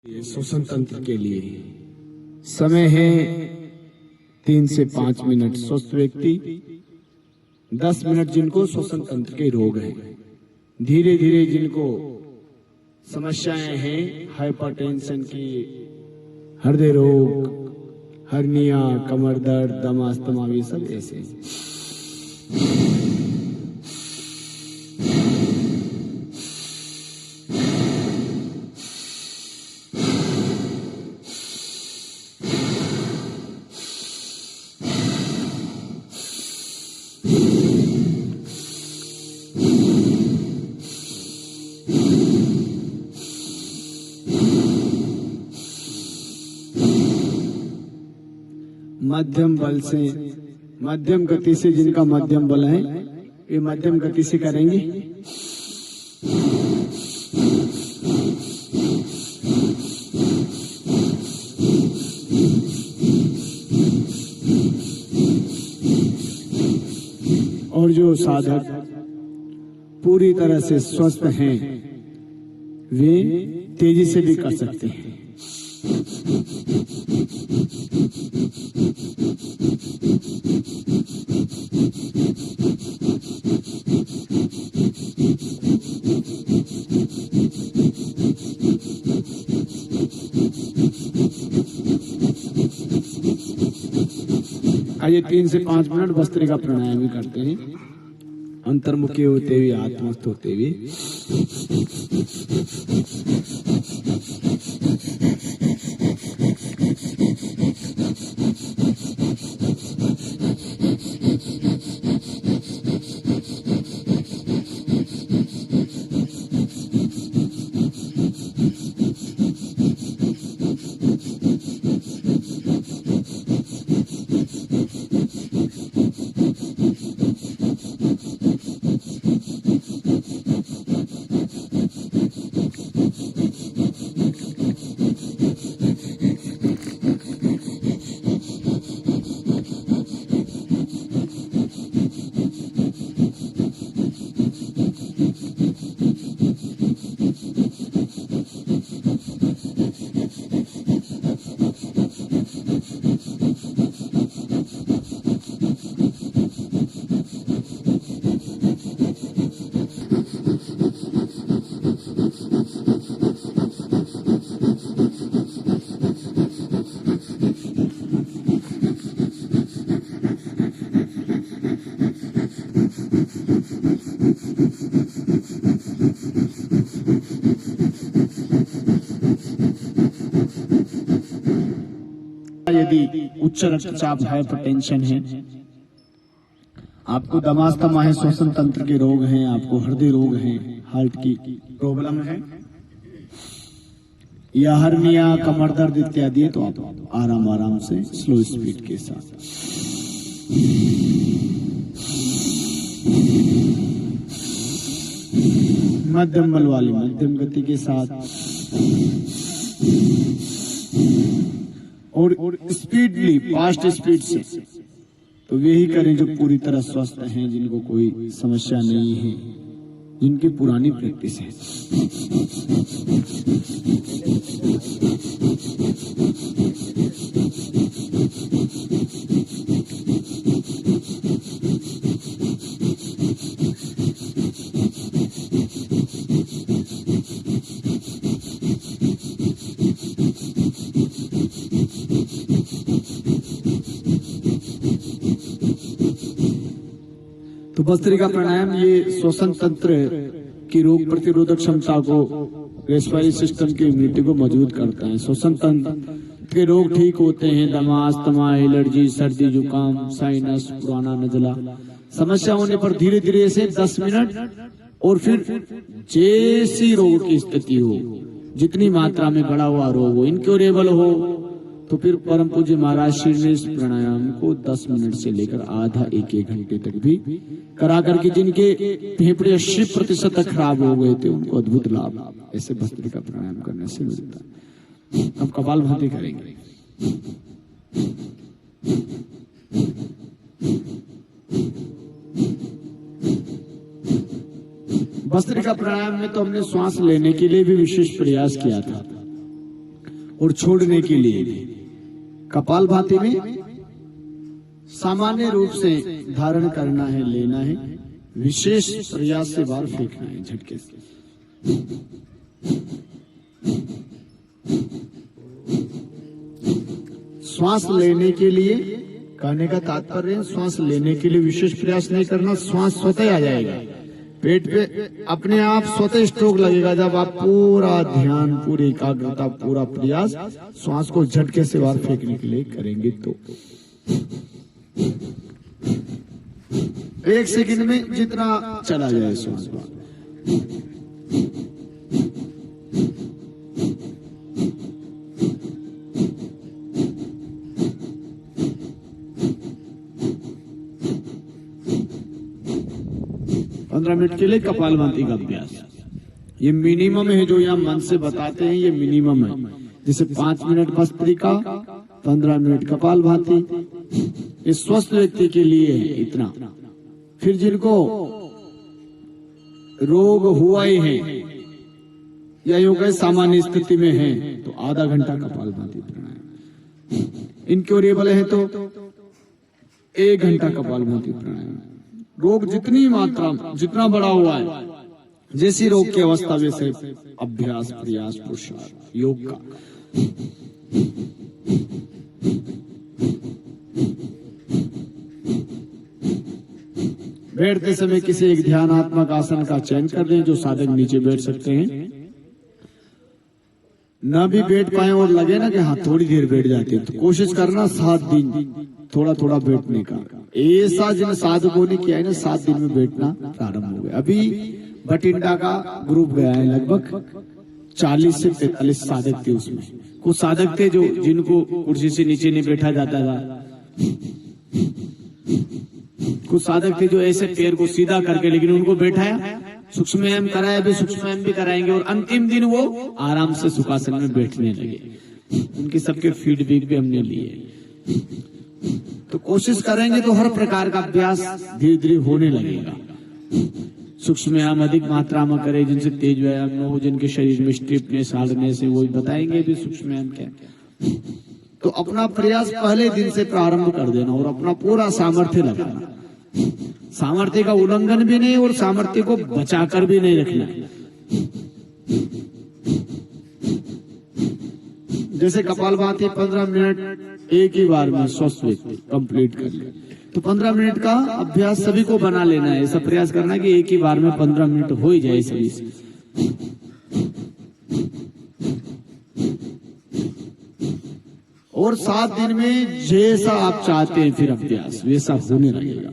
श्वसन तंत्र के लिए समय है 3 से 5 मिनट। स्वस्थ व्यक्ति 10 मिनट जिनको श्वसन तंत्र के रोग हैं, धीरे धीरे जिनको समस्याएं हैं हाइपरटेंशन की, हृदय रोग, हर्निया, कमर दर्द, दमा, अस्थमा, ये सब ऐसे। मध्यम बल से, मध्यम गति से, जिनका मध्यम बल है ये मध्यम गति से करेंगे। और जो साधक पूरी तरह से स्वस्थ हैं वे तेजी से भी कर सकते हैं। आइए 3 से 5 मिनट भस्त्रिका प्राणायाम भी करते हैं, अंतर्मुखी होते हुए, आत्मस्थ होते हुए। यदि उच्च रक्तचाप, हाइपरटेंशन है, आपको दमा, अस्थमा है, श्वसन तंत्र के रोग हैं, आपको हृदय रोग हैं, हार्ट की प्रॉब्लम है, या हर्निया, कमर दर्द इत्यादि है, तो आप आराम आराम से स्लो स्पीड के साथ मध्यम बल वाली मध्यम गति के साथ और स्पीडली, फास्ट स्पीड से, तो वे ही करें जो पूरी तरह स्वस्थ हैं, जिनको कोई समस्या नहीं है, जिनकी पुरानी प्रैक्टिस है। तो भस्त्रिका प्राणायाम ये श्वसन तंत्र की रोग प्रतिरोधक क्षमता को, रेस्पिरेटरी सिस्टम की इम्यूनिटी को मजबूत करता है। श्वसन तंत्र के रोग ठीक होते हैं, दमा, अस्थमा, एलर्जी, सर्दी, जुकाम, साइनस, पुराना नजला, समस्या होने पर धीरे धीरे से 10 मिनट, और फिर जैसी रोग की स्थिति हो, जितनी मात्रा में बढ़ा हुआ रोग हो, इनक्योरेबल हो, तो फिर परम पूज्य महाराज श्री ने इस प्राणायाम को 10 मिनट से लेकर आधा 1-1 घंटे तक भी करा करके, जिनके फेफड़े 80% तक खराब हो गए थे, उनको अद्भुत लाभ ऐसे भस्त्रिका प्राणायाम करने से मिलता है। अब कपालभाति करेंगे। भस्त्रिका प्राणायाम में तो हमने श्वास लेने के लिए भी विशेष प्रयास किया था, और छोड़ने के लिए भी। कपालभाति में सामान्य रूप से धारण करना है, लेना है, विशेष प्रयास से बाहर फेंकना है झटके से। श्वास लेने के लिए, कहने का तात्पर्य श्वास लेने के लिए विशेष प्रयास नहीं करना, श्वास स्वतः आ जाएगा पेट पे, अपने आप स्वतः स्ट्रोक लगेगा जब आप पूरा ध्यान, पूरी एकाग्रता, पूरा प्रयास श्वास को झटके से बाहर फेंकने के लिए करेंगे। तो 1 सेकंड में जितना चला जाए श्वास बाहर। 15 मिनट के लिए कपालभाति का अभ्यास। ये मिनिमम है जो यहाँ मन से बताते हैं, ये मिनिमम है। जैसे 5 मिनट भस्त्रिका, 15 मिनट कपालभाति, ये स्वस्थ व्यक्ति के लिए है इतना। फिर जिनको रोग हुआ ही है या यूं कहे सामान्य स्थिति में है तो आधा घंटा कपालभाति प्राणायाम। इनक्योरेबल है तो 1 घंटा कपालभाति प्राणायाम। रोग जितनी मात्रा, जितना बड़ा हुआ है, जैसी रोग की अवस्था वैसे अभ्यास, प्रयास, पुरुषार्थ योग का। बैठते समय किसी एक ध्यानात्मक आसन का चयन कर लें जो साधक नीचे बैठ सकते हैं। न भी बैठ पाए और लगे ना कि हाँ थोड़ी देर बैठ जाते हैं, तो कोशिश करना 7 दिन थोड़ा थोड़ा बैठने का। ऐसा जिन साधकों ने किया है ना, 7 दिन में बैठना प्रारंभ हो गया। अभी बठिंडा का ग्रुप गया है, लगभग 40 से 45 साधक थे उसमें। कुछ साधक थे जो जिनको कुर्सी से नीचे नहीं बैठा जाता था, कुछ साधक थे जो ऐसे पैर को सीधा करके, लेकिन उनको बैठाया, सूक्ष्म कराया, भी सूक्ष्म भी कराएंगे, और अंतिम दिन वो आराम से सुखासन में बैठने लगे। उनके सबके फीडबैक भी हमने लिए। तो कोशिश करेंगे तो हर प्रकार का अभ्यास धीरे धीरे होने लगेगा। सूक्ष्म व्यायाम अधिक मात्रा में करें, जिनसे तेज व्यायाम न हो, जिनके शरीर में स्टिफनेस, हार्डनेस है, वो बताएंगे भी सूक्ष्म व्यायाम क्या। तो अपना प्रयास पहले दिन से प्रारंभ कर देना और अपना पूरा सामर्थ्य लगाना। सामर्थ्य का उल्लंघन भी नहीं और सामर्थ्य को बचाकर भी नहीं रखना। जैसे कपालभाति 15 मिनट एक ही बार में स्वस्थ व्यक्ति कंप्लीट कर ले, तो 15 मिनट का अभ्यास सभी को बना लेना है। ऐसा प्रयास करना है कि एक ही बार में 15 मिनट हो ही जाए सभी से। और 7 दिन में जैसा आप चाहते हैं फिर अभ्यास वैसा होने लगेगा।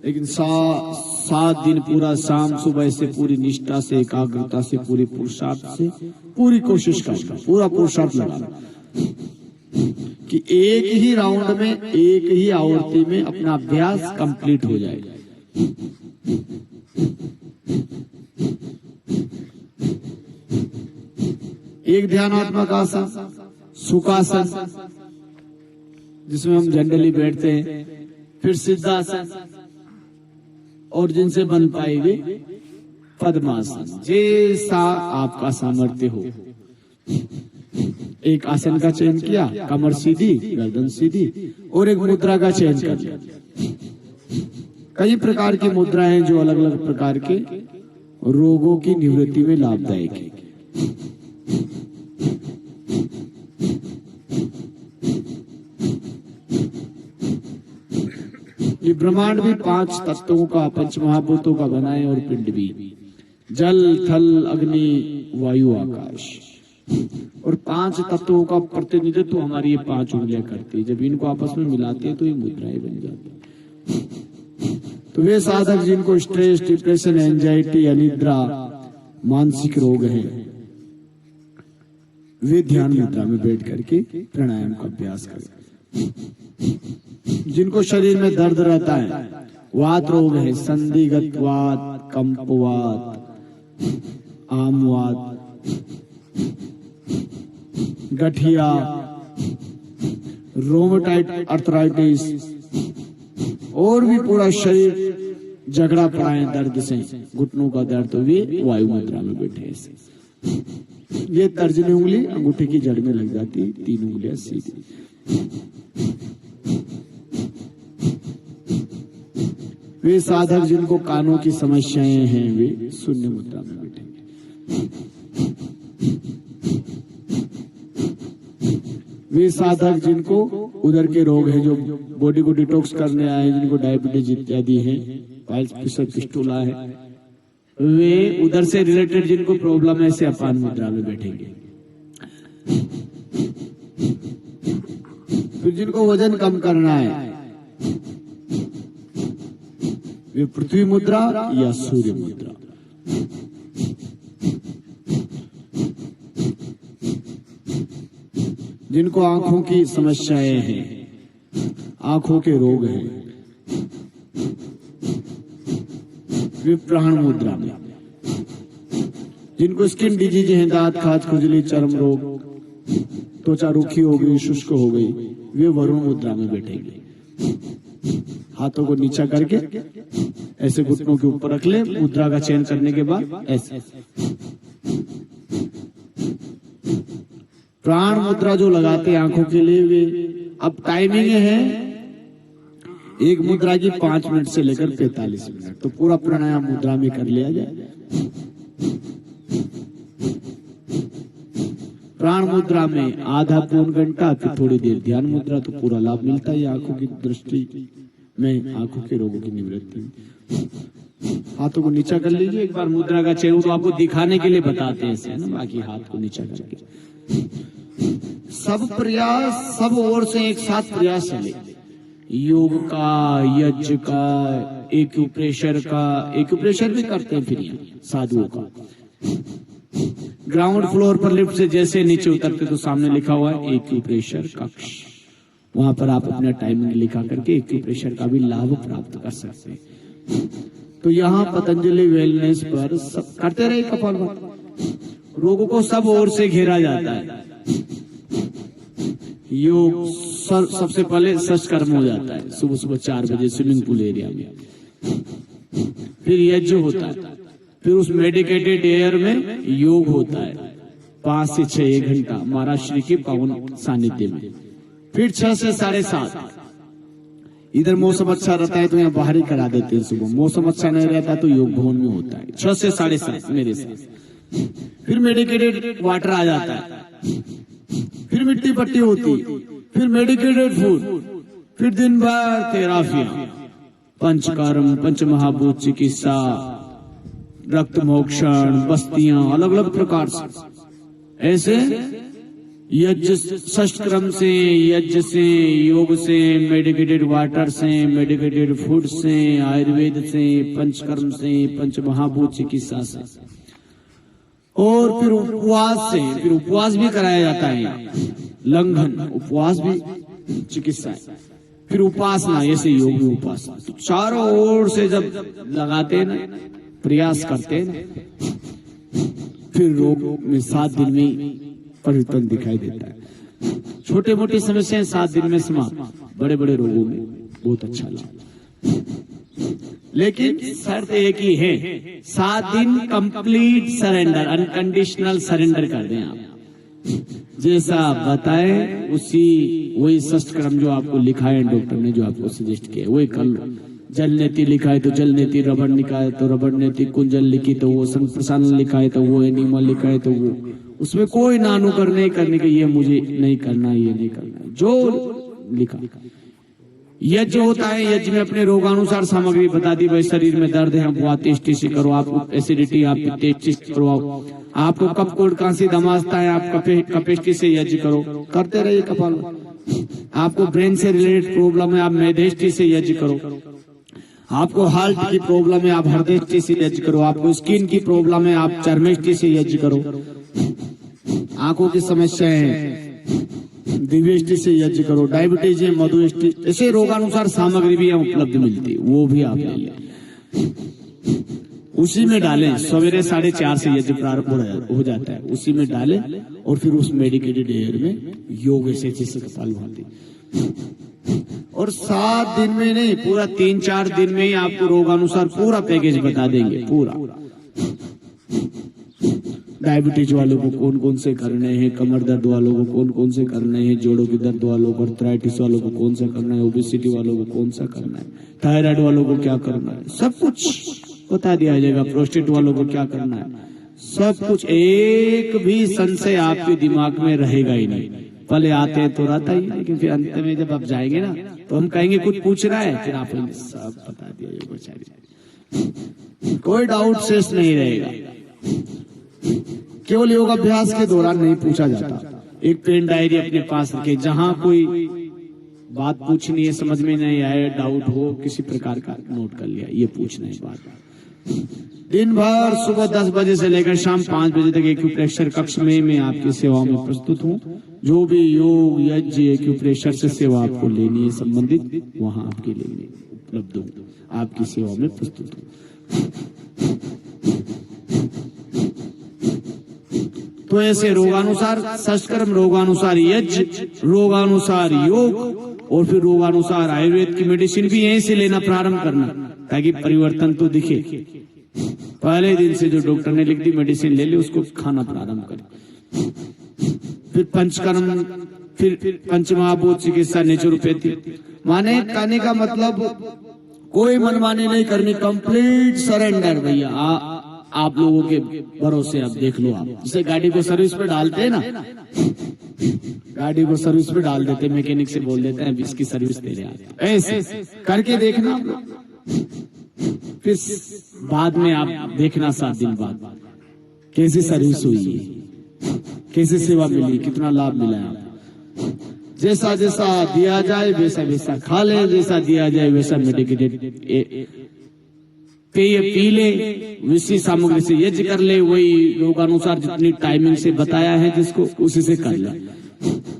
लेकिन 7 दिन पूरा शाम सुबह से पूरी निष्ठा से, एकाग्रता से, पूरी पुरुषार्थ से पूरी कोशिश करना, पूरा पुरुषार्थ लगाना कि एक ही राउंड में, एक ही आवृत्ति में अपना अभ्यास कंप्लीट हो जाए। एक ध्यानात्मक आसन, सुखासन जिसमें हम जनरली बैठते हैं, फिर सिद्धासन, और जिनसे बन पाएंगे पद्मासन। जैसा आपका सामर्थ्य हो, एक आसन का चयन किया, कमर सीधी, गर्दन सीधी, और एक मुद्रा का चयन कर लिया। कई प्रकार की मुद्राएं जो अलग अलग प्रकार के रोगों की निवृत्ति में लाभदायक है। ये ब्रह्मांड भी 5 तत्वों का, 5 महाभूतों का बना है, और पिंड भी जल, थल, अग्नि, वायु, आकाश, और 5 तत्वों का प्रतिनिधित्व हमारी ये 5 उंगलियां करती है। जब इनको आपस में मिलाते हैं तो ये मुद्राएं बन जाती है। तो वे साधक जिनको स्ट्रेस, डिप्रेशन, एंजाइटी, अनिद्रा, मानसिक रोग है, वे ध्यान मुद्रा में बैठ करके प्राणायाम का अभ्यास करें। जिनको शरीर में दर्द रहता है, वात रोग है, संधिगत वात, कंपवात, आमवात, गठिया, रोमेटाइड अर्थराइटिस, और भी पूरा शरीर झगड़ा पड़ा है दर्द से, घुटनों का दर्द, तो वे वायु मुद्रा में बैठे हैं। ये तर्जनी उंगली अंगूठे की जड़ में लग जाती, 3 उंगलियां सीधी। वे साधक जिनको कानों की समस्याएं हैं वे शून्य मुद्रा में बैठेंगे। वे साधक जिनको उधर के रोग है, जो बॉडी को डिटॉक्स करने आए, जिनको डायबिटीज इत्यादि है, पाइल्स, फिशर, फिस्टुला है, वे उधर से रिलेटेड जिनको प्रॉब्लम है, ऐसे अपान मुद्रा में बैठेंगे। फिर जिनको वजन कम करना है वे पृथ्वी मुद्रा या सूर्य मुद्रा। जिनको आंखों की समस्याएं हैं, आंखों के रोग हैं, वे प्राण मुद्रा में। जिनको स्किन डिजीज हैं, दांत, खाज, खुजली, चर्म रोग, त्वचा रूखी हो गई, शुष्क हो गई, वे वरुण मुद्रा में बैठेंगे। हाथों को नीचा करके ऐसे घुटनों के ऊपर रख ले, मुद्रा का चयन करने के बाद ऐसे। प्राण मुद्रा जो लगाते हैं आंखों के लिए, वे अब टाइमिंग है एक मुद्रा की 5 मिनट से लेकर 45 मिनट, तो पूरा प्राणायाम मुद्रा में कर लिया जाए। प्राण मुद्रा में आधा पौन घंटा, फिर थोड़ी देर ध्यान मुद्रा, तो पूरा लाभ मिलता है आंखों की दृष्टि में, आंखों के रोगों की निवृत्ति। हाथों को नीचा कर लीजिए एक बार, मुद्रा का चयन तो आपको दिखाने के लिए बताते हैं ऐसे, है ना, बाकी हाथ को नीचा करके सब प्रयास, सब ओर से एक साथ प्रयास चले। योग का, यज्ञ का, एक्यूप्रेशर का, एक्यूप्रेशर भी करते हैं फिर साधुओं का। ग्राउंड फ्लोर पर लिफ्ट से जैसे नीचे उतरते तो सामने लिखा हुआ है एक्यूप्रेशर कक्ष, वहां पर आप अपना टाइमिंग लिखा करके एक्यूप्रेशर का भी लाभ प्राप्त कर सकते हैं। तो यहाँ पतंजलि वेलनेस पर सब करते रहे कपालभाति। रोगों को सब ओर से घेरा जाता है। योग सबसे पहले सष्कर्म हो जाता है, सुबह सुबह 4 बजे स्विमिंग पूल एरिया में। फिर यज्ञ होता है, फिर उस मेडिकेटेड एयर में योग होता है 5 से 6 1 घंटा महाराष्ट्र के पावन सानिध्य में। फिर 6 से 7:30 इधर मौसम अच्छा रहता है तो यहाँ बाहर ही करा देते हैं सुबह। मौसम अच्छा नहीं रहता तो योग भवन में होता है 6 से 7:30 मेरे साथ। फिर मेडिकेटेड वाटर आ जाता है, फिर मिट्टी पट्टी होती, फिर मेडिकेटेड फूड, फिर दिन भर थेरापियां, पंचकर्म, पंचमहाभूत चिकित्सा, रक्त मोक्षण, बस्तियां, अलग अलग प्रकार से। ऐसे यज्ञ षष्ठ से, यज्ञ से, योग से, मेडिकेटेड वाटर से, मेडिकेटेड फूड से, आयुर्वेद से, पंचकर्म से, पंचमहाभूत चिकित्सा से, और फिर उपवास से। फिर उपवास भी कराया जाता है यहाँ, लंघन, उपवास भी चिकित्सा है। फिर उपासना, ऐसे योग भी उपासना। तो चारों ओर से जब लगाते हैं ना, प्रयास करते हैं, फिर रोग में 7 दिन में परिवर्तन दिखाई देता है। छोटे मोटे समस्याएं 7 दिन में समाप्त, बड़े बड़े रोगों में बहुत अच्छा लाभ। लेकिन शर्त एक ही है, 7 दिन कंप्लीट सरेंडर, अनकंडीशनल सरेंडर कर दें आप। जैसा बताए उसी वही षष्ठकर्म जो आपको लिखा है डॉक्टर ने, जो आपको सजेस्ट किया है वही कर लो। जल नेति लिखा है तो जल नेति, रबड़ लिखा है तो रबड़ नेति, कुंजल लिखी तो वो, संप्रसारण लिखा है तो वो, एनिमल लिखा है तो वो। उसमें कोई नानुकर नहीं करने के, ये मुझे नहीं करना, ये नहीं करना, जो लिखा। यज्ञ होता है, यज्ञ में अपने रोगानुसार सामग्री बता दी, भाई शरीर में दर्द है, आप वातिष्टि से करो, आप एसिडिटी, आप पित्तेष्टि करवाओ, आपको कफ कोढ़ खांसी दमास्ता है, आप कपेष्टि से यज्ञ करो, करते रहिए कपाल। आपको ब्रेन से रिलेटेड प्रॉब्लम है, आप मेधेष्टि से यज्ञ करो। आपको हार्ट की प्रॉब्लम है, आप हृदयष्टि से यज्ञ करो। आपको स्किन की प्रॉब्लम है, आप चर्मेष्टि से यज्ञ करो। आंखों की समस्या है, दिव्यष्टि से यज्ञ करो। डायबिटीज है, मधुष्टि, ऐसे रोगानुसार सामग्री भी यहाँ उपलब्ध मिलती है, वो भी आप ले लें। उसी में डालें, सवेरे 4:30 से यज्ञ प्रारंभ हो जाता है, उसी में डालें और फिर उस मेडिकेटेड एयर में योग से कपालभाति। और 7 दिन में नहीं, पूरा 3-4 दिन में ही आपको रोगानुसार पूरा पैकेज बता देंगे पूरा। डायबिटीज वालों को कौन कौन से करने हैं, कमर दर्द वालों को कौन कौन से करने हैं, जोड़ों की दर्द वालों को, आर्थराइटिस वालों को कौन सा करना है, ओबेसिटी वालों को कौन सा करना है, थायराइड वालों को क्या करना है, सब कुछ बता दिया जाएगा। प्रोस्टेट वालों को क्या करना है, सब कुछ। एक भी संशय आपके दिमाग में रहेगा ही नहीं। पहले आते हैं तो रहता ही, लेकिन फिर अंत में जब आप जाएंगे ना तो हम कहेंगे कुछ पूछ रहा है, फिर आप सब बता दिया जाएगा, कोई डाउट शेष नहीं रहेगा। केवल योगाभ्यास के दौरान नहीं पूछा जाता। एक पेन डायरी अपने पास रखे, जहां कोई बात पूछनी है, समझ में नहीं आया, डाउट हो किसी प्रकार का, नोट कर लिया, ये पूछना है बात। दिन भर सुबह 10 बजे से लेकर शाम 5 बजे तक एक्यूप्रेशर कक्ष में मैं आपकी सेवाओं में प्रस्तुत हूँ। जो भी योग यज्ञ एक्यूप्रेशर से सेवा आपको लेनी है संबंधित, वहां आपके लिए उपलब्ध हूँ, आपकी सेवा में प्रस्तुत हूँ। तो ऐसे रोगानुसार सष्कर्म, रोगानुसार यज्ञ, रोगानुसार योग और फिर रोगानुसार आयुर्वेद की मेडिसिन भी यहीं से लेना प्रारंभ करना, ताकि परिवर्तन तो दिखे। पहले दिन से जो डॉक्टर ने लिख दी मेडिसिन ले ली, उसको खाना प्रारंभ करें। फिर पंचकर्म, फिर पंचमहाभूत चिकित्सा, नेचुरोपैथी। माने कहने का मतलब कोई मनमानी नहीं करनी, कंप्लीट सरेंडर। भैया आप लोगों के भरोसे अब देख लो। आप जैसे गाड़ी को सर्विस पे डालते हैं ना, गाड़ी को सर्विस पे डाल देते, मैकेनिक से बोल देते हैं इसकी सर्विस दे रहे हैं, ऐसे करके देखना। फिर बाद में आप देखना 7 दिन बाद कैसी सर्विस हुई है, कैसी सेवा मिली, कितना लाभ मिला है। जैसा जैसा दिया जाए वैसा वैसा खा ले, जैसा दिया जाए वैसा मेडिकेटेड पेय पी ले, विषय सामग्री से यज्ञ कर ले, वही रोगानुसार जितनी टाइमिंग से बताया है जिसको, उसी से कर ले।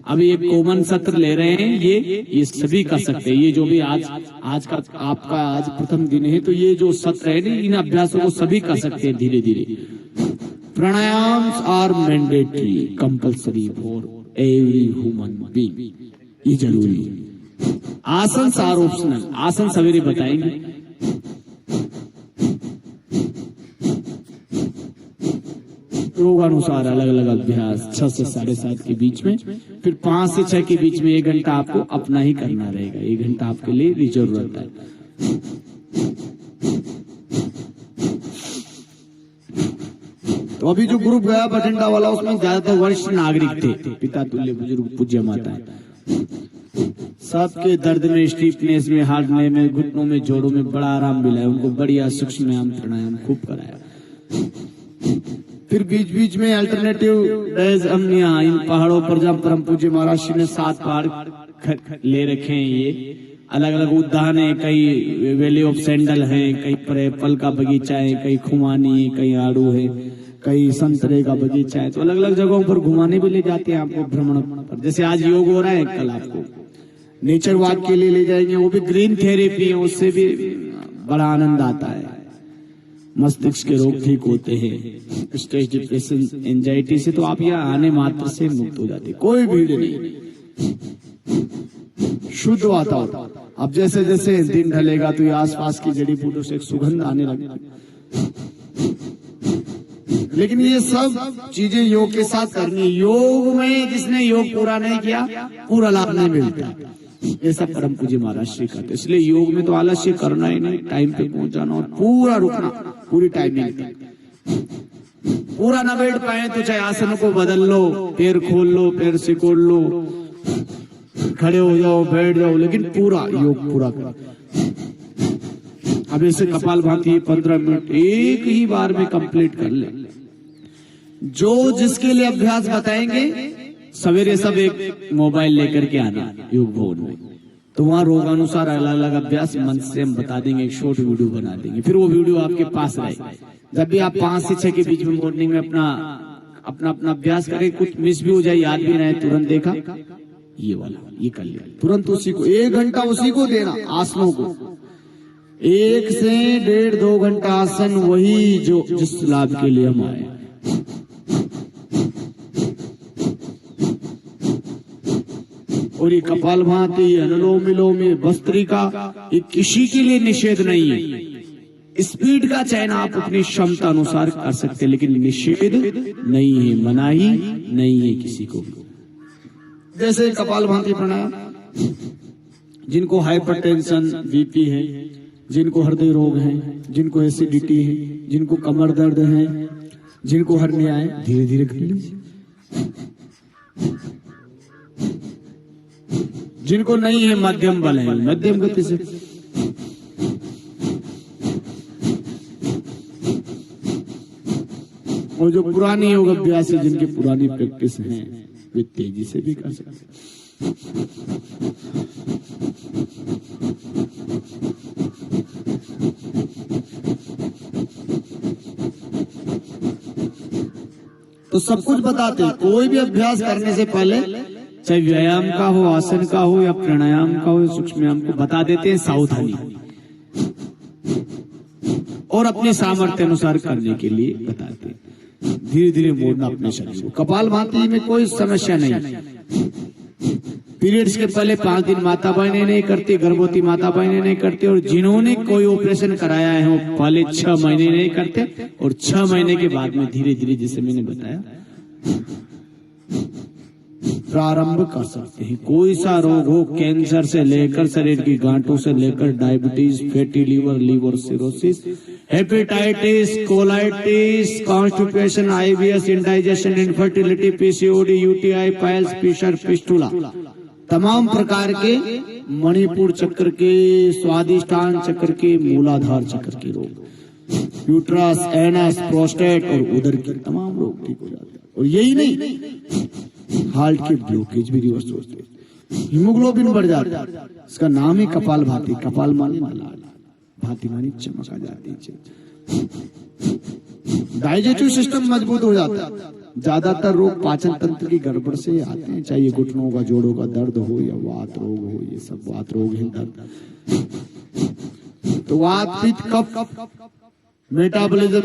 अभी एक कॉमन सत्र ले रहे हैं, ये सभी कर सकते हैं। ये जो भी आज का आपका आज प्रथम दिन है, तो ये जो सत्र है ना, इन अभ्यासों को सभी कर सकते हैं धीरे धीरे। Pranayama are mandatory compulsory for every human being, ये जरूरी है। आसन आर ऑप्शनल, आसन सवेरे बताएंगे। रोगानुसार अलग अलग अभ्यास 6 से 7:30 के बीच में, फिर 5 से 6 के बीच में 1 घंटा आपको अपना ही करना रहेगा। 1 घंटा आपके लिए रिजर्व रहता है। तो अभी जो ग्रुप गया बठिंडा वाला, उसमें ज्यादातर वरिष्ठ नागरिक थे, पिता तुल्य बुजुर्ग पूज्य माता है। सबके दर्द में, स्टीफनेस में, हार्डने में, घुटनों में, जोड़ों में बड़ा आराम मिला है उनको। बढ़िया सूक्ष्म प्राणायाम खूब कराया। फिर बीच बीच में अल्टरनेटिव डेज हमने इन पहाड़ों पर, जब परम पूज्य महाराज श्री ने 7 पहाड़ ले रखे हैं, ये अलग अलग उद्यान है, कई वैली ऑफ सैंडल है, कई पर एप्पल का बगीचा है, कई खुमानी है, कई आड़ू है, कई संतरे का बगीचा है। तो अलग अलग जगहों पर घुमाने भी ले जाते हैं आपको भ्रमण पर। जैसे आज योग हो रहा है, कल आपको नेचर वॉक के लिए ले जाएंगे, वो भी ग्रीन थेरेपी है, उससे भी बड़ा आनंद आता है। मस्तिष्क के रोग ठीक होते हैं, स्ट्रेस, डिप्रेशन, एंजाइटी से तो आप यहाँ आने मात्र से मुक्त हो जाते, कोई भीड़ नहीं, शुद्ध वातावरण। अब जैसे जैसे दिन ढलेगा तो ये आसपास की जड़ी बूटियों से एक सुगंध आने लगती। लेकिन ये सब चीजें योग के साथ करनी। योग में जिसने योग पूरा नहीं किया, पूरा लाभ नहीं मिलता, ऐसा परम पूज्य महाराज श्री कहते। इसलिए योग में तो आलस्य करना ही नहीं, टाइम पे पहुंच जाना और पूरा रुकना, पूरी टाइमिंग। पूरा ना बैठ पाए तो चाहे आसन को बदल लो, पैर खोल लो, पैर सिकोड़ लो, खड़े हो जाओ, बैठ जाओ, लेकिन पूरा योग पूरा करो। अब ऐसे कपालभाति 15 मिनट एक ही बार में कंप्लीट कर ले। जो जिसके लिए अभ्यास बताएंगे, सवेरे सब एक मोबाइल लेकर के आना योग भवन में, तो वहां रोगानुसार अलग अलग अभ्यास मन से हम बता देंगे, एक शॉर्ट वीडियो बना देंगे। फिर वो वीडियो आपके पास रहेगा। जब भी आप 5 से 6 के बीच में मॉर्निंग में अपना अभ्यास करें, कुछ मिस भी हो जाए, याद भी रहे, तुरंत देखा ये वाला, ये कर लिया, तुरंत उसी को 1 घंटा उसी को देना। आसनों को 1 से 1.5-2 घंटा आसन, वही जो जिस लाभ के लिए हम आए। और ये कपालभाति, अनुलोम विलोम, भस्त्रिका, ये किसी के लिए निषेध नहीं है। स्पीड का चयन आप अपनी क्षमता अनुसार कर सकते हैं, लेकिन निषेध नहीं है, मनाही नहीं है किसी को भी। जैसे कपालभाति प्राणायाम, जिनको हाइपरटेंशन बीपी है, जिनको हृदय रोग है, जिनको एसिडिटी है, जिनको कमर दर्द है, जिनको हर्निया है, धीरे धीरे कर लीजिए। जिनको नहीं है मध्यम बल है, मध्यम गति से। और जो पुरानी योग अभ्यास है, जिनकी पुरानी प्रैक्टिस है, वे तेजी से भी कर सकते हैं। तो सब कुछ बताते हैं। कोई भी अभ्यास करने से पहले, चाहे व्यायाम का हो, आसन का हो, या प्राणायाम का हो, सूक्ष्म को बता देते हैं सावधानी, और अपने सामर्थ्य अनुसार करने के लिए बताते हैं। धीरे धीरे मोड़ना अपने शरीर को। कपालभाति में कोई समस्या नहीं। पीरियड्स के पहले 5 दिन माता बहनें नहीं करती, गर्भवती माता बहनें नहीं करती, और जिन्होंने कोई ऑपरेशन कराया है वो पहले 6 महीने नहीं करते, और 6 महीने के बाद में धीरे धीरे, जैसे मैंने बताया, प्रारंभ कर सकते हैं। कोई सा रोग हो, कैंसर से लेकर शरीर की गांठों से लेकर diabetes, fatty liver, liver cirrhosis, hepatitis, colitis, constipation, IBS, indigestion, infertility, PCOD, UTI, piles, fissure, fistula, तमाम प्रकार के मणिपुर चक्र के, स्वादिष्ठान चक्र के, मूलाधार चक्र के रोग, यूट्रस, एनस, प्रोस्टेट और उदर के तमाम रोग ठीक हो जाते हैं। और यही नहीं, हार्ट के ब्लॉकेज भी रिवर्स होते हैं, हीमोग्लोबिन बढ़ जाता है। इसका नाम है कपालभाति। कपाल माने लाल, भांति मानी चमक आ जाती है। डाइजेस्टिव सिस्टम मजबूत हो जाता है। ज्यादातर रोग पाचन तंत्र की गड़बड़ से आते हैं, चाहे ये घुटनों का, जोड़ों का दर्द हो या वात रोग हो, ये सब वात रोग है दर्द। तो वात, पित्त, कफ, मेटाबॉलिज्म,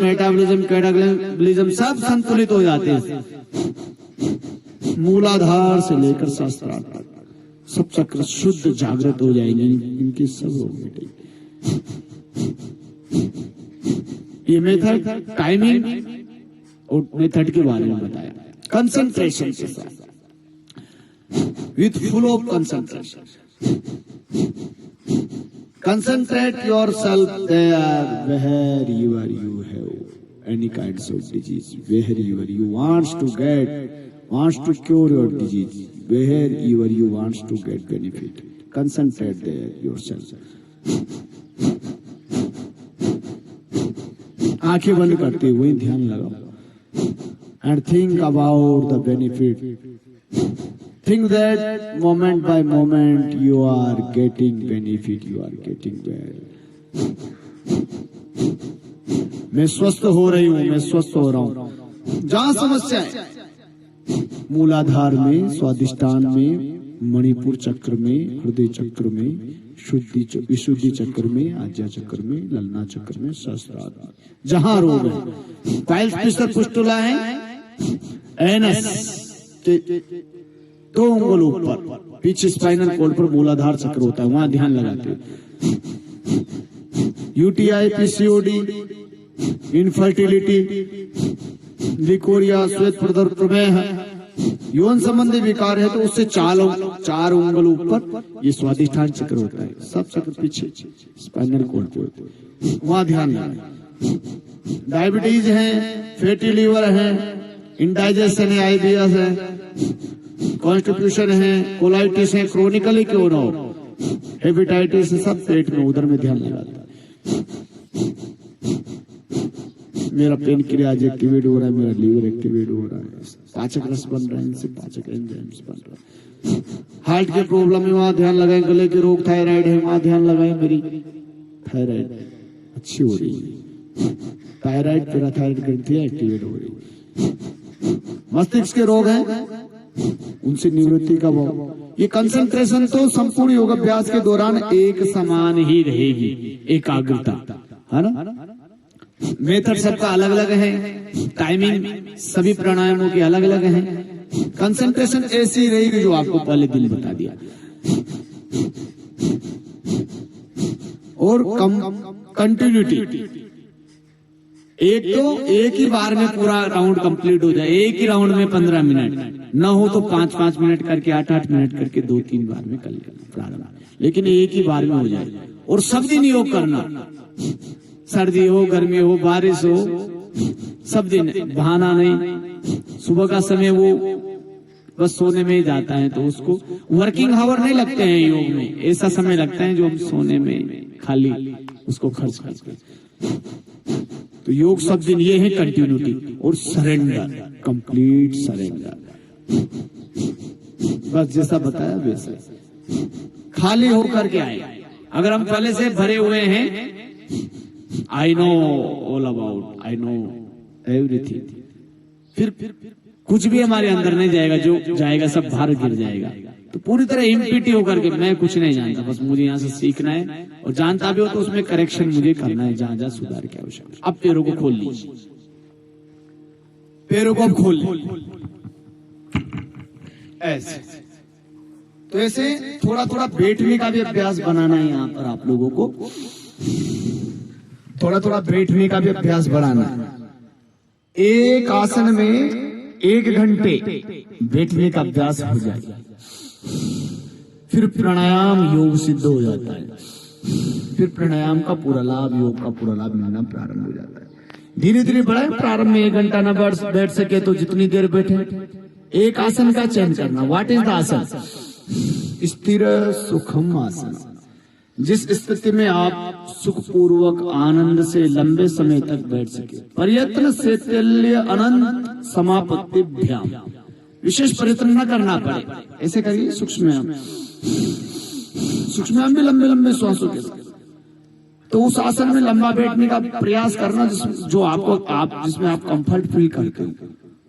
कैटाबॉलिज्म सब संतुलित हो जाते हैं। मूलाधार से लेकर सहस्त्रार सब चक्र शुद्ध जागृत हो जाएंगे, इनके सब रोग मिटेंगे। ये मेथड, टाइमिंग और मेथड के बारे में बताया। कंसंट्रेशन के साथ, with full of concentration. Concentrate yourself there where you have any kinds of disease, wherever you wants to cure your disease, wherever you wants to get benefit, concentrate there yourself. आंखें बंद करते हुए ध्यान लगाओ and think about the benefit. Think that moment by moment you are getting benefit, you are getting well. मैं स्वस्थ हो रही हूँ, मैं स्वस्थ हो रहा हूँ। जहां समस्या है, मूलाधार में, स्वादिष्ठान में, मणिपुर चक्र में, हृदय चक्र में, विशुद्धि चक्र में, आज्ञा चक्र में, ललना चक्र में, सहस्त्रार में, जहां रोग है, पाइल्स, फिशर, फिस्टुला है, एनस के 2 उंगल ऊपर पीछे स्पाइनल कॉर्ड पर मूलाधार चक्र होता है, वहां ध्यान लगाते हैं। यूटीआई, पीसीओडी, इनफर्टिलिटी, लिकोरिया, श्वेत प्रदर, प्रमेह, यौन संबंधी विकार है तो उससे 4 उंगल ऊपर ये स्वादिष्ठान चक्र होता है, सब चक्र पीछे स्पाइनल कॉर्ड पे होते हैं, वहां ध्यान लगाएं। डायबिटीज है, फैटी लीवर है, इंडाइजेशन है, आईबीएस है, कॉन्स्टिट्यूशन है, कोलाइटिस है, क्रोनिकली क्यों ना हो, हेपेटाइटिस, सब पेट में, उधर में ध्यान लगाता है। मेरा पेनक्रियाज एक्टिवेट हो रहा है, मेरा लीवर एक्टिवेट हो रहा है, पाचक रस बन रहा है, इनसे पाचक एंजाइम्स बन रहा है। हार्ट के प्रॉब्लम में वहां ध्यान लगाएं, गले के रोग, थायराइड है, वहां ध्यान लगाएं, मेरी थायराइड अच्छी हो रही है, थायराइड, पैराथायराइड ग्रंथियां एक्टिवेट हो रही है। मस्तिष्क के रोग हैं, उनसे निवृत्ति का भाव। ये कंसंट्रेशन तो संपूर्ण योगाभ्यास के दौरान एक समान ही रहेगी, एकाग्रता, है ना। मेथड सबका अलग अलग है, टाइमिंग सभी प्राणायामों की अलग अलग है। कंसंट्रेशन ऐसी रहेगी जो आपको पहले दिन बता दिया, और कंटिन्यूटी एक ही बार में पूरा राउंड कंप्लीट हो जाए, एक ही राउंड में 15 मिनट न हो तो 5-5 मिनट करके 8-8 मिनट करके 2-3 बार में कर लेना प्रारंभ, लेकिन एक ही बार में हो जाए। और सब दिन योग करना, सर्दी हो गर्मी हो बारिश हो, सब दिन, बहाना नहीं। सुबह का समय वो बस सोने में ही जाता है, तो उसको वर्किंग आवर नहीं लगते हैं योग में, ऐसा समय लगता है जो हम सोने में खाली उसको खर्च करते हैं। तो योग सब दिन ये है कंटिन्यूटी और सरेंडर, कंप्लीट सरेंडर, बस जैसा बताया वैसे खाली होकर के आए। अगर हम पहले से भरे हुए हैं, I know all about, I know everything, फिर कुछ भी हमारे अंदर नहीं जाएगा, जो जाएगा सब बाहर गिर जाएगा। तो पूरी तरह एम्प्टी होकर के मैं कुछ नहीं जानता, बस मुझे यहाँ से सीखना है, और जानता भी हो तो उसमें करेक्शन मुझे करना है जहां जहां सुधार की आवश्यकता है। अब पैरों को खोल लीजिए, पैरों को अब खोल लीजिए ऐसे। तो ऐसे थोड़ा थोड़ा बैठने का भी अभ्यास बनाना है यहाँ पर आप लोगों को, थोड़ा थोड़ा बैठने का भी अभ्यास बढ़ाना है। एक आसन में 1 घंटे बैठने का अभ्यास हो जाएगा, फिर प्राणायाम योग सिद्ध हो जाता है, फिर प्राणायाम का पूरा लाभ, योग का पूरा लाभ मिलना प्रारंभ हो जाता है। धीरे धीरे बढ़ाए, प्रारंभ में 1 घंटा न बैठ सके तो जितनी देर बैठे। एक आसन का चयन करना। व्हाट इज द आसन? स्थिर सुखम आसन, जिस स्थिति में आप सुखपूर्वक आनंद से लंबे समय तक बैठ सके। प्रयत्न से तुल्य अनंत समापत्तिभ्याम, विशेष प्रयत्न न करना पड़े, ऐसे करिए। सूक्ष्म सूक्ष्म भी लंबे लंबे श्वासों के साथ। तो उस आसन में लंबा बैठने का प्रयास करना जो जिसमें आप कंफर्ट फील करते हो,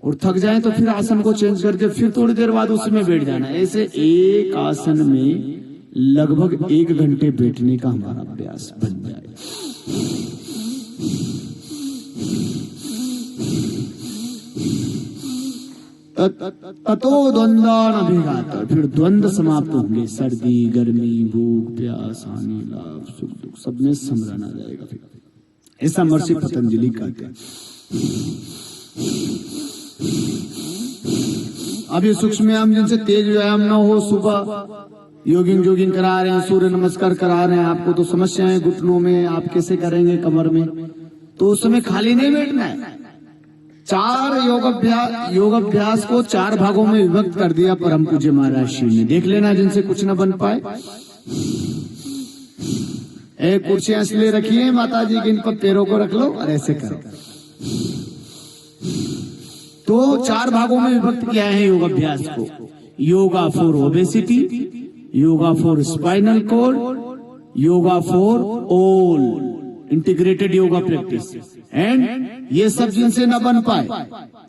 और थक जाए तो फिर आसन को चेंज करके फिर थोड़ी देर बाद उसमें बैठ जाना। ऐसे एक आसन में लगभग 1 घंटे बैठने का हमारा अभ्यास बन जाए। ततो द्वंद्वान अभिघात, फिर द्वंद्व समाप्त होंगे। सर्दी गर्मी भूख प्यास हानि लाभ सुख दुख सब में समरण आ जाएगा। फिर ऐसा महर्षि पतंजलि कहते हैं। अब ये सूक्ष्म व्यायाम जिनसे तेज व्यायाम न हो, सुबह जोगिंग करा रहे हैं, सूर्य नमस्कार करा रहे हैं, आपको तो समस्याएं घुटनों में, आप कैसे करेंगे कमर में, तो उस समय खाली नहीं बैठना है। 4 योगाभ्यास को 4 भागों में विभक्त कर दिया परम पूज्य महाराज श्री ने। देख लेना जिनसे कुछ न बन पाए। एक कुर्सियां इसलिए रखी है माता जी की, इन पर पैरों को रख लो और ऐसे करो। तो 4 भागों में विभक्त किया है योगाभ्यास को। Yoga for obesity, yoga for spinal cord, yoga for all integrated yoga practice. And ये सब जिनसे न बन पाए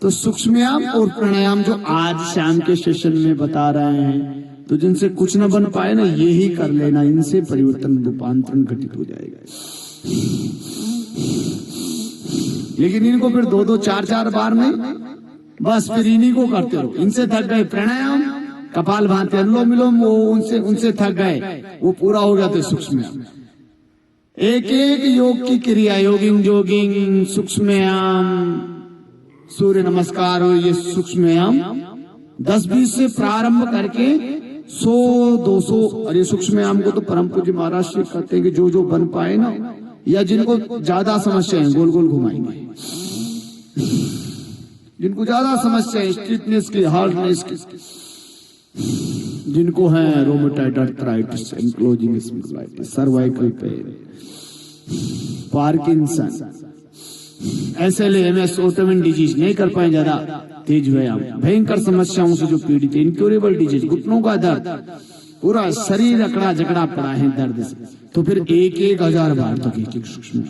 तो सूक्ष्मयाम और प्राणायाम जो आज शाम के सेशन में बता रहे हैं, तो जिनसे कुछ न बन पाए ना, ये ही कर लेना, इनसे परिवर्तन रूपांतरण घटित हो जाएगा। लेकिन इनको फिर 2-2 4-4 बार में बस फिर इन्हीं को करते रहो। इनसे थक गए प्राणायाम कपाल भाती अनुलोम विलोम, वो उनसे थक गए, वो पूरा हो गया तो सूक्ष्मयाम। एक एक योग की क्रिया, जोगिंग सूक्ष्मयाम, सूर्य नमस्कार हो, ये सूक्ष्मयाम 10-20 से प्रारंभ करके 100-200। अरे सूक्ष्मयाम को तो परम पूज्य महाराज श्री कहते हैं कि जो बन पाए ना, या जिनको ज्यादा समस्या है गोल गोल घुमाएंगे। जिनको ज्यादा समस्या है स्टिफनेस की, हार्डनेस की, जिनको है rheumatoid arthritis, ankylosing spondylitis, cervical pain, Parkinson, SLA-MS, autoimmune disease नहीं कर पाए ज्यादा तेज व्यायाम, भयंकर समस्याओं से जो पीड़ित है, इनक्योरेबल डिजीज, घुटनों का दर्द, पूरा शरीर अकड़ा जकड़ा पड़ा है दर्द से, तो फिर 1,000 बार तक एक सूक्ष्म,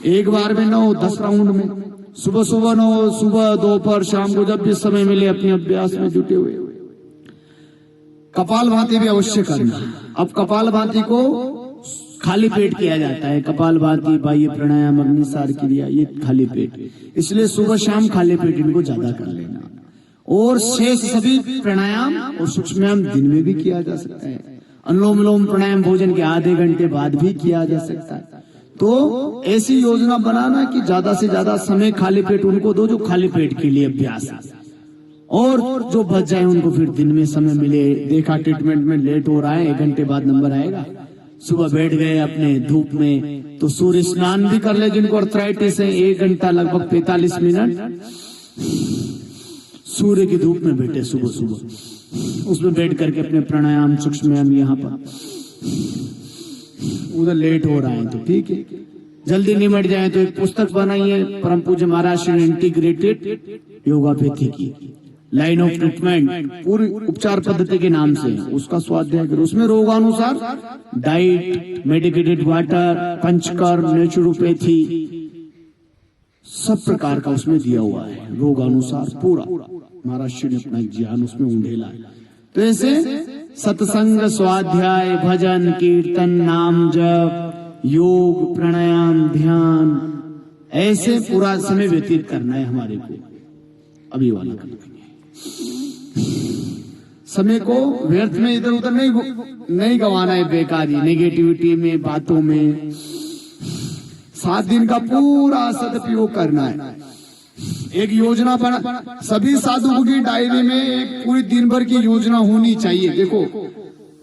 एक बार में 9, 10 राउंड में, सुबह 9, सुबह दोपहर शाम को जब भी समय मिले अपने अभ्यास में जुटे हुए। कपाल भाती भी अवश्य करना। अब कपाल भाती को खाली पेट किया जाता है। कपाल भाती, बाह्य प्राणायाम, अग्निसार क्रिया, ये खाली पेट, इसलिए सुबह शाम खाली पेट इनको ज्यादा कर लेना। और शेष सभी प्राणायाम और सूक्ष्मयाम दिन में भी किया जा सकता है। अनुलोम विलोम प्राणायाम भोजन के आधे घंटे बाद भी किया जा सकता है। तो ऐसी योजना बनाना कि ज्यादा से ज्यादा समय खाली पेट उनको दो जो खाली पेट के लिए अभ्यास है, और जो बच जाए उनको फिर दिन में समय मिले। देखा ट्रीटमेंट में लेट हो रहा है, 1 घंटे बाद नंबर आएगा, सुबह बैठ गए अपने धूप में तो सूर्य स्नान भी कर ले। जिनको अर्थराइटिस है 1 घंटा लगभग 45 मिनट सूर्य की धूप में बैठे सुबह सुबह, उसमें बैठ करके अपने प्राणायाम सूक्ष्म यहाँ पर, उधर लेट हो रहा है तो ठीक है, जल्दी निमट जाए तो एक पुस्तक बनाइए परम पूज्य महाराज श्री ने, इंटीग्रेटेड योगापैथी की लाइन ऑफ ट्रीटमेंट, पूरी उपचार पद्धति के नाम से उसका स्वाध्याय करो। उसमें रोगानुसार diet, medicated water, panchakarma, naturopathy सब प्रकार का उसमें दिया हुआ है, रोगानुसार पूरा महाराज श्री ने अपना ज्ञान उसमें उंडेला है। तो ऐसे सत्संग, स्वाध्याय, भजन, कीर्तन, नाम जप, योग, प्राणायाम, ध्यान, ऐसे पूरा समय व्यतीत करना है हमारे को। अभी वाला करना है, समय को व्यर्थ में इधर उधर नहीं गंवाना है, बेकारी नेगेटिविटी में, बातों में। 7 दिन का पूरा सदुपयोग करना है। एक योजना बना, सभी साधुओं की डायरी में एक पूरी दिन भर की योजना होनी चाहिए। देखो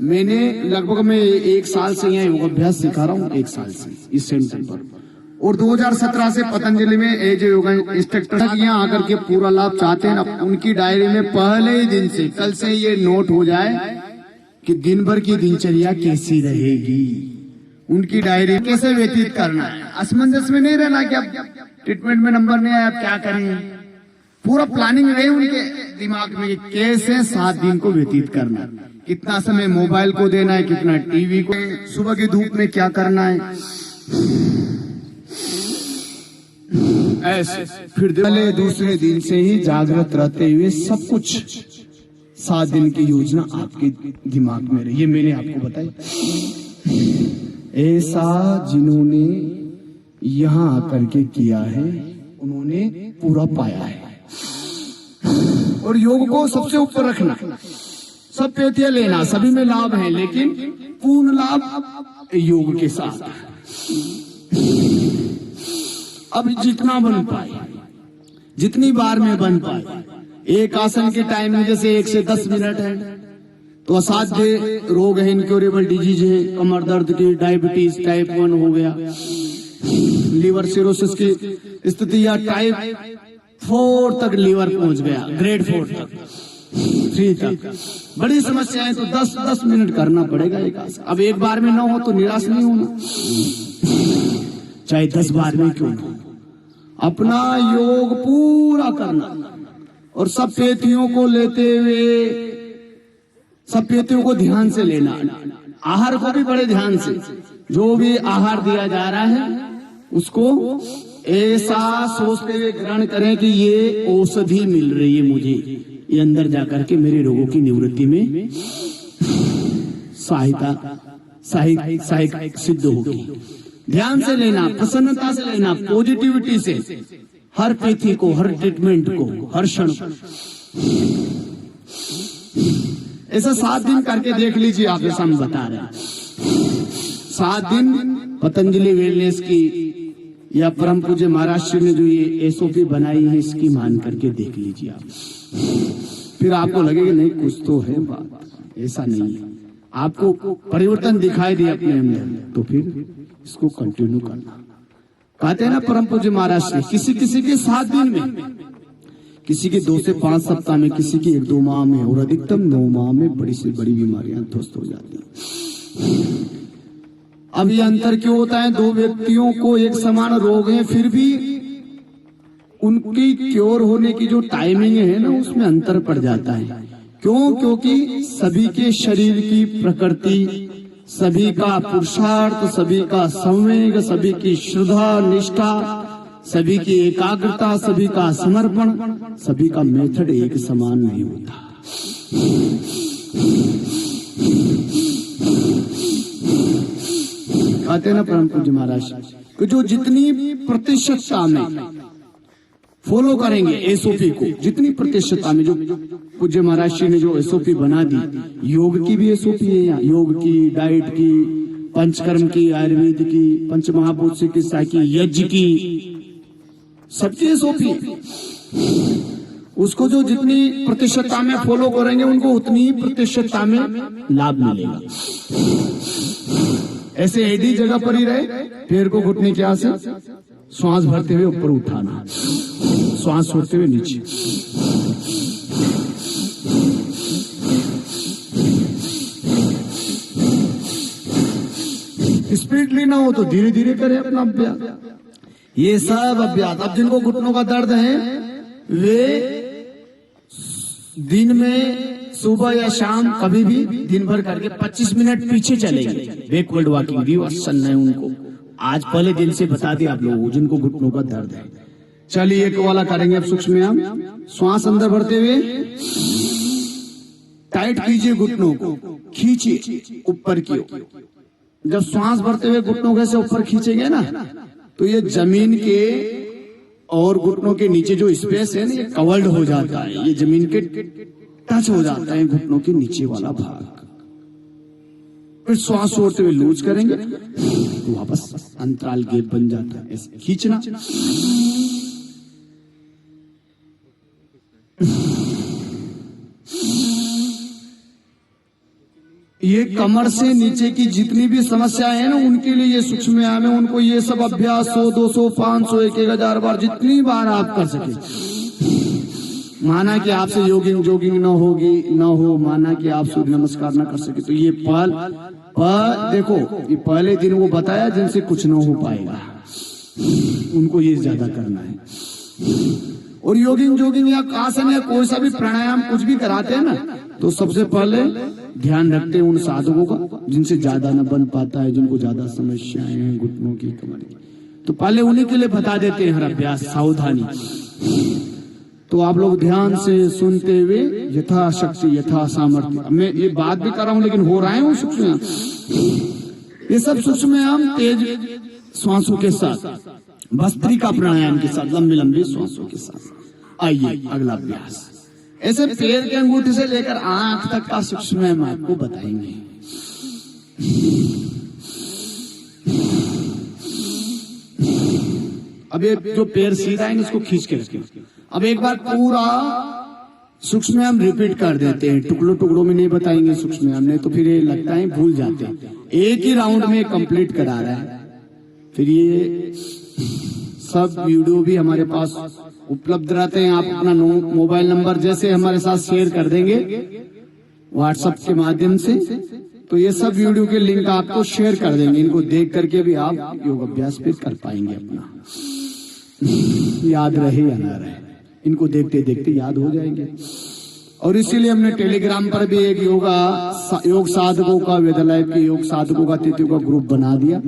मैंने लगभग मैं 1 साल से यहाँ योगाभ्यास सिखा रहा हूँ, 1 साल से इस सेंटर पर, और 2017 से पतंजलि में एज योगा इंस्ट्रक्टर यहाँ आकर के पूरा लाभ चाहते हैं ना, उनकी डायरी में पहले ही दिन से, कल से ये नोट हो जाए कि दिन भर की दिनचर्या कैसी रहेगी, उनकी डायरी कैसे व्यतीत करना है। असमंजस में नहीं रहना कि अब ट्रीटमेंट में नंबर नहीं आया अब क्या करें, पूरा प्लानिंग रहे उनके दिमाग में कैसे 7 दिन को व्यतीत करना, कितना समय मोबाइल को देना है, कितना टीवी को, सुबह की धूप में क्या करना है, ऐसे। फिर पहले दूसरे दिन से ही जागृत रहते हुए सब कुछ 7 दिन की योजना आपके दिमाग में रही। ये मैंने आपको बताई, ऐसा जिन्होंने यहाँ आकर के किया है उन्होंने पूरा पाया है। और योग को सबसे ऊपर रखना, सब पेटियां लेना, सभी में लाभ है, लेकिन पूर्ण लाभ योग के साथ। अब जितना बन पाए, जितनी बार में बन पाए, एक आसन के टाइम में जैसे 1 से 10 मिनट है, तो असाध्य रोग है, इनक्योरेबल डिजीज है, कमर दर्द की, डायबिटीज टाइप 1 हो गया, लीवर सिरोसिस की स्थिति, या टाइप 4 तक लीवर पहुंच गया, ग्रेड 4 तक, 3 तक, बड़ी समस्या है, तो 10-10 मिनट करना पड़ेगा एक आसन। अब एक बार में ना हो तो निराश नहीं होना, चाहे 10 बार में क्यों ना, अपना योग पूरा करना। और सब पेथियों को लेते हुए, सब पेथियों को ध्यान से लेना, आहार को भी बड़े ध्यान से, जो भी आहार दिया जा रहा है उसको ऐसा सोचते हुए ग्रहण करें कि ये औषधि मिल रही है मुझे, ये अंदर जाकर के मेरे रोगों की निवृत्ति में सहायक सिद्ध होगी। ध्यान से लेना, प्रसन्नता से लेना, पॉजिटिविटी से, हर पेथी को, हर ट्रीटमेंट को, हर क्षण को। ऐसा 7 दिन करके देख लीजिए, आप जैसा हम बता रहे हैं। 7 दिन पतंजलि वेलनेस की या परम पूज्य महाराज श्री ने जो ये SOP बनाई है, इसकी मान करके देख लीजिए आप, फिर आपको लगेगा नहीं कुछ तो है बात, ऐसा नहीं है, आपको परिवर्तन दिखाई दे अपने अंदर, तो फिर इसको कंटिन्यू करना। कहते हैं ना परम पूज्य महाराज श्री, किसी किसी के 7 दिन में, किसी के 2 से 5 सप्ताह में, किसी के 1-2 माह में, और अधिकतम 9 माह में बड़ी से बड़ी बीमारियां ध्वस्त हो जाती हैं। अब ये अंतर क्यों होता है? 2 व्यक्तियों को एक समान रोग है, फिर भी उनकी क्योर होने की जो टाइमिंग है ना, उसमें अंतर पड़ जाता है। क्यों? क्योंकि सभी के शरीर की प्रकृति, सभी का पुरुषार्थ, सभी का संवेग, सभी की श्रद्धा निष्ठा, सभी की एकाग्रता, सभी का समर्पण, सभी का मेथड एक समान नहीं होता। कहते हैं ना परम पूज्य महाराज कि जो जितनी प्रतिशतता में फॉलो करेंगे SOP को, जितनी प्रतिशतता में, जो पूज्य महाराज जी ने जो SOP बना दी, योग की भी SOP है यहाँ, योग की, डाइट की, पंचकर्म की, आयुर्वेद की, पंचमहाभूत चिकित्सा की, यज्ञ की, सबकी सोपी। उसको जो जितनी प्रतिशतता में फॉलो करेंगे उनको उतनी ही प्रतिशतता में लाभ मिलेगा। ऐसे एडी जगह पर ही रहे, पैर को घुटने के आगे श्वास भरते हुए ऊपर उठाना, श्वास छोड़ते हुए नीचे। स्पीडली ना हो तो धीरे धीरे करें अपना अभ्यास। ये सब अभ्यास, अब जिनको घुटनों का दर्द है वे दिन में सुबह या शाम कभी भी दिन भर करके 25 मिनट पीछे चलेंगे। बैकवर्ड वॉकिंग भी आसन है उनको। आज पहले दिन से बता दिया आप लोगों को जिनको घुटनों का दर्द है। चलिए एक वाला करेंगे अब सूक्ष्म व्यायाम। श्वास अंदर भरते हुए टाइट कीजिए, घुटनों को खींचिए ऊपर की ओर। जब श्वास भरते हुए घुटनों को ऐसे ऊपर खींचेंगे ना तो ये जमीन के और घुटनों के नीचे जो स्पेस है ना ये कवर्ड हो जाता है, ये जमीन के टच हो जाता है घुटनों के नीचे वाला भाग। फिर श्वास छोड़ते हुए लूज करेंगे तो वापस अंतराल गैप बन जाता है। ऐसे खींचना, ये कमर से नीचे की जितनी भी समस्याएं हैं ना उनके लिए ये सूक्ष्म व्यायाम है। उनको ये सब अभ्यास 100, 200, 500, 1000 बार जितनी बार आप कर सके। माना कि आपसे जोगिंग न हो, माना कि आप सूर्य नमस्कार न कर सके तो ये देखो ये पहले दिन वो बताया जिनसे कुछ न हो पाएगा उनको ये ज्यादा करना है। और जोगिंग या आसन या कोई सा भी प्राणायाम कुछ भी कराते हैं ना तो सबसे पहले ध्यान रखते हैं उन साधकों का जिनसे ज्यादा न बन पाता है, जिनको ज्यादा समस्याएं हैं घुटनों की, कमर की, तो पहले उन्हीं के लिए बता देते हैं हर अभ्यास सावधानी। तो आप लोग ध्यान से सुनते हुए यथाशक्ति यथा सामर्थ्य। मैं ये बात भी कर रहा हूं लेकिन हो रहा है वो सूक्ष्म। ये सब सूक्ष्म व्यायाम तेज श्वासों के साथ, भस्त्रिका प्राणायाम के साथ, लंबी लंबी श्वासों के साथ। आइए अगला अभ्यास। ऐसे पैर के अंगूठे से लेकर आंख तक का सूक्ष्म व्यायाम आपको बताएंगे। अब ये जो पैर सीधा है इसको खींच के रखें। अब एक बार पूरा सूक्ष्म व्यायाम रिपीट कर देते हैं, टुकड़ों में नहीं बताएंगे सूक्ष्म व्यायाम, नहीं तो फिर ये लगता है भूल जाते हैं। एक ही राउंड में कंप्लीट करा रहा है। फिर ये सब वीडियो भी हमारे पास उपलब्ध रहते हैं। आप अपना मोबाइल नंबर जैसे हमारे साथ शेयर कर देंगे व्हाट्सएप के माध्यम से तो ये सब वीडियो के लिंक आपको शेयर कर देंगे। इनको देख करके भी आप योग अभ्यास फिर कर पाएंगे। अपना याद रहे या ना रहे, इनको देखते देखते याद हो जाएंगे। और इसीलिए हमने टेलीग्राम पर भी एक योग साधकों का, वेदालय के योग साधकों का, तिथियों का ग्रुप बना दिया।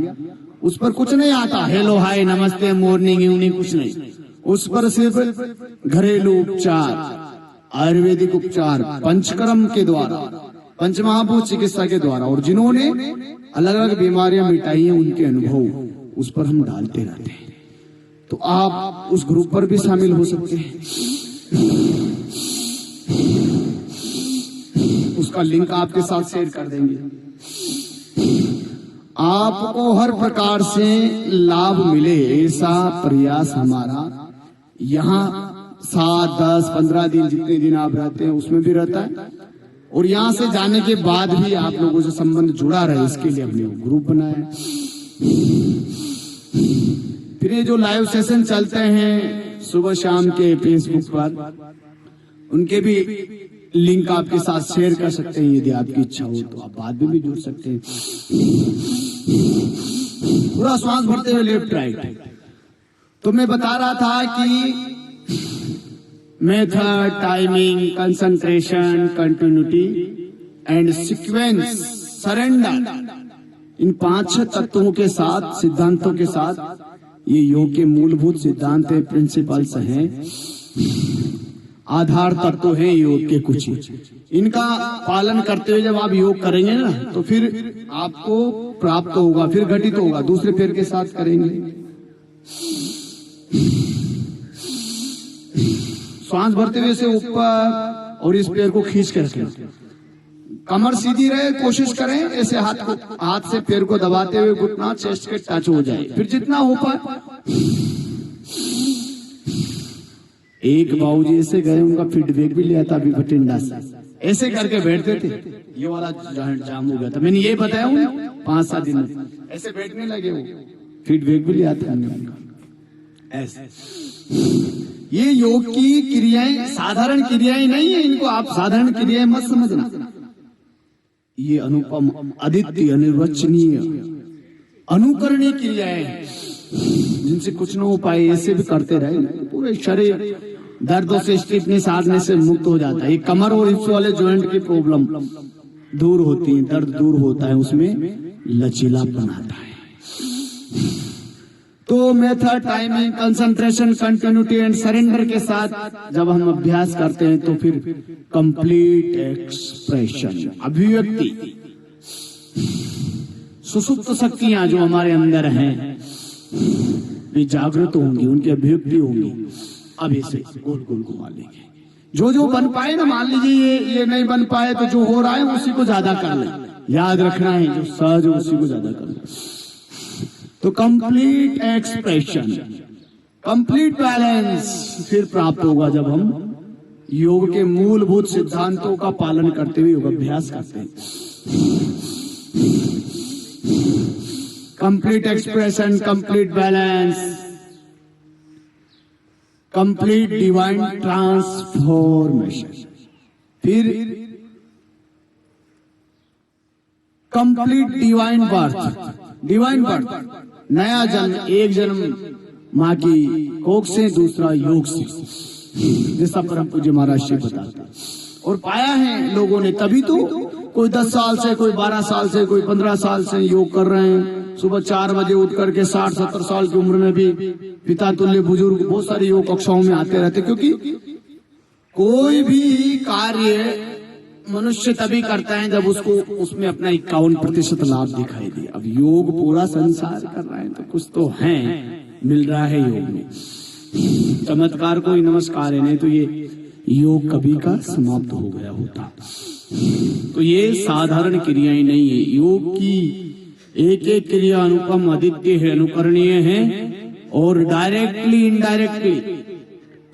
उस पर कुछ नहीं आता, हेलो हाय नमस्ते मॉर्निंग इवनिंग कुछ नहीं। उस पर सिर्फ घरेलू उपचार, आयुर्वेदिक उपचार, पंचकर्म के द्वारा, पंचमहाभूत चिकित्सा के द्वारा, और जिन्होंने अलग अलग बीमारियां मिटाई हैं उनके अनुभव उस पर हम डालते रहते हैं। तो आप उस ग्रुप पर भी शामिल हो सकते हैं। उसका लिंक आपके साथ शेयर कर देंगे। आपको हर प्रकार से लाभ मिले ऐसा प्रयास हमारा यहाँ 7, 10, 15 दिन जितने दिन आप रहते हैं उसमें भी रहता है। और यहाँ से जाने के बाद भी आप लोगों से संबंध जुड़ा रहे इसके लिए हमने ग्रुप बनाया। फिर ये जो लाइव सेशन चलते हैं सुबह शाम के फेसबुक पर, उनके भी लिंक आपके साथ शेयर कर सकते हैं। यदि आपकी इच्छा हो तो आप बाद में भी जुड़ सकते हैं। पूरा श्वास भरते हुए लेफ्ट राइट। तो मैं बता रहा था कि method, timing, concentration, continuity and sequence, surrender, इन 5-6 तत्वों के साथ, सिद्धांतों के साथ ये योग के मूलभूत सिद्धांत है, प्रिंसिपल्स हैं, आधार तत्व हैं योग के कुछ ही। इनका पालन करते हुए जब आप योग करेंगे ना तो फिर आपको प्राप्त होगा, फिर घटित होगा। दूसरे पैर के साथ करेंगे। श्वास भरते हुए से ऊपर और इस पैर को खींच कर रखें। कमर सीधी रहे, कोशिश करें ऐसे हाथ से पैर को दबाते हुए घुटना चेस्ट के टच हो जाए। फिर जितना हो पाए। एक बाबूजी ऐसे गए, उनका फीडबैक भी लिया था अभी बठिंडा से, ऐसे करके बैठते थे, ये वाला जॉइंट जाम हो गया था, मैंने ये बताया हूँ 5-7 दिन में ऐसे बैठने लगे, वो फीडबैक भी लिया था ऐसे। ये योग की क्रियाएं साधारण क्रियाएं नहीं है, इनको आप साधारण क्रियाएं मत समझना। ये अनुपम, अद्वितीय, अनिर्वचनीय, अनुकरणीय क्रियाएं हैं जिनसे कुछ न हो पाए, ऐसे भी करते रहे पूरे शरीर दर्दों से, स्टिफनेस, हार्डनेस से मुक्त हो जाता है। ये कमर और हिप्स वाले जॉइंट की प्रॉब्लम दूर होती है, दर्द दूर होता है, उसमें लचीलापन आता है। तो method, timing, concentration, continuity and surrender के साथ जब हम अभ्यास करते हैं तो फिर कंप्लीट एक्सप्रेशन, अभिव्यक्ति, सुसुप्त शक्तियां जो हमारे अंदर हैं वे जागृत होंगी, उनकी अभिव्यक्ति होंगी। अब इसे गोल गोल घुमा लेंगे, जो जो बन पाए ना, मान लीजिए ये नहीं बन पाए तो जो हो रहा है उसी को ज्यादा कर लें, याद रखना है जो सहज है उसी को ज्यादा कर लें। तो कंप्लीट एक्सप्रेशन, कंप्लीट बैलेंस फिर प्राप्त होगा जब हम योग के मूलभूत सिद्धांतों का पालन करते हुए योग अभ्यास करते हैं। Complete expression, complete balance, complete divine transformation, फिर complete divine birth, divine birth, नया जन्म, एक जन्म माँ की कोख से, दूसरा योग से, जैसा परम पूज्य महाराज जी बताते हैं। और पाया है लोगों ने, तभी तो कोई 10 साल से, कोई 12 साल से, कोई 15 साल से योग कर रहे हैं। सुबह 4 बजे उठ करके 60-70 साल की उम्र में भी पिता तुल्य बुजुर्ग बहुत सारी योग कक्षाओं में आते रहते, क्योंकि कोई भी कार्य मनुष्य तभी करता है जब उसको उसमें अपना 51% लाभ दिखाई दे। अब योग पूरा संसार कर रहा है तो कुछ तो है, मिल रहा है योग में। चमत्कार को ही नमस्कार है, नहीं तो ये योग कभी का समाप्त हो गया होता। तो ये साधारण क्रियाएं नहीं है, योग की एक एक क्रिया अनुपम, अद्वितीय है, अनुकरणीय है और डायरेक्टली, इनडायरेक्टली,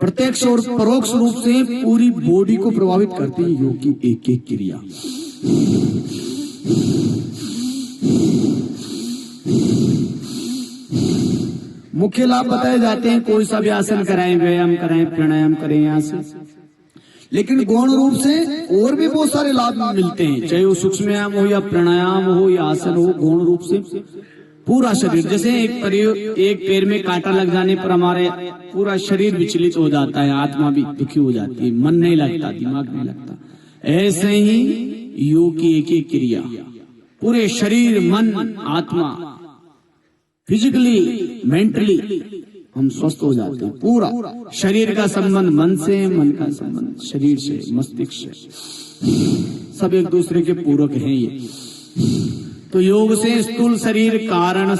प्रत्यक्ष और परोक्ष रूप से पूरी बॉडी को प्रभावित करती है योग की एक एक क्रिया। मुख्य लाभ बताए जाते हैं, कोई सा भी आसन कराएं, व्यायाम कराएं, प्राणायाम करें यहाँ से, लेकिन गौण रूप से और भी बहुत सारे लाभ मिलते हैं, चाहे वो सूक्ष्म हो या प्राणायाम हो या आसन हो। गौण रूप से पूरा शरीर, जैसे एक पैर में कांटा लग जाने पर हमारे पूरा शरीर विचलित हो जाता है, आत्मा भी दुखी हो जाती है, मन नहीं लगता, दिमाग नहीं लगता। ऐसे ही योग की एक एक क्रिया पूरे शरीर, मन, आत्मा, फिजिकली, मेंटली हम स्वस्थ हो जाते हैं। पूरा शरीर का संबंध मन से, मन का संबंध शरीर से, मस्तिष्क से, सब एक दूसरे के पूरक हैं ये। तो योग से स्थूल शरीर, कारण,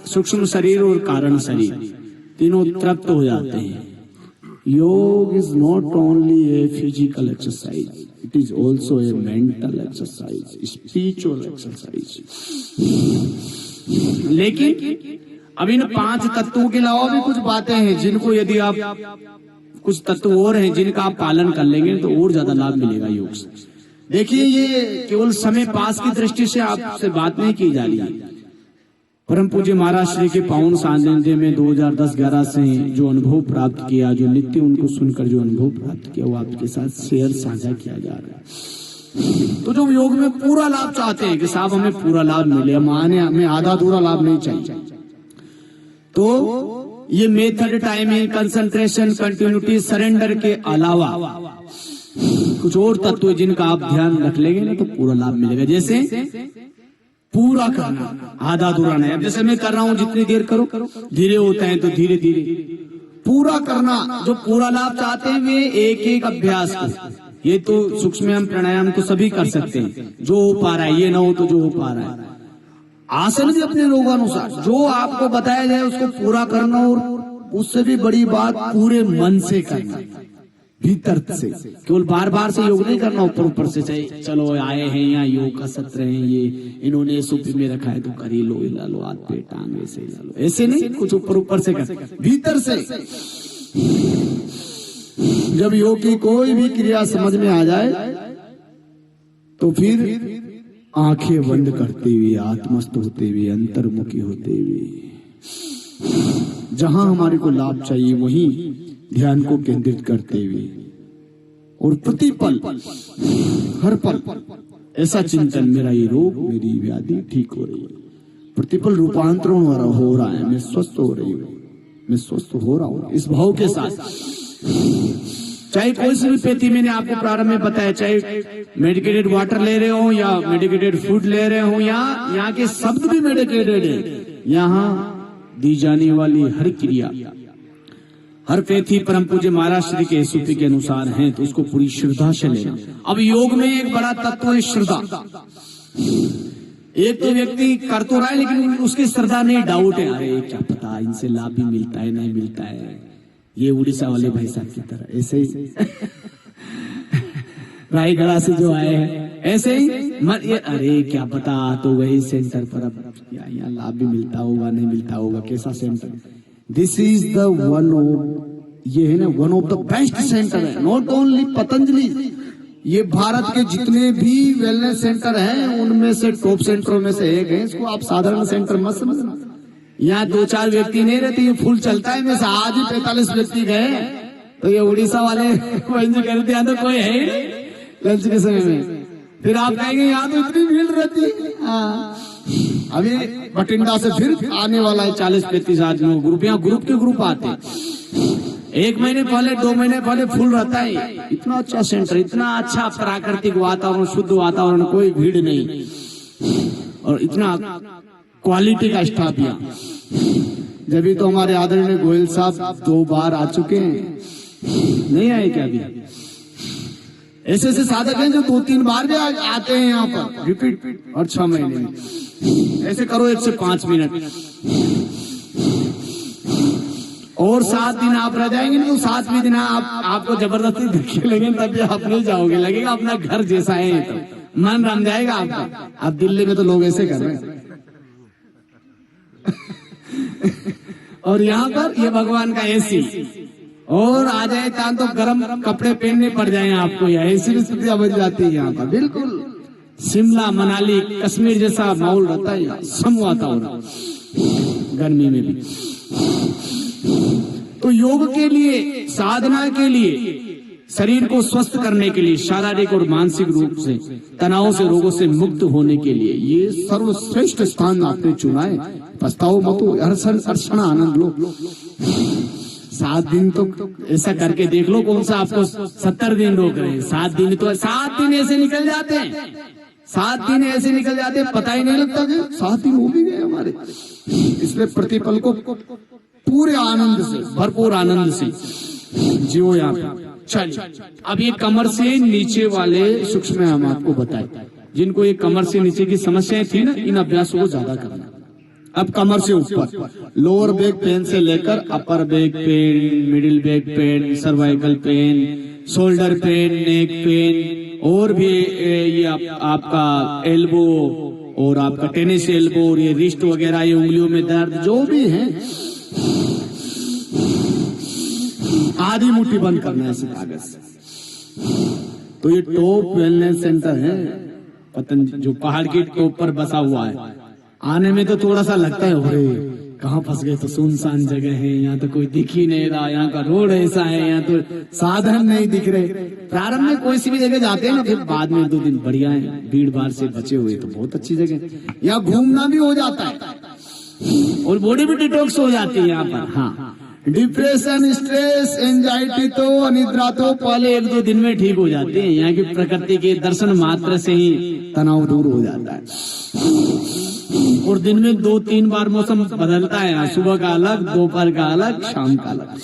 सूक्ष्म शरीर और कारण शरीर तीनों तृप्त हो जाते हैं। योग is not only a physical exercise, it is also a mental exercise, spiritual exercise. लेकिन अब इन 5 तत्वों के अलावा भी कुछ बातें हैं जिनको यदि आप, कुछ तत्व और हैं जिनका आप पालन कर लेंगे तो और ज्यादा लाभ मिलेगा योग से। देखिए, ये केवल समय पास की दृष्टि से आपसे बात नहीं की जा रही है। परम पूज्य महाराज श्री के पावन सानिध्य में 2010-11 से जो अनुभव प्राप्त किया, जो नित्य उनको सुनकर जो अनुभव प्राप्त किया, वो आपके साथ शेयर साझा किया जा रहा है। तो जो योग में पूरा लाभ चाहते हैं कि साहब हमें पूरा लाभ मिले, हमें आधा अधूरा लाभ नहीं चाहिए, तो ये method, timing, concentration, continuity, surrender के अलावा कुछ और तत्व जिनका आप ध्यान रख लेंगे ना तो पूरा लाभ मिलेगा। जैसे पूरा करना, आधा अधूरा नहीं। अब जैसे मैं कर रहा हूं, जितनी देर करो, धीरे होता है तो धीरे धीरे पूरा करना। जो पूरा लाभ चाहते हैं वे एक एक अभ्यास को, ये तो सूक्ष्म प्राणायाम तो सभी कर सकते हैं, जो हो पा रहा है, ये ना हो तो जो हो पा रहा है। आसन भी अपने रोगानुसार जो आपको बताया जाए उसको पूरा करना, और उससे भी बड़ी बात पूरे मन से करना। भीतर से, केवल बार बार से योग नहीं करना, ऊपर ऊपर से चलो आए हैं यहाँ योग का सत्र है, ये इन्होंने सूपी में रखा है तो करी लो, हिला लो, हाथ पे टांग ऐसे हिला लो, ऐसे नहीं, कुछ ऊपर ऊपर से कर, भीतर से। जब योग की कोई भी क्रिया समझ में आ जाए तो फिर आंखें बंद करते हुए, आत्मस्थ होते हुए, अंतर्मुखी होते हुए, जहां हमारे को लाभ चाहिए वहीं ध्यान को केंद्रित करते हुए और प्रतिपल हर पल ऐसा चिंतन, मेरा ये रोग, मेरी व्याधि ठीक हो रही है, प्रतिपल रूपांतरण हो रहा है, मैं स्वस्थ हो रही हूँ, मैं स्वस्थ हो रहा हूँ, इस भाव के साथ। चाहे कोई सी भी पेटी, मैंने आपको प्रारंभ में बताया, चाहे मेडिकेटेड वाटर ले रहे हो या मेडिकेटेड फूड ले रहे हो, या यहाँ के शब्द भी मेडिकेटेड है, यहाँ दी जाने वाली हर क्रिया, हर पेथी परम पूज्य महाराज श्री के सूत्र के अनुसार है, तो उसको पूरी श्रद्धा से लेना। अब योग में एक बड़ा तत्व है श्रद्धा। एक तो व्यक्ति कर तो रहा है लेकिन उसकी श्रद्धा नहीं, डाउट है, अरे क्या पता इनसे लाभ भी मिलता है नहीं मिलता है, ये उड़ीसा वाले भाई साहब की तरह ऐसे ही रायगढ़ से जो आए हैं ऐसे ही ये अरे क्या पता, तो वही सेंटर पर अब यहाँ लाभ भी मिलता होगा नहीं मिलता होगा, कैसा centre. This is the one of, ये है ना one of the best centre है, नॉट ओनली पतंजलि, ये भारत के जितने भी वेलनेस सेंटर हैं उनमें से टॉप सेंटरों में से एक है। इसको आप साधारण सेंटर मत समझना, यहाँ 2-4 व्यक्ति नहीं रहते, ये फुल चलता है। में से आज ही 45 व्यक्ति गए, तो ये उड़ीसा वाले वहीं करते, यहाँ तो कोई है लंच के समय में, फिर आप कहेंगे यहाँ तो इतनी भीड़ रहती है। अभी बठिंडा से फिर आने वाला है 40-35 आदमियों ग्रुप, यहाँ ग्रुप के ग्रुप आते हैं, 1 महीने पहले 2 महीने पहले फुल रहता है। इतना अच्छा सेंटर, इतना अच्छा प्राकृतिक वातावरण, शुद्ध वातावरण, कोई भीड़ नहीं, और इतना क्वालिटी का स्टाफ यहाँ। जब भी तो हमारे आदरणीय गोयल साहब 2 बार आ चुके हैं, नहीं आए क्या अभी? ऐसे ऐसे साधक हैं जो 2-3 बार भी आते हैं यहाँ पर रिपीट, और 6 महीने में। ऐसे करो 1 से 5 मिनट, और 7 दिन आप रह जाएंगे तो 7वें दिन आपको जबरदस्ती धक्के लगे, तभी आप नहीं जाओगे, लगेगा अपना घर जैसा है, तो मन रम जाएगा आपका। अब दिल्ली में तो लोग ऐसे कर रहे हैं और यहाँ पर ये भगवान का एसी, और आ जाए तो गर्म कपड़े पहनने पड़ जाए आपको, या ऐसी भी स्थितियां बन जाती है यहाँ पर। बिल्कुल शिमला मनाली कश्मीर जैसा माहौल रहता है, सम वातावरण गर्मी में भी। तो योग के लिए, साधना के लिए, शरीर को स्वस्थ करने के लिए, शारीरिक और मानसिक रूप से तनाव से, रोगों से मुक्त होने के लिए ये सर्वश्रेष्ठ स्थान आपने चुना है। पछताओ मत, हर्षण आनंद लो। 7 दिन तो ऐसा करके देख लो, कौन सा आपको 70 दिन रोक रहे हैं। 7 दिन तो 7 दिन ऐसे निकल जाते हैं, 7 दिन ऐसे निकल जाते हैं, पता ही नहीं लगता कि 7 दिन हो भी गए हमारे। इसलिए प्रतिपल को पूरे आनंद से, भरपूर आनंद से जियो यहाँ पे। चलिए अब ये कमर से नीचे वाले सूक्ष्म हम आपको बताए, जिनको ये कमर से नीचे की समस्याएं थी ना, इन अभ्यासों को ज्यादा करना। अब कमर से ऊपर, लोअर बैक पेन से लेकर upper back pain, middle back pain, cervical pain, shoulder pain, neck pain, और भी ये आपका एल्बो और आपका टेनिस एल्बो, और ये रिस्ट वगैरह, ये उंगलियों में दर्द जो भी है, आधी मुट्ठी बंद करना है इस कागज से। तो ये टॉप वेलनेस सेंटर है पतंजलि, जो पहाड़ के टॉप पर बसा हुआ है। आने में तो थोड़ा सा लगता है, अरे कहाँ फंस गए, तो सुनसान जगह है, यहाँ तो कोई दिख ही नहीं रहा, यहाँ का रोड ऐसा है, यहाँ तो साधन नहीं दिख रहे। प्रारंभ में कोई सी भी जगह जाते हैं ना, फिर बाद में 2 दिन बढ़िया है, भीड़ भाड़ से बचे हुए, तो बहुत अच्छी जगह। यहाँ घूमना भी हो जाता है और बॉडी भी डिटॉक्स हो जाती है यहाँ पर। हाँ, डिप्रेशन, स्ट्रेस, एंजाइटी तो, अनिद्रा तो पहले 1-2 दिन में ठीक हो जाती है। यहाँ की प्रकृति के दर्शन मात्र से ही तनाव दूर हो जाता है। और दिन में 2-3 बार मौसम बदलता है, सुबह का अलग, दोपहर का अलग, शाम का अलग।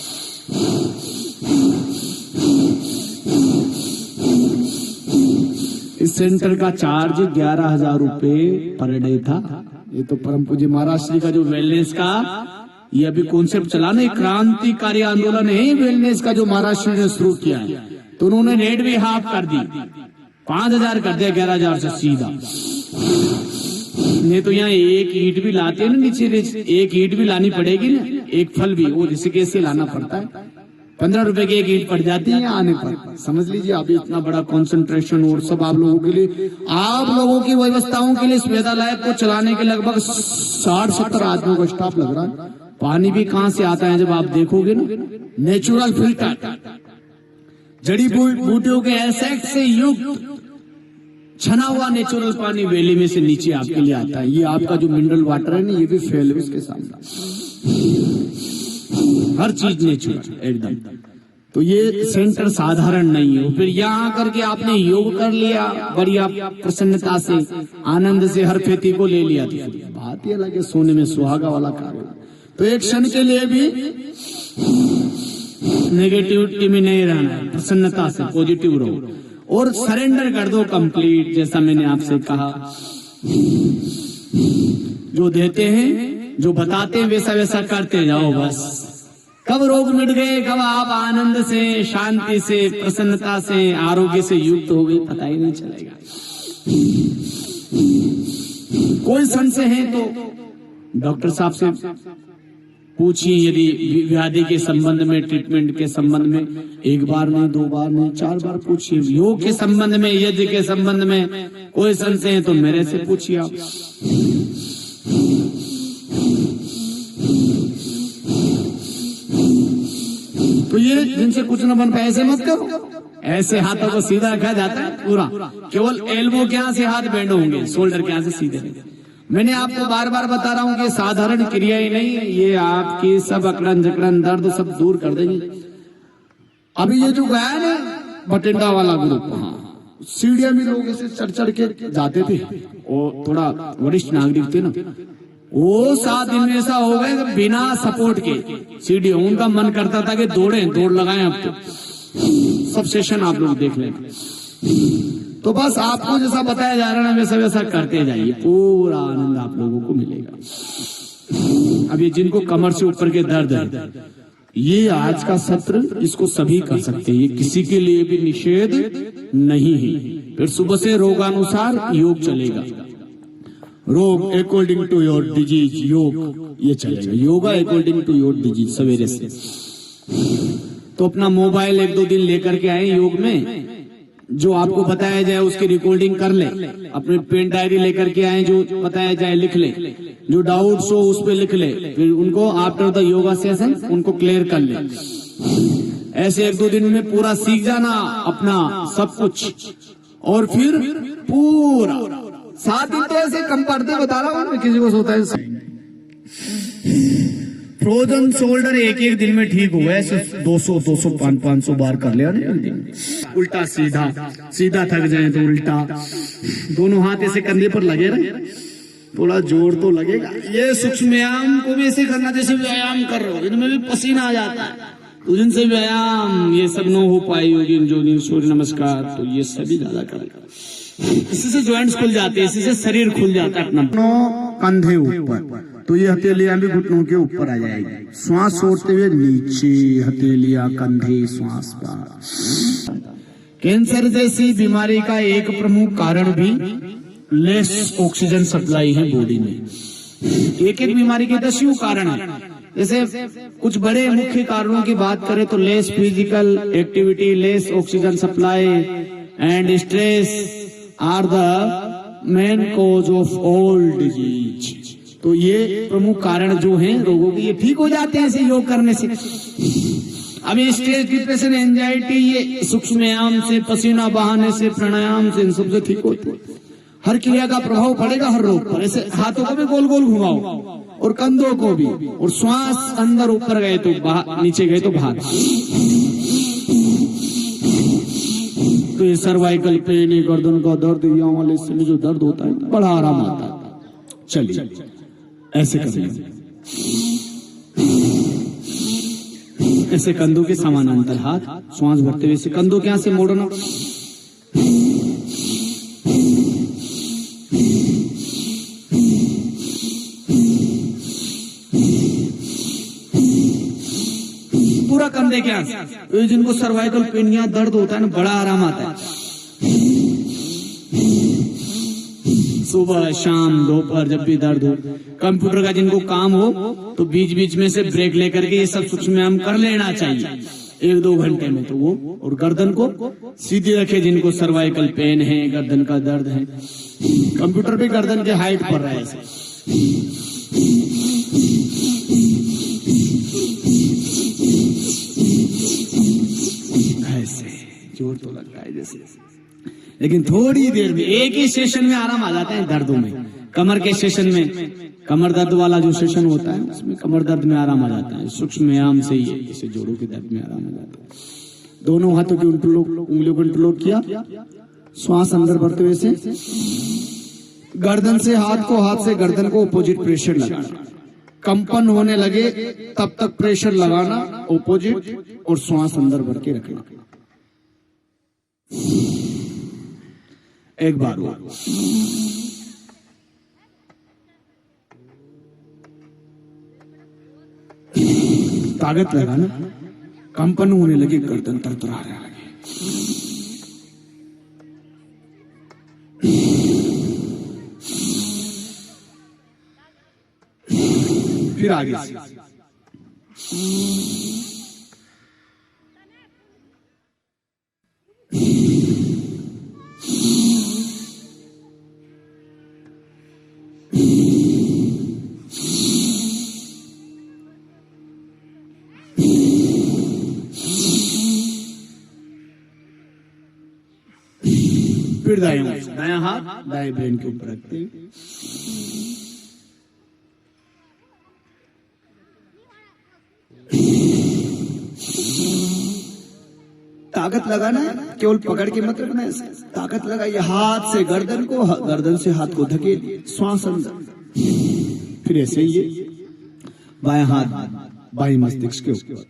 इस सेंटर का चार्ज 11,000 रुपए पर डे था। ये तो परम पूज्य महाराज श्री का जो वेलनेस का ये अभी कॉन्सेप्ट चला ना, क्रांतिकारी आंदोलन है वेलनेस का जो महाराष्ट्र ने शुरू किया है। तो उन्होंने रेट भी हाफ कर दी, 5,000 कर दिया 11,000 से सीधा। नहीं तो यहाँ एक ईंट भी लाते हैं ना नीचे, एक ईंट भी लानी पड़ेगी ना, एक फल भी वो ऋषिकेश से लाना पड़ता है, 15 रुपए की एक ईंट पड़ जाती है आने पर। समझ लीजिए अभी इतना बड़ा कंसंट्रेशन और सब आप लोगों के लिए, आप लोगों की व्यवस्थाओं के लिए इस वेदालय को चलाने के लगभग 60-70 आदमियों का स्टाफ लग रहा है। पानी भी कहां से आता है जब आप देखोगे ना, नेचुरल फिल्टर, जड़ी बूटियों के एसेट से युक्त छना हुआ नेचुरल पानी वैली में से नीचे आपके लिए आता है। ये आपका जो मिनरल वाटर है ना, ये भी फेल है इसके सामने, हर चीज नेचुरल एकदम। तो ये सेंटर साधारण नहीं है। फिर यहाँ करके आपने योग कर लिया बढ़िया प्रसन्नता से, आनंद से, हर खेती को ले लिया, तो बात ये अलग है, सोने में सुहागा वाला कार्य। तो एक क्षण के लिए भी नेगेटिविटी में नहीं रहना है, प्रसन्नता से पॉजिटिव रहो और सरेंडर कर दो कंप्लीट। जैसा मैंने आपसे कहा, जो देते हैं, जो बताते हैं, वैसा वैसा करते जाओ बस। कब रोग मिट गए, कब आप आनंद से, शांति से, प्रसन्नता से, आरोग्य से युक्त हो गए, पता ही नहीं चलेगा। कोई संशय है तो डॉक्टर साहब से पूछिए, यदि व्याधि के संबंध में, ट्रीटमेंट के संबंध में, एक बार नहीं, 2 बार नहीं, 4 बार पूछिए। योग के संबंध में, यज्ञ के संबंध में कोई संशय है तो मेरे से पूछिए आप। तो ये जिनसे कुछ न बन पाए ऐसे मत करो, ऐसे हाथों को सीधा रखा जाता है पूरा, केवल एल्बो के यहाँ से हाथ बेंड होंगे, शोल्डर के यहाँ से सीधे। मैंने आपको बार बार बता रहा हूँ कि साधारण क्रिया ही नहीं है, ये आपकी सब अकड़न जकड़न दर्द सब दूर कर देंगे। अभी ये जो गया ना बटिंडा वाला ग्रुप, हाँ, सीढ़ियां भी लोग ऐसे चढ़ चढ़ के जाते थे, वो थोड़ा वरिष्ठ नागरिक थे ना, वो 7 दिन में ऐसा हो गए बिना सपोर्ट के सीढ़ी, उनका मन करता था कि दौड़ लगाएं। अब तो सब सेशन आप लोग देख लें। तो बस आपको जैसा बताया जा रहा है वैसा वैसा करते जाइए, पूरा आनंद आप लोगों को मिलेगा। अभी जिनको कमर से ऊपर के दर्द है, ये आज का सत्र इसको सभी कर सकते हैं, ये किसी के लिए भी निषेध नहीं है। फिर सुबह से रोगानुसार योग चलेगा, रोग अकॉर्डिंग टू योर डिजीज, योग ये चलेगा, yoga according to your disease सवेरे से। तो अपना मोबाइल 1-2 दिन लेकर के आए, योग में जो आपको बताया जाए उसकी रिकॉर्डिंग कर ले, अपनी पेन डायरी लेकर के आए, जो बताया जाए लिख ले, जो डाउट्स हो उस पे लिख ले, फिर उनको आफ्टर द योगा सेशन उनको क्लियर कर ले। ऐसे 1-2 दिन में पूरा सीख जाना अपना सब कुछ, और फिर पूरा 7 दिन तो ऐसे कम पड़ते, बता रहा हूँ किसी को होता है। फ्रोजन शोल्डर एक दिन में ठीक हुआ है, 200-500 बार कर लिया ना एक दिन। उल्टा सीधा थक जाए तो उल्टा, दोनों हाथ ऐसे कंधे पर लगे रहे, थोड़ा जोर तो लगेगा। ये सूक्ष्म व्यायाम को भी ऐसे करना जैसे व्यायाम कर रहे हो, इनमें भी पसीना आ जाता है, तो जिनसे व्यायाम ये सब न हो पाई होगी, जो सूर्य नमस्कार, तो ये सभी ज्यादा करेगा। इसी से ज्वाइंट्स खुल जाते हैं, इसी से शरीर खुल जाता है अपना। कंधे ऊपर, तो ये हथेलियां भी घुटनों के ऊपर आ जाएगी, श्वास छोड़ते हुए नीचे, हथेलियां, कंधे, श्वास बाहर। कैंसर जैसी बीमारी का एक प्रमुख कारण भी लेस ऑक्सीजन सप्लाई है बॉडी में। एक बीमारी के 10 कारण है। जैसे कुछ बड़े मुख्य कारणों की बात करें तो less physical activity, less oxygen supply and stress are the main cause of all disease. तो ये प्रमुख कारण जो हैं रोगों के, ये ठीक हो जाते हैं ऐसे योग करने से। अभी स्ट्रेस, डिप्रेशन, एंजाइटी, ये सूक्ष्म व्यायाम से, पसीना बहाने से, प्राणायाम से, इन सबसे ठीक होते हैं। हर क्रिया का प्रभाव पड़ेगा हर रोग पर। ऐसे हाथों को भी गोल गोल घुमाओ और कंधों को भी, और श्वास अंदर ऊपर गए तो बाहर, नीचे गए तो बाहर। तो ये सर्वाइकल पेन, ये गर्दन का दर्द, यहाँ वाले हिस्से में जो दर्द होता है बड़ा आराम आता है। चलिए ऐसे करें, ऐसे कंधों के समानांतर हाथ, श्वास भरते हुए ऐसे कंधों के यहाँ से मोड़ना। क्या? तो जिनको सर्वाइकल पेन या दर्द होता है ना, बड़ा आराम आता है। सुबह शाम दोपहर जब भी दर्द हो, कंप्यूटर का जिनको काम हो तो बीच बीच में से ब्रेक लेकर के ये सब सूक्ष्म व्यायाम कर लेना चाहिए 1-2 घंटे में, तो वो। और गर्दन को सीधी रखे जिनको सर्वाइकल पेन है, गर्दन का दर्द है। कंप्यूटर पे गर्दन के हाइट पर रहा है ऐसे। जोर तो लगता है जैसे, लेकिन थोड़ी देर में एक ही सेशन में आराम आ जाता है दर्दों में। कमर के सेशन में, कमर दर्द वाला जो सेशन होता है उसमें कमर दर्द में आराम आ जाता है। सूक्ष्म व्यायाम से ही है, जैसे जोड़ों के दर्द में आराम आ जाता है। दोनों हाथों की उंगलियों को इंटरलॉक किया, श्वास अंदर भरते हुए से गर्दन से हाथ से गर्दन को ऑपोजिट प्रेशर लगाना। कंपन होने लगे तब तक प्रेशर लगाना ऑपोजिट, और श्वास अंदर भर के रखना। एक बार और। ताकत लगाना, कंपन होने लगे, गर्दन तरतराने लगे। फिर आगे से फिर दाया हाथ दाएं ब्रेन के ऊपर रखते हैं। ताकत लगाना है, केवल पकड़ के मत रखना है। ताकत लगाइए, हाथ से गर्दन को, गर्दन से हाथ को धकेलिए, श्वास अंदर। फिर ऐसे ही ये बायां हाथ बाएं मस्तिष्क के ऊपर।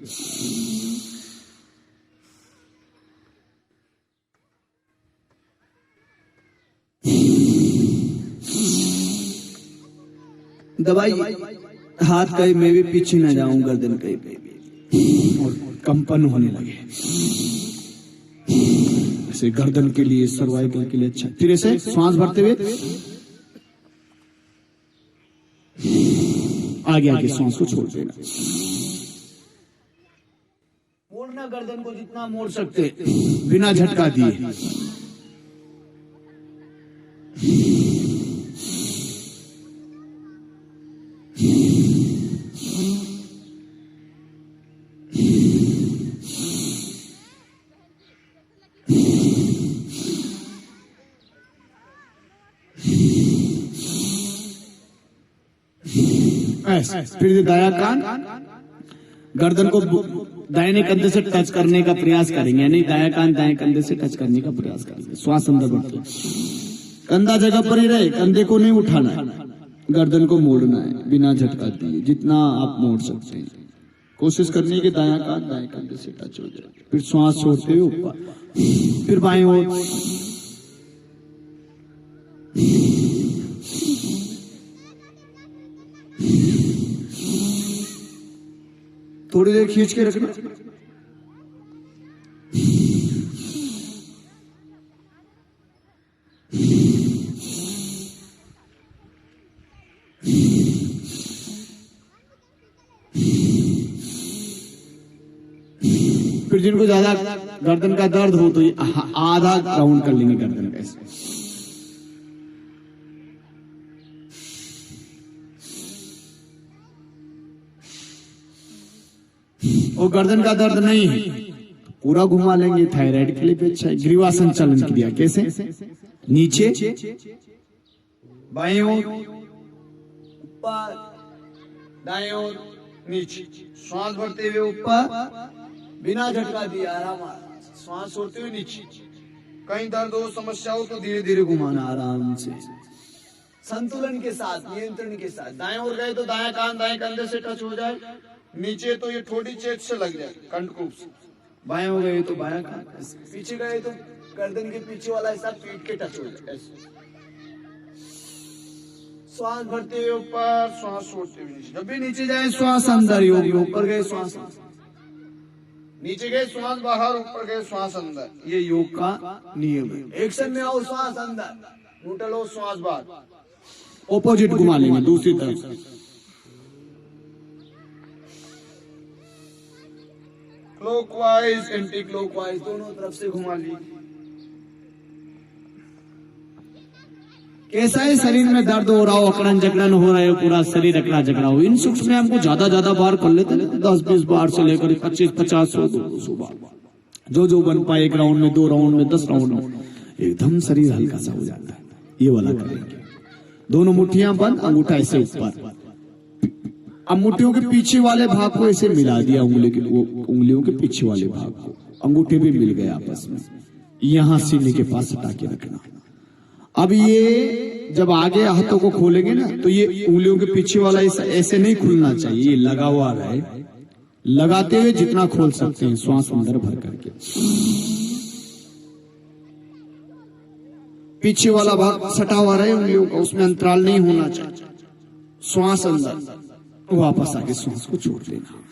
दबाइए हाथ, कहीं मैं भी पीछे न जाऊं, गर्दन कहीं पे, और कंपन होने लगे। ऐसे गर्दन के लिए, सर्वाइकल के लिए अच्छा। फिर ऐसे श्वास भरते हुए आगे आगे श्वास को छोड़ देना। मोड़ना गर्दन को जितना मोड़ सकते बिना झटका दिए। फिर दायां कान, गर्दन को दाहिने कंधे से टच करने का प्रयास करेंगे, यानी दायां कान दाएं कंधे से टच करने का प्रयास करेंगे। श्वास अंदर बढ़ते, कंधा जगह पर ही रहे, कंधे को नहीं उठाना है, गर्दन को मोड़ना है बिना झटका दिए, जितना आप मोड़ सकते हैं। कोशिश करनी है कि दायां कान दाएं कंधे से टच हो जाए। फिर श्वास छोड़ते हुए ऊपर, फिर बाएं ओर, थोड़ी देर खींच के रखना। फिर जिनको ज्यादा गर्दन का दर्द हो तो ये आधा राउंड कर लेंगे गर्दन का ऐसे। और गर्दन का दर्द नहीं है, पूरा घुमा लेंगे, थायराइड के लिए भी अच्छा है। ग्रीवासन चलन क्रिया कैसे? नीचे, बाएं ओर, ऊपर, दाएं ओर, नीचे। श्वास भरते हुए ऊपर बिना झटका दिए, आराम आराम। श्वास छोड़ते हुए नीचे। कहीं दर्द हो, समस्या हो तो धीरे धीरे घुमाना आराम से, संतुलन के साथ, नियंत्रण के साथ। दाएं ओर गए तो दायां कान दाएं कंधे से टच हो जाए, नीचे तो ये ठोड़ी चेत से लग जाए, कंठकूप से। बाएं हो गए तो बायां कान, पीछे गए तो गर्दन के पीछे वाला हिस्सा पीठ के टच हो जाए। श्वास भरते हुए ऊपर, श्वास छोड़ते हुए नीचे। जब भी नीचे जाए श्वास अंदर ही होगी, ऊपर गए श्वास। नीचे गए श्वास बाहर, ऊपर गए श्वास अंदर, ये योग का नियम है। एक्शन में आओ श्वास अंदर, न्यूट्रल हो श्वास बाहर, ऑपोजिट घुमा लेंगे दूसरी तरफ। क्लॉकवाइज एंटी क्लॉकवाइज दोनों तरफ से घुमा लीजिए। कैसा है शरीर में दर्द हो रहा हो, अकड़न जकड़न हो रहा है, पूरा शरीर अकड़ा जकड़ा हो, इन सूक्ष्म हमको ज्यादा बार कर लेते हैं, 10-20 बार से लेकर 25-50 100-200 बार, जो बन पाए, 1 राउंड में, 2 राउंड में, 10 राउंड में, एकदम शरीर हल्का सा हो जाता है। ये वाला करेंगे, दोनों मुट्ठियां बंद, अंगूठा ऐसे ऊपर। अब मुट्ठियों के पीछे वाले भाग को ऐसे मिला दिया, उंगलियों के पीछे वाले भाग को, अंगूठे भी मिल गए आपस में, यहां सीने के पास हटा के रखना। अब ये जब आगे हाथों को खोलेंगे ना, तो ये उंगलियों के पीछे वाला ऐसे नहीं खुलना चाहिए, ये लगा हुआ रहे, लगाते हुए जितना खोल सकते हैं श्वास अंदर भर करके। पीछे वाला भाग सटा हुआ रहे उंगलियों का, उसमें अंतराल नहीं होना चाहिए। श्वास अंदर, वापस आके श्वास को छोड़ देना।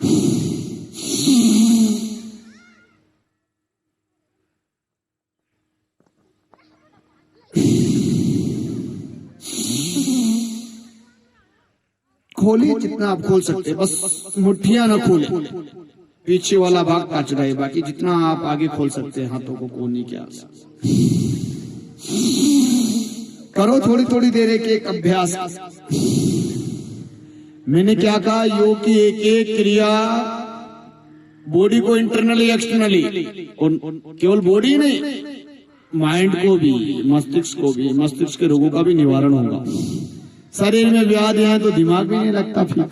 खोलिए जितना आप खोल सकते हैं, बस मुट्ठियां ना खोले, पीछे वाला भाग टच रहे, बाकी जितना आप आगे खोल सकते हैं हाथों को कोने के आस। करो थोड़ी देर एक अभ्यास। मैंने क्या कहा, योग की एक क्रिया बॉडी को इंटरनली एक्सटर्नली, और केवल बॉडी नहीं, माइंड को भी, मस्तिष्क को भी, मस्तिष्क के रोगों का भी निवारण होगा। शरीर में व्याधियां हैं तो दिमाग भी नहीं लगता, फिर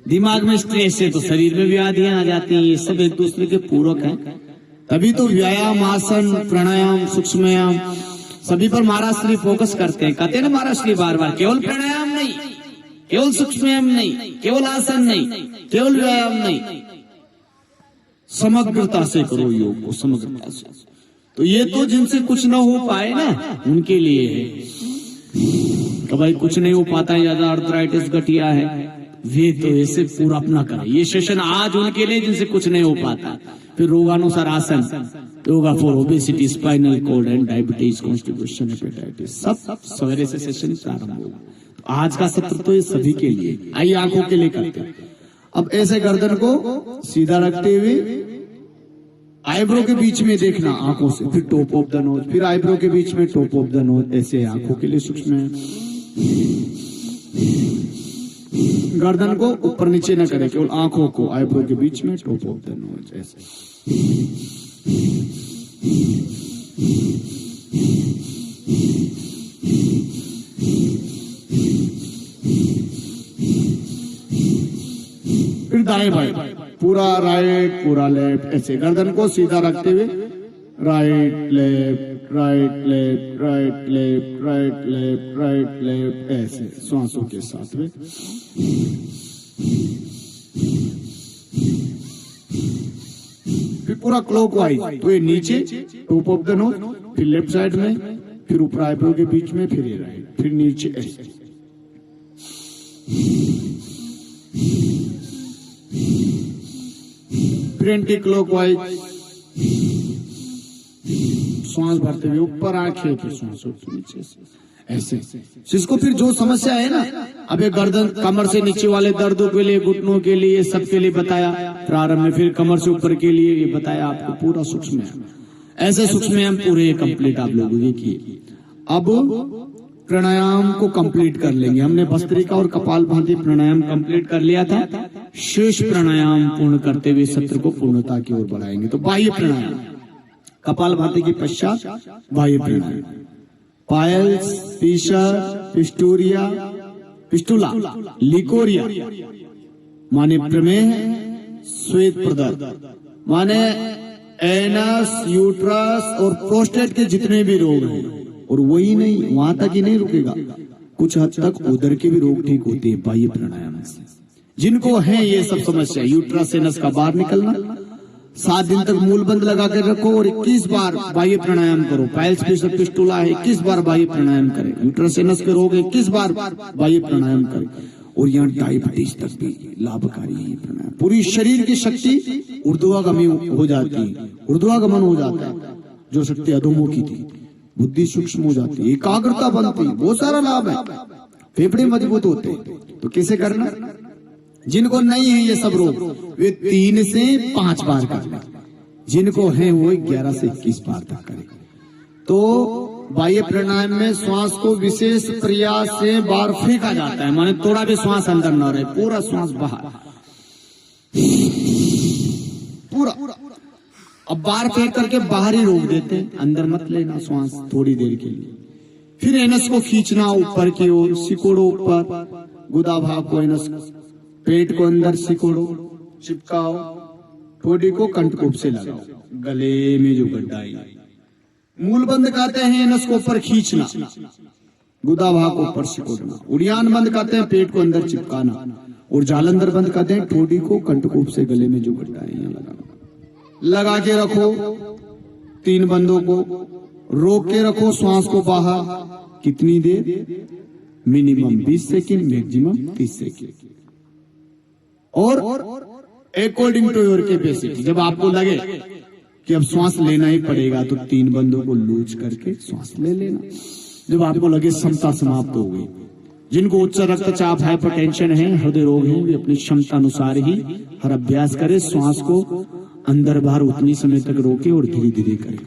दिमाग में स्ट्रेस है तो शरीर में व्याधियां आ जाती हैं। ये सब एक दूसरे के पूरक हैं। तभी तो व्यायाम, आसन, प्राणायाम, सूक्ष्मयाम सभी पर महाराज श्री फोकस करते हैं। कहते हैं ना महाराज श्री बार बार, केवल प्राणायाम नहीं, केवल सूक्ष्मयाम नहीं, केवल आसन नहीं, केवल व्यायाम नहीं, समग्रता से करो योग को, समग्रता से। तो ये तो जिनसे कुछ ना हो पाए ना, उनके लिए है। तो भाई कुछ नहीं हो पाता है, ज्यादा आर्थराइटिस गठिया है, वे तो ऐसे पूरा अपना करें। ये सेशन आज उनके लिए जिनसे कुछ नहीं हो पाता। फिर रोगानुसार आसन, yoga for obesity, spinal cord and diabetes, constipation, hepatitis, सब सवेरे से सेशन प्रारंभ होगा। तो आज का सत्र तो ये सभी के लिए। आइए आंखों के लिए करते हैं। अब ऐसे गर्दन को सीधा रखते हुए आईब्रो के बीच में देखना आंखों से, फिर टॉप ऑफ द नोज, फिर आईब्रो के बीच में टॉप ऑफ द नोज, ऐसे आंखों के लिए सूक्ष्म है। गर्दन को ऊपर नीचे न करें, केवल आंखों को आईब्रो के बीच में टॉप ऑफ द नोज, ऐसे। फिर दाएं बाएं, पूरा राइट, पूरा लेफ्ट, ऐसे गर्दन को सीधा रखते हुए right left, right left, right left, right left, right left, ऐसे श्वासों के साथ में। फिर पूरा क्लॉकवाइज, तो ये नीचे टॉप ऑफ द नोज, फिर लेफ्ट साइड में, फिर ऊपर आईब्रो के बीच में, फिर ये राइट, फिर नीचे ऐसे। फिर एंटी क्लॉकवाइज, श्वास भरते हुए ऊपर आंखें की श्वास नीचे ऐसे। जिसको फिर जो समस्या है ना, अब ये गर्दन कमर से नीचे वाले दर्दों के लिए, घुटनों के लिए, सबके लिए बताया प्रारंभ में, फिर कमर से ऊपर के लिए ये बताया आपको पूरा सूक्ष्म। ऐसे सूक्ष्म हम पूरे कंप्लीट आप लोगों के किए। अब प्राणायाम को कंप्लीट कर लेंगे। हमने भस्त्रिका और कपालभाति प्राणायाम कंप्लीट कर लिया था। शेष प्राणायाम पूर्ण करते हुए सत्र को पूर्णता की ओर बढ़ाएंगे। तो बाह्य प्राणायाम, कपालभाति के पश्चात बाह्य प्राणायाम, पायल्स, पीशर, पिस्टूरिया, पिस्टुला, लिकोरिया माने प्रमेह, श्वेत प्रदर माने एनस, यूट्रस और प्रोस्टेट के जितने भी रोग हैं। और वही नहीं, वहां तक ही नहीं रुकेगा, कुछ हद तक उदर के भी रोग ठीक होते हैं बाह्य प्राणायाम से। जिनको है ये सब समस्या, यूट्रस एनस का बाहर निकलना, 7 दिन तक मूल बंद लगा कर रखो और 21 बार बाह्य प्राणायाम करो। पाइल्स, पिस्टुला है 21 बार बाह्य प्राणायाम करें। यूट्रस एनस के रोग 21 बार बाह्य प्राणायाम करें। और यहाँ डायबिटीज तक भी लाभकारी है प्राणायाम। पूरी शरीर की शक्ति ऊर्ध्वागामी हो जाती है, ऊर्ध्वागमन हो जाता है। जो शक्ति अधोमुखी थी, बुद्धि सूक्ष्म हो जाती है, एकाग्रता बनती है, बहुत सारा लाभ है। फेफड़े मजबूत होते हैं। तो कैसे करना? जिनको नहीं है ये सब रोग, वे 3 से 5 बार करें। जिनको है वो 11 से 21 बार तक करें। तो बाह्य प्राणायाम में श्वास को विशेष प्रयास से बाहर फेंका जाता है, माने थोड़ा भी श्वास अंदर न रहे, पूरा श्वास बाहर, पूरा। अब बाहर फेंक करके बाहर ही रोक देते हैं, अंदर मत लेना श्वास थोड़ी देर के लिए। फिर एनस को खींचना ऊपर की ओर, सिकोड़ो ऊपर, गुदा भाग को एनस, पेट को अंदर सिकोड़ो, चिपकाओ, ठोड़ी को कंठकोप से लगाओ, गले में जो गड्ढा है। मूल बंद कहते हैं एनस को ऊपर खींचना, गुदा भाग को ऊपर सिकोड़ना। उड़ियान बंद कहते हैं पेट को अंदर चिपकाना, और जालंधर बंद कहते हैं ठोड़ी को कंठकोप से गले में जो गड्ढा है लगाना। लगा के रखो 3 बंदों को, रोक के रखो श्वास को बाहर। कितनी देर? Minimum 20 second, maximum 30 second. और अकॉर्डिंग टू योर कैपेसिटी, जब आपको लगे कि अब श्वास लेना ही पड़ेगा तो 3 बंदों को लूज करके श्वास ले लेना। जब आपको लगे क्षमता समाप्त हो गई, जिनको उच्च रक्तचाप, हाइपरटेंशन है, हृदय रोग है, वे अपनी क्षमता अनुसार ही हर अभ्यास करें। श्वास को अंदर बाहर उतनी समय तक रोके और धीरे धीरे करें।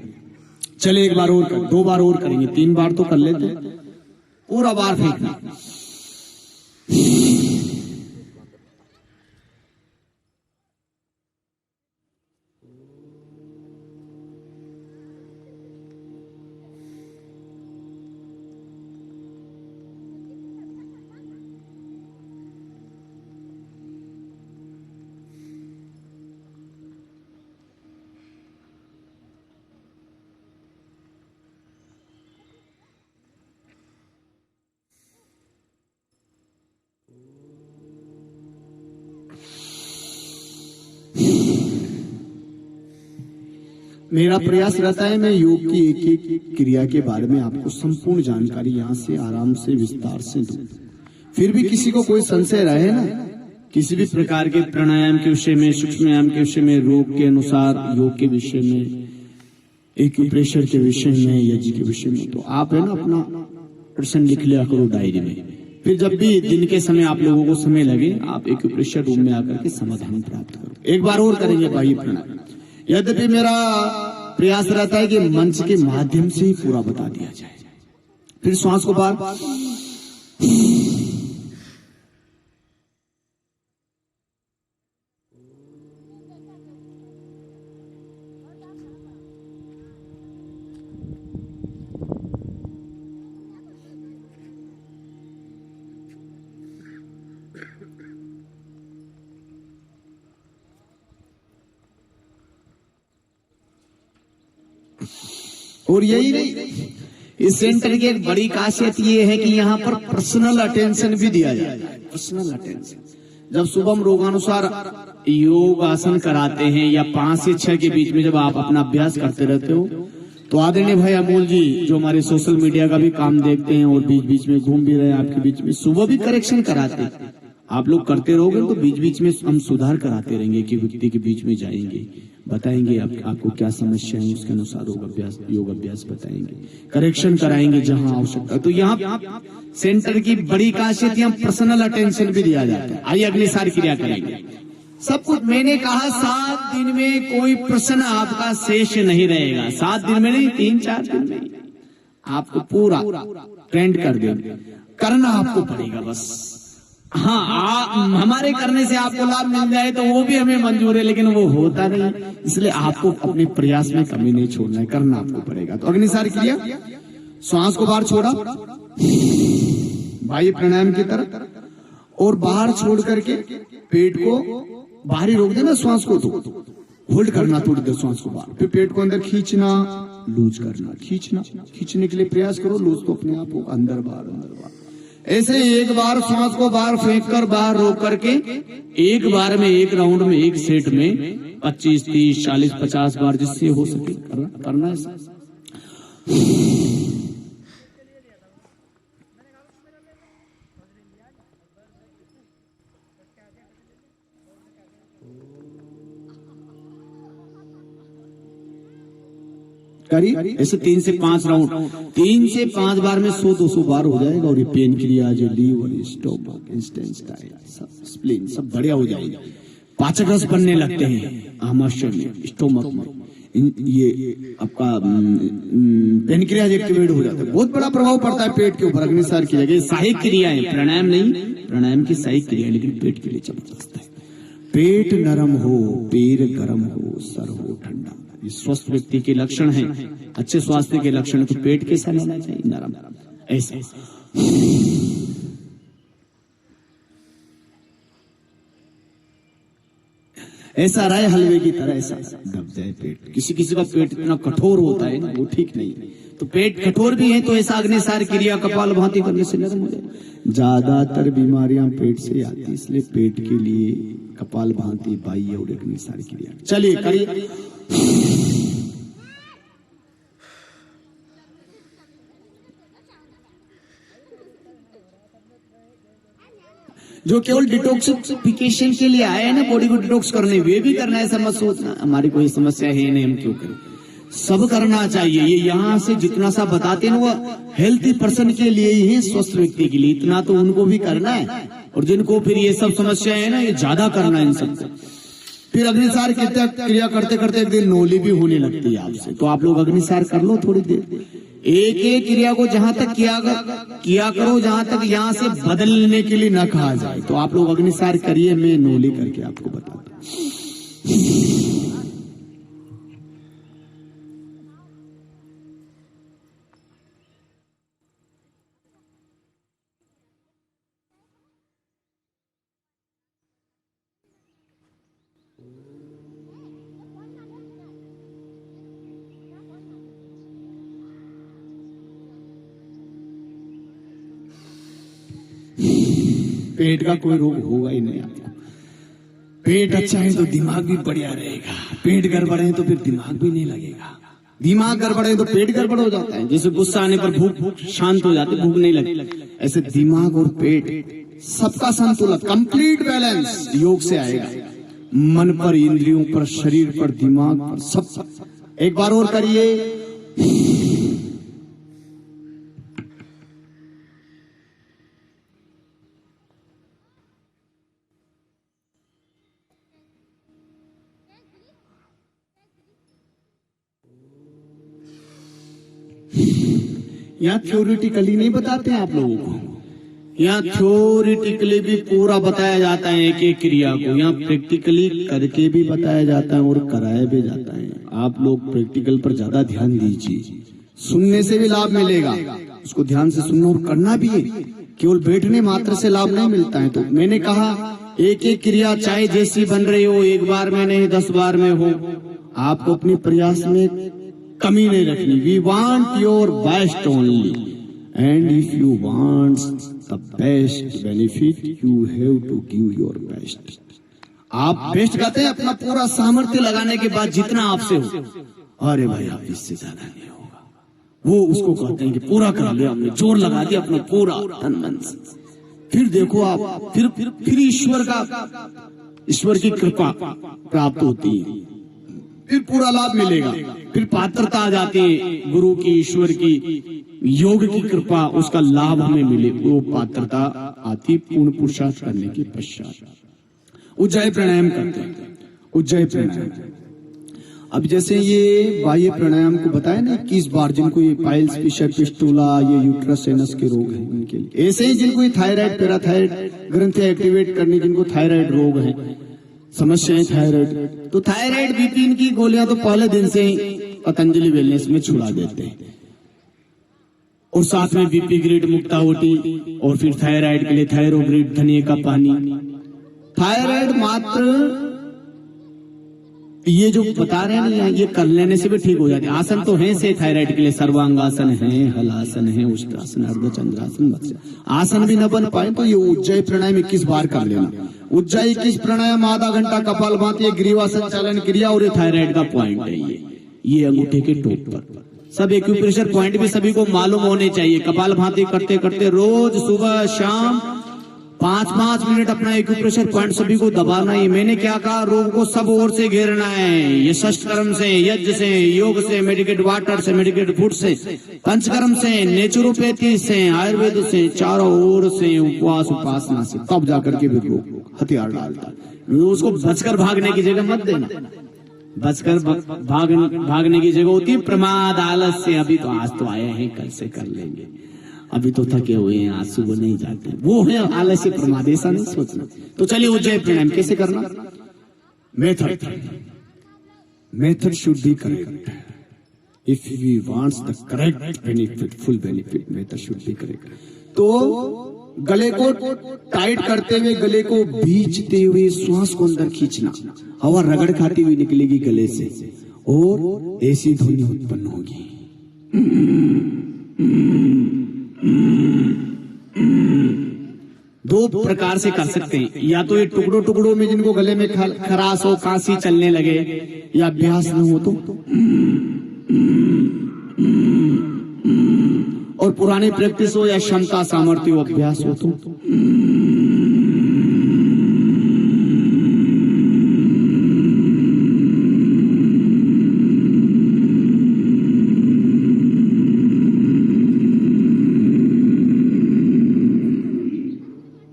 चले 1 बार और कर, 2 बार और करेंगे, 3 बार तो कर लेते। पूरा बार फेंकना। मेरा प्रयास रहता है मैं योग की एक एक क्रिया के बारे में आपको संपूर्ण जानकारी यहाँ से आराम से विस्तार से दूं। फिर भी किसी को कोई संशय रहे ना, किसी भी प्रकार के प्राणायाम के विषय में, सूक्ष्म व्यायाम के विषय में, रोग के अनुसार योग के विषय में, एक्यूप्रेशर के विषय में, यज्ञ के विषय में, तो आप है ना अपना प्रश्न लिख लिया करो डायरी में। फिर जब भी दिन के समय आप लोगों को समय लगे, आप एक्यूप्रेशर रूम में आकर के समाधान प्राप्त करो। 1 बार और करेंगे बाह्य प्राणायाम। यद्यपि मेरा प्रयास रहता है कि मंच के माध्यम से ही पूरा बता दिया जाए। फिर श्वास को बाहर, और यही नहीं, इस सेंटर की एक बड़ी खासियत ये है कि यहाँ पर पर्सनल अटेंशन भी दिया जाता है। पर्सनल अटेंशन, जब सुबह रोगानुसार योग आसन कराते हैं या 5 से 6 के बीच में जब आप अपना अभ्यास करते रहते हो, तो आदरणीय भाई अमोल जी जो हमारे सोशल मीडिया का भी काम देखते हैं और बीच बीच में घूम भी रहे हैं आपके बीच में, सुबह भी करेक्शन कराते हैं। आप लोग करते रहोगे तो बीच बीच में हम सुधार कराते रहेंगे कि व्यक्ति के बीच में जाएंगे, बताएंगे आपको क्या समस्या है, उसके अनुसार योग अभ्यास बताएंगे, करेक्शन कराएंगे जहां आवश्यकता। तो यहाँ सेंटर की बड़ी खासियत, यहाँ पर्सनल अटेंशन भी दिया जाता है। आइए अगली सारी क्रिया करेंगे। सब कुछ मैंने कहा 7 दिन में कोई प्रश्न आपका शेष नहीं रहेगा। 7 दिन में नहीं, 3-4 दिन में आपको पूरा ट्रेंड कर देंगे। करना आपको पड़ेगा बस। हाँ, हमारे करने से आपको लाभ मिल जाए तो वो भी हमें मंजूर है, लेकिन वो होता नहीं। इसलिए आपको अपने प्रयास में कमी नहीं छोड़ना है, करना आपको पड़ेगा। तो अग्नि सारी क्रिया, श्वास को बाहर छोड़ा बाह्य प्राणायाम की तरफ, और बाहर छोड़ करके पेट को बाहर ही रोक देना। श्वास को तो होल्ड करना थोड़ी देर, श्वास को बाहर, फिर पेट को अंदर खींचना, लूज करना, खींचना, खींचने के लिए प्रयास करो, लूज तो अपने आप हो, अंदर बाहर, अंदर बाहर। ऐसे 1 बार श्वास को बाहर फेंक कर बाहर रोक करके 1 बार में, 1 राउंड में, 1 सेट में 25, 30, 40, 50 बार जिससे हो सके करना है। करिए ऐसे 3 से 5 राउंड, 3 से 5 बार में 100-200 बार हो जाएगा। और ये पेन क्रिया जो लीवर, स्टोमक, इंटेस्टाइन, सब स्प्लीन सब बढ़िया हो जाएगा। पाचक रस बनने लगते हैं आमाशय में, स्टोमक में, ये आपका पेनक्रियाज एक्टिवेट हो जाता है। बहुत बड़ा प्रभाव पड़ता है पेट के ऊपर अग्निसार की जगह। सहायक क्रिया है, प्राणायाम नहीं, प्राणायाम की सहायक क्रिया, लेकिन पेट के लिए जबरदस्त है। पेट नरम हो, पैर गर्म हो, सर हो ठंडा, ये स्वस्थ व्यक्ति के लक्षण हैं। अच्छे स्वास्थ्य के लक्षण। तो पेट कैसा रहना चाहिए? नरम, ऐसा। ऐसा रहे हलवे की तरह, ऐसा दब जाए पेट। किसी किसी का पेट इतना कठोर होता है ना, वो ठीक नहीं। तो पेट कठोर भी है तो ऐसा अग्निसार क्रिया कपालभाति करने से नरम हो जाए। ज्यादातर बीमारियां पेट से आती है, इसलिए पेट के लिए कपालभाति, बाह्य और अग्निसार क्रिया। चलिए करिए। जो केवल डिटॉक्सिफिकेशन के लिए आए हैं ना, बॉडी को डिटॉक्स करने, वे भी करना है, ऐसा मत सोचना हमारी कोई समस्या है नहीं, हम क्यों करें। सब करना चाहिए। ये यहाँ से जितना सा बताते हैं वो हेल्थी पर्सन के लिए ही है, स्वस्थ व्यक्ति के लिए। इतना तो उनको भी करना है। और जिनको फिर ये सब समस्या है ना, ये ज्यादा करना है इन सबको। फिर अग्निसार क्रिया करते करते एक दिन नोली भी होने लगती है आपसे। तो आप लोग अग्निसार कर लो थोड़ी देर। एक एक क्रिया को जहां तक किया करो, जहां तक यहाँ से बदलने के लिए न कहा जाए। तो आप लोग अग्निसार करिए, मैं नोली करके आपको बताता हूं। पेट का कोई रोग होगा ही नहीं आपको। पेट अच्छा है तो दिमाग भी बढ़िया रहेगा। पेट गड़बड़ है तो फिर दिमाग भी नहीं लगेगा। दिमाग गड़बड़ है तो पेट गड़बड़ हो जाता है। जैसे गुस्सा आने पर भूख शांत हो जाती, भूख नहीं लगती, ऐसे दिमाग और पेट सबका संतुलन, कंप्लीट बैलेंस योग से आएगा। मन पर, इंद्रियों पर, शरीर पर, दिमाग पर, सब। एक बार और करिए। यहाँ थ्योरिटिकली नहीं बताते हैं आप लोगों को, यहाँ थ्योरिटिकली भी पूरा बताया जाता है एक एक क्रिया को। यहाँ प्रैक्टिकली करके भी बताया जाता है और कराया भी जाता है। आप लोग प्रैक्टिकल पर ज्यादा ध्यान दीजिए। सुनने से भी लाभ मिलेगा, उसको ध्यान से सुनना और करना भी है। केवल बैठने मात्र से लाभ नहीं मिलता है। तो मैंने कहा एक एक क्रिया चाहे जैसी बन रही हो, एक बार में नहीं 10 बार में हो, आपको अपने प्रयास में कमी नहीं रखनी। We want your best only, and if you want the best benefit you have to give your best. आप बेस्ट कहते हैं अपना पूरा सामर्थ्य लगाने के बाद जितना आपसे हो। अरे भाई आप इससे ज्यादा नहीं होगा, वो उसको कहते हैं कि पूरा कर लिया हमने, जोर लगा दिया अपना पूरा तन मन से। फिर देखो आप फिर ईश्वर की कृपा प्राप्त होती है, फिर पूरा लाभ मिलेगा। फिर पात्रता आ जाती है गुरु की, ईश्वर की, योग की कृपा, उसका लाभ हमें मिले। वो पात्रता आती पूर्ण पुरुषार्थ करने के पश्चात। उज्जय प्राणायाम करते हैं, उज्जय प्राणायाम। अब जैसे ये बाह्य प्राणायाम को बताया ना 21 बार, जिनको ये पाइल्स, पिस्टुला, ये यूट्रस एनस के रोग हैं उनके लिए। ऐसे ही जिनको ये थायराइड, पैराथायराइड ग्रंथियां एक्टिवेट करनी, जिनको थायराइड रोग है, समस्याएं थायराइड, तो थायराइड बीपी की गोलियां तो पहले दिन से ही पतंजलि वेलनेस में छुड़ा देते हैं। और साथ में बीपी ग्रेड मुक्ता होती, और फिर थायराइड के लिए थायरोग्रेड धनिया का पानी। थायराइड मात्र ये जो बता रहे हैं ना, ये कर लेने से भी ठीक हो जाते हैं। आसन तो है से थायराइड के लिए, सर्वांगासन है, हलासन है, उष्ट्रासन, अर्धचंद्रासन, मत्स्यासन। आसन भी न बन पाए तो ये उज्जय प्राणायाम 21 बार कर लेना। उज्जय 21 प्राणायाम, आधा घंटा कपालभाति, ग्रीवा संचालन क्रिया, और ये थायराइड का पॉइंट है। ये अंगूठे के टोप पर सब एक्यूप्रेशर पॉइंट भी सभी को मालूम होने चाहिए। कपालभाति करते करते रोज सुबह शाम 5-5 मिनट अपना एक्यूप्रेशर पॉइंट सभी को दबाना है। मैंने क्या कहा, रोग को सब ओर से घेरना है। ये षष्ठकर्म से, यज्ञ से, योग से, मेडिकेट वाटर से, मेडिकेट फूड से, पंचकर्म से, नेचुरोपैथी से, आयुर्वेद से, चारों ओर से, उपवास उपासना से, तब जाकर के भी रोग हथियार डालता है। उसको बचकर भागने की जगह मत देना। बचकर भागने की जगह होती है प्रमाद, आलस्य। अभी तो आज तो आए हैं, कल से कर लेंगे, अभी तो थके हुए हैं, आज सुबह नहीं जाते, वो है आलस्य प्रमाद। ऐसा नहीं सोचना। तो चलिए उज्जैन प्राणायाम कैसे करना। Method should be correct if we wants the correct benefit, full benefit, method should be correct. तो गले को टाइट करते हुए, गले को भींचते हुए श्वास को अंदर खींचना, हवा रगड़ खाती हुई निकलेगी गले से और ऐसी ध्वनि उत्पन्न होगी। दो प्रकार से कर सकते हैं, या तो ये टुकड़ों टुकड़ों में जिनको गले में खराश हो, कांसी चलने लगे, या अभ्यास न हो तो, और पुरानी प्रैक्टिस हो या क्षमता सामर्थ्य हो, अभ्यास हो तो।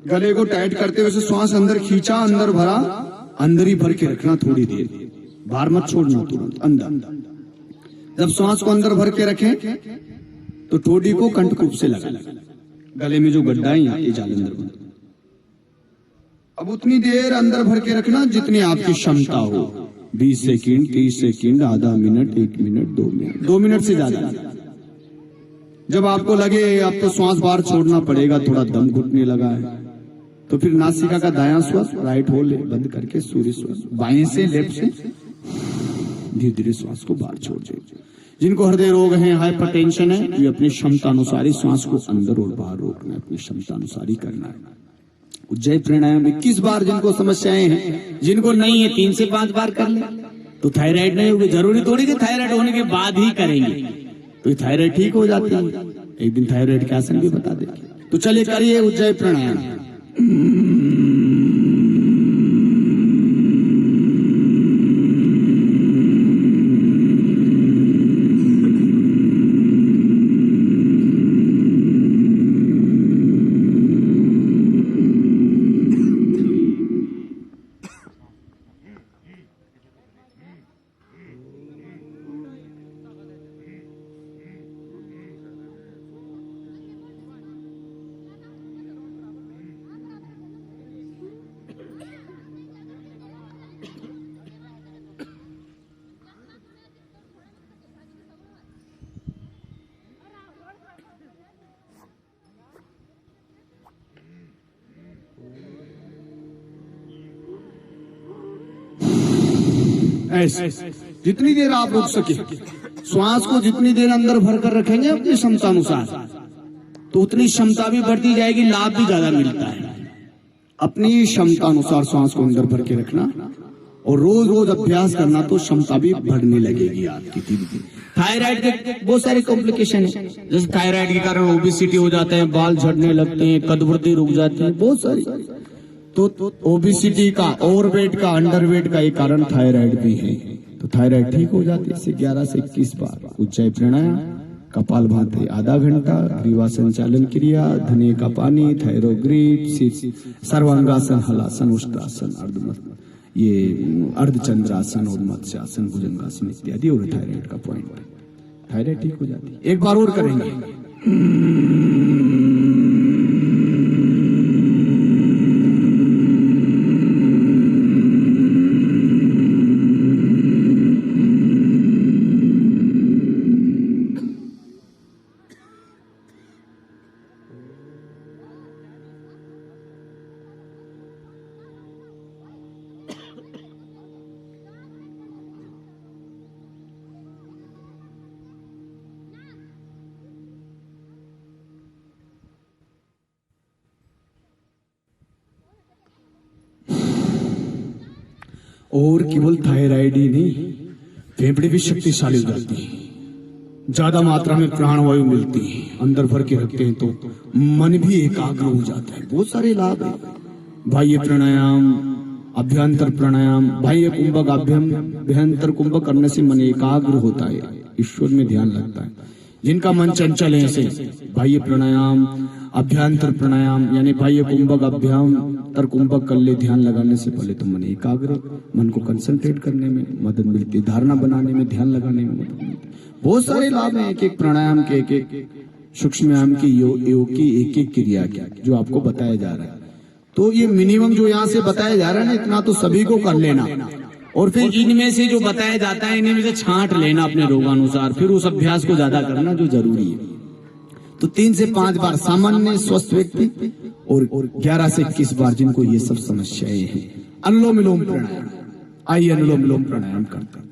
गले को टाइट करते हुए श्वास अंदर खींचा, अंदर भरा, अंदर ही भर के रखना थोड़ी देर, बाहर मत छोड़ना, तुरंत अंदर। जब श्वास को अंदर भर के रखें तो ठोड़ी को कंठकूप से लगा, गले में जो गड्ढा है ये जालंधर बंद। अब उतनी देर अंदर भर के रखना जितनी आपकी क्षमता हो, 20 सेकंड, 30 सेकंड, आधा मिनट, 1 मिनट, 2 मिनट, 2 मिनट से ज्यादा। जब आपको लगे अब तो श्वास बाहर छोड़ना पड़ेगा, थोड़ा दम घुटने लगा है, तो फिर नासिका का दायां श्वास राइट होल बंद करके सूर्य श्वास बाएं से, लेफ्ट से धीरे धीरे श्वास को बाहर छोड़ दीजिए। जिनको हृदय रोग है, हाइपरटेंशन है, ये अपनी क्षमता अनुसार श्वास को अंदर और बाहर रोकना है, अपनी क्षमता अनुसार ही करना है। उज्जैन प्राणायाम 21 बार जिनको समस्याएं हैं, जिनको नहीं है 3 से 5 बार कर ले। तो थायराइड नहीं होगी, जरूरी थोड़ी कि थायराइड होने के बाद ही करेंगे, तो थायराइड ठीक हो जाती है। एक दिन थायराइड के आसन भी बता देंगे। तो चलिए करिए उज्जैन प्राणायाम। ऐसे जितनी देर आप रुक सके, श्वास को जितनी देर अंदर भर कर रखेंगे अपनी क्षमता अनुसार, तो उतनी क्षमता भी बढ़ती जाएगी, लाभ भी ज्यादा मिलता है। अपनी क्षमता अनुसार श्वास को अंदर भर के रखना और रोज रोज अभ्यास करना, तो क्षमता भी बढ़ने लगेगी आपकी धीरे धीरे। थायराइड के बहुत सारे कॉम्प्लिकेशन है, जैसे थायराइड के कारण ओबेसिटी हो जाते हैं, बाल झड़ने लगते हैं, कद वृद्धि रुक जाती है, बहुत सारी। तो ओबेसिटी का, ओवरवेट का, अंडरवेट का एक कारण थायराइड भी है। तो थायराइड ठीक हो जाती है। इसे 11 से 21 बार उज्जैन प्राणायाम, कपालभाति आधा घंटा, ग्रीवा संचालन क्रिया, धनिया का पानी, थायरोग्रिप, सर्वांगासन, हलासन, उष्ट्रासन, ये अर्धचंद्रासन और मत्स्यासन, भुजंगासन इत्यादि, और थायराइड का पॉइंट, थायराइड ठीक हो जाती है। एक बार और करेंगे। और केवल थायराइड ही नहीं, फेफड़े भी शक्तिशाली हो जाती है। ज्यादा मात्रा में प्राणवायु मिलती है, अंदर भर के रखते हैं तो मन भी एकाग्र हो जाता है। बहुत सारे लाभ है। बाह्य प्राणायाम, अभ्यंतर प्राणायाम, बाह्य कुंभक अभ्यंतर कुंभक करने से मन एकाग्र होता है, ईश्वर में ध्यान लगता है। जिनका मन चंचल है ऐसे बाह्य प्राणायाम, अभ्यंतर प्राणायाम यानी बाह्य कुंभक अभ्यंतर कुंभक कर ले, ध्यान लगाने से पहले तो मन एकाग्र, मन को कंसंट्रेट करने में मदद मिलती है, धारणा बनाने में, ध्यान लगाने में मदद मिलती है। बहुत सारे लाभ हैं एक एक प्राणायाम के, एक एक सूक्ष्म की योग की एक एक क्रिया की जो आपको बताया जा रहा है। तो ये मिनिमम जो यहाँ से बताया जा रहा है ना, इतना तो सभी को कर लेना, और फिर इनमें से जो बताया जाता है इनमें से छांट लेना अपने रोगानुसार, फिर उस अभ्यास को ज्यादा करना जो जरूरी है। तो 3 से 5 बार सामान्य स्वस्थ व्यक्ति और 11 से 21 बार जिनको ये सब समस्याएं हैं। अनुलोम विलोम प्राणायाम, आइए अनुलोम विलोम प्राणायाम करते हैं।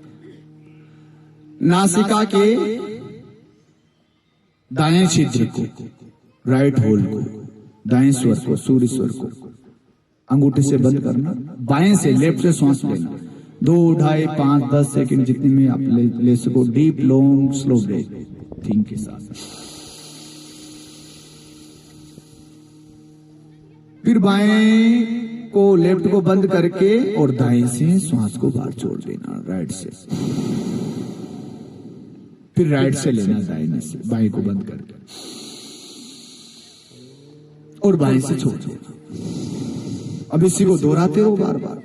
नासिका के दाएं छिद्र को, राइट होल को, दाएं स्वर को, सूर्य स्वर को अंगूठे से बंद करना, बाएं से लेफ्ट से सांस लेना, 2, 2.5, 5, 10 सेकंड जितने में आप ले सको, deep long slow breathing के साथ। फिर बाएं को, लेफ्ट को बंद करके और दाएं से सांस को बाहर छोड़ देना, राइट से। फिर राइट से लेना, दाएं से, बाएं को बंद करके और बाएं से छोड़ देना। अब इसी को दोहराते रहो बार बार।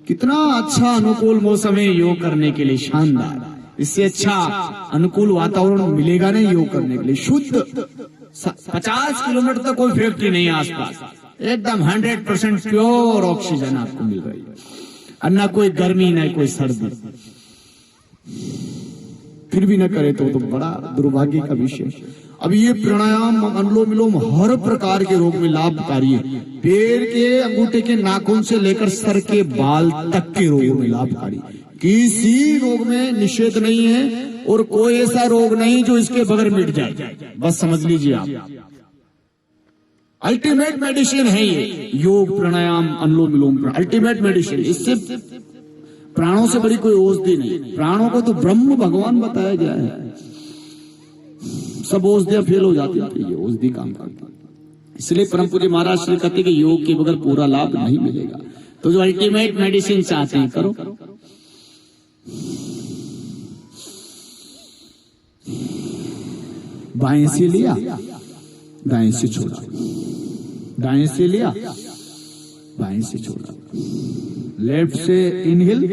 कितना अच्छा अनुकूल मौसम है योग करने के लिए, शानदार। इससे अच्छा अनुकूल वातावरण मिलेगा नहीं योग करने के लिए। शुद्ध 50 किलोमीटर तक कोई फैक्ट्री नहीं है आसपास, एकदम 100% प्योर ऑक्सीजन आपको मिल रही है, और ना कोई गर्मी ना कोई सर्दी। फिर भी न करे तो बड़ा दुर्भाग्य का विषय। अब ये प्राणायाम अनुलोम विलोम हर प्रकार के रोग में लाभकारी है। पैर के अंगूठे के नाखून से लेकर सर के बाल तक के रोगों में लाभकारी, किसी रोग में निषेध नहीं है, और कोई ऐसा रोग नहीं जो इसके बगैर मिट जाए। बस समझ लीजिए आप, अल्टीमेट मेडिसिन है ये योग प्राणायाम अनुलोम विलोम, अल्टीमेट मेडिसिन। इससे प्राणों से बड़ी कोई औषधि नहीं। प्राणों को तो ब्रह्म भगवान बताया गया है, सब औषधियां फेल हो जाती है, ये औषधि काम करती है। इसलिए परम पूज्य महाराज श्री कहते कि योग के बगैर पूरा लाभ नहीं मिलेगा। तो जो अल्टीमेट मेडिसिन चाहते हैं करो। बाएं से लिया, दाएं से छोड़ा, दाएं से लिया, बाएं से छोड़ा, लेफ्ट से इनहेल,